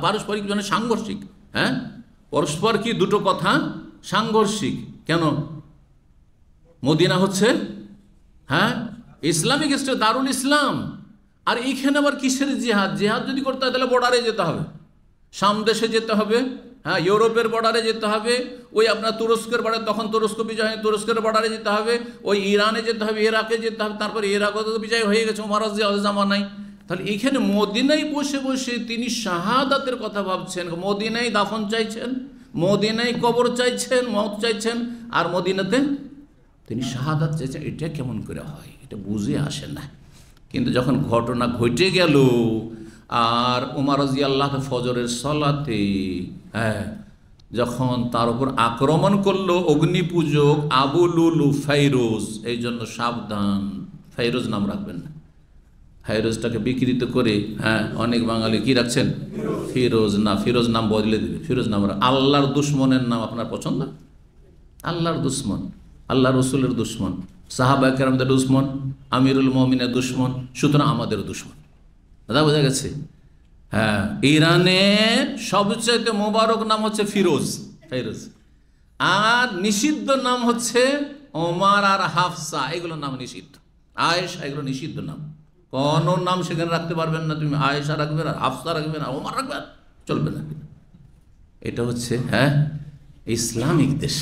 S4: পারস্পরিক জন্য সাংঘর্ষিক, পরস্পর কি দুটো কথা সাংঘর্ষিক। কেন? মদিনা হচ্ছে ইসলামিক স্টেট, দারুল ইসলাম, আর এইখানে আবার কিসের জিহাদ? জিহাদ যদি করতে হয় তাহলে বর্ডারে যেতে হবে, শাম দেশে যেতে হবে, ইউরোপের বর্ডারে যেতে হবে, ওই আপনার তুরস্কের বর্ডারে, তখন তুরস্ক বিজয় হয়, তুরস্কের বর্ডারে যেতে হবে, ওই ইরানে যেতে হবে, ইরাকে যেতে হবে, তারপরে ইরাকও তো বিজয় হয়ে গেছে ওমর রাদিয়াল্লাহু জামানায়। তাহলে এখানে মদিনায় বসে বসে তিনি শাহাদাতের কথা ভাবছেন, মদিনায় দাফন চাইছেন, মদিনায় কবর চাইছেন, মওত চাইছেন, আর মদিনাতে তিনি শাহাদাত চাইছেন। এটা কেমন করে হয়? এটা বুঝে আসে না। কিন্তু যখন ঘটনা ঘটে গেল আর ওমর রাদিয়াল্লাহু ফজরের সালাতে যখন তার উপর আক্রমণ করলো অগ্নিপূজক আবু লুলু ফাইরোজ, এই জন্য সাবধান, ফাইরোজ নাম রাখবেন না। ফাইরোজটাকে বিকৃত করে অনেক বাঙালি কি রাখছেন, ফিরোজ। না, ফিরোজ নাম বদলে দেবে, ফিরোজ নাম। আল্লাহর দুশ্মনের নাম আপনার পছন্দ? আল্লাহর দুশ্মন, আল্লাহ রসুলের দুশ্মন, সাহাবায়ে কেরামদের দুশ্মন, আমিরুল মুমিনের দুশ্মন, সুতরাং আমাদের দুশ্মন। দাদা বোঝা গেছে? ইরানের সবচেয়ে মোবারক নাম হচ্ছে ফিরোজ, ফিরোজ। আর নিষিদ্ধ নাম হচ্ছে ওমর আর হাফসা, এগুলো নাম নিষিদ্ধ। আয়েশা, এগুলো নিষিদ্ধ নাম। কোন নাম সেখানে রাখতে পারবেন না তুমি। আয়েশা রাখবে না, হাফসা রাখবে না, ওমর রাখবে না, চলবে না। এটা হচ্ছে ইসলামিক দেশ।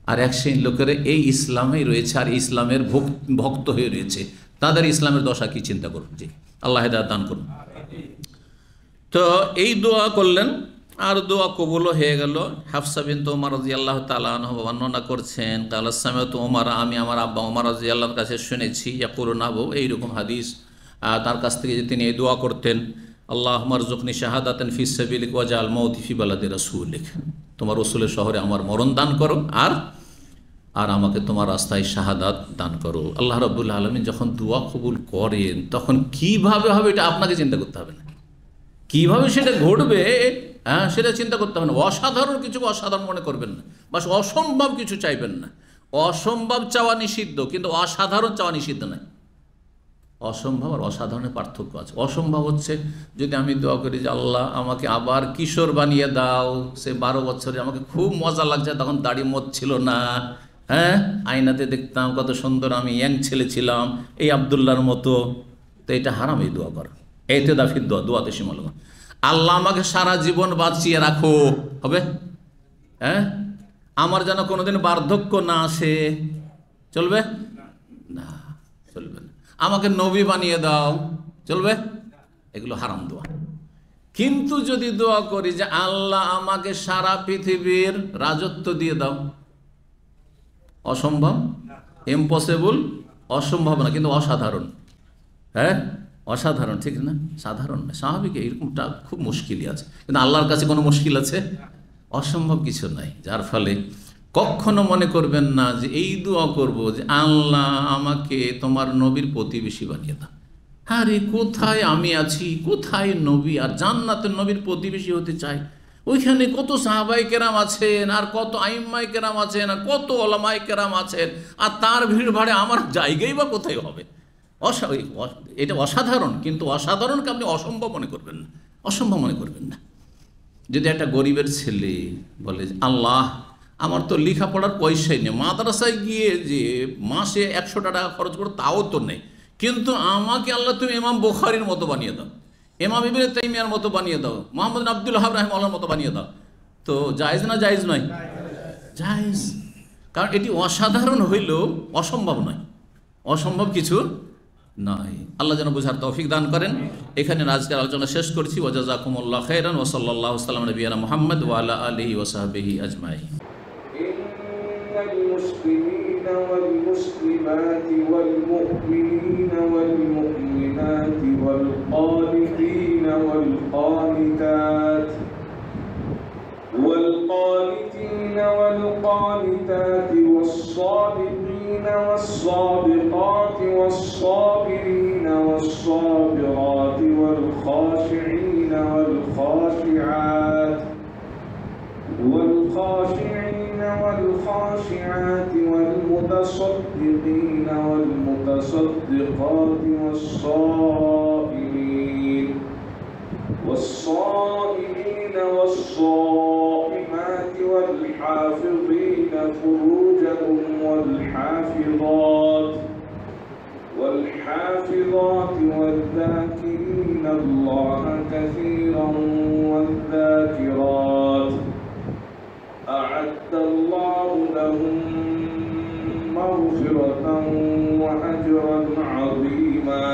S4: আর এক শ্রেণীর লোকেরা এই ইসলামেই রয়েছে আর ইসলামের ভক্ত হয়ে রয়েছে, তাদের ইসলামের দশা কি চিন্তা করুন। জি, আল্লাহ হেদায়েত দান করুন। তো এই দোয়া করলেন আর দোয়া কবুল হয়ে গেল। হাফসা বিনত ওমর রাদিয়াল্লাহু তাআলা আনহু বর্ণনা করছেন, কালা সামিআতু ওমর, আমি আমার আব্বা ওমর রাদিয়াল্লাহুর কাছে শুনেছি, ইয়াকুলু নাহু, এইরকম হাদিস তার কাছ থেকে যে তিনি এই দোয়া করতেন, আল্লাহুম্মা রযুকনি শাহাদাতান ফিস সাবিলিক ওয়াজআল মাউতি ফি বালাদি রাসূলিক, তোমার রাসূলের শহরে আমার মরণ দান করো আর আমাকে তোমার রাস্তায় শাহাদাত দান করো। আল্লাহ রাব্বুল আলামিন যখন দোয়া কবুল করেন তখন কিভাবে হবে এটা আপনাকে চিন্তা করতে হবে না, কিভাবে সেটা ঘটবে সেটা চিন্তা করতে হবে না। অসাধারণ কিছু অসাধারণ মনে করবেন না, বাস অসম্ভব কিছু চাইবেন না। অসম্ভব চাওয়া নিষিদ্ধ, কিন্তু অসাধারণ চাওয়া নিষিদ্ধ নয়। অসম্ভব আর অসাধারণের পার্থক্য আছে। অসম্ভব হচ্ছে যদি আমি দোয়া করি যে আল্লাহ আমাকে আবার কিশোর বানিয়ে দাও, সে 12 বছরে আমাকে খুব মজা লাগছে, তখন দাড়ি মোচ ছিল না, আয়নাতে দেখতাম কত সুন্দর, আমি ইয়াং ছেলে ছিলাম, এই আব্দুল্লাহর মতো। তো এটা হারাম এই দোয়া করা, এতে দাফির দোয়া, দোয়াতে সীমালঙ্ঘন। আল্লাহ আমাকে সারা জীবন বাঁচিয়ে রাখো, হবে? আমার যেন কোনোদিন বার্ধক্য না আসে, চলবে না? চলবে না। আমাকে নবী বানিয়ে দাও, চলবে? এগুলো হারাম দোয়া। কিন্তু যদি দোয়া করি যে আল্লাহ আমাকে সারা পৃথিবীর রাজত্ব দিয়ে দাও, অসম্ভব, ইম্পসিবল, অসম্ভব না, কিন্তু অসাধারণ। অসাধারণ, ঠিক না? সাধারণ না, স্বাভাবিক, এরকমটা খুব মুশকিলই আছে। কিন্তু আল্লাহর কাছে কোনো মুশকিল আছে? অসম্ভব কিছু নাই। যার ফলে কখনো মনে করবেন না যে এই দোয়া করব যে আল্লাহ আমাকে তোমার নবীর প্রতিবেশী বানিয়ে দাও। আরে কোথায় আমি আছি, কোথায় নবী? আর জান্নাতের নবীর প্রতিবেশী হতে চাই। ওইখানে কত সাহাবায়ে কেরাম আছেন, আর কত আইম্মায়ে কেরাম আছেন, আর কত ওলামায়ে কেরাম আছেন, আর তার ভিড় ভাড়ে আমার জায়গাই বা কোথায় হবে? এটা অসাধারণ, কিন্তু অসাধারণকে আপনি অসম্ভব মনে করবেন না, অসম্ভব মনে করবেন না। যদি একটা গরিবের ছেলে বলে আল্লাহ আমার তো লেখাপড়ার পয়সাই নেই, মাদ্রাসায় গিয়ে যে মাসে 100 টাকা খরচ করো তাও তো নেই, কিন্তু আমাকে আল্লাহ তুমি ইমাম বুখারীর মতো বানিয়ে দাও, ইমাম ইবনে তাইমিয়ার মতো বানিয়ে দাও, মুহাম্মদ আব্দুল ওয়াহাব রাহিমাহুল্লাহর মতো বানিয়ে দাও, তো জায়েজ না জায়েজ নয়? জায়েজ। কারণ এটি অসাধারণ হইলেও অসম্ভব নয়, অসম্ভব কিছু নয়। আল্লাহ যেন বুঝার তৌফিক দান করেন। এখানে আজকের আলোচনা শেষ করছি। ওয়া জাযাকুমুল্লাহু খাইরান ওয়া সাল্লাল্লাহু সাল্লাম নবিয়ানা মুহাম্মদ ওয়া আলা আলিহি ওয়া সাহবিহি আজমাইন।
S2: ইন্নাল মুসলিমিনা ওয়াল মুসলিমাতি ওয়াল মুমিনিনা ওয়াল মুমিনাতি ওয়াল কানিতিনা ওয়াল কানিতাত والقانتين والقانتات والصادقين والصادقات والصابرين والصابرات والخاشعين والخاشعات والخاشعين والخاشعات والمتصدقين والمتصدقات والصائمين والصائمات والحافظين فروجهم والحافظات والذاكرين الله كثيرا والذاكرات أعد الله لهم مغفرة وأجرا عظيما.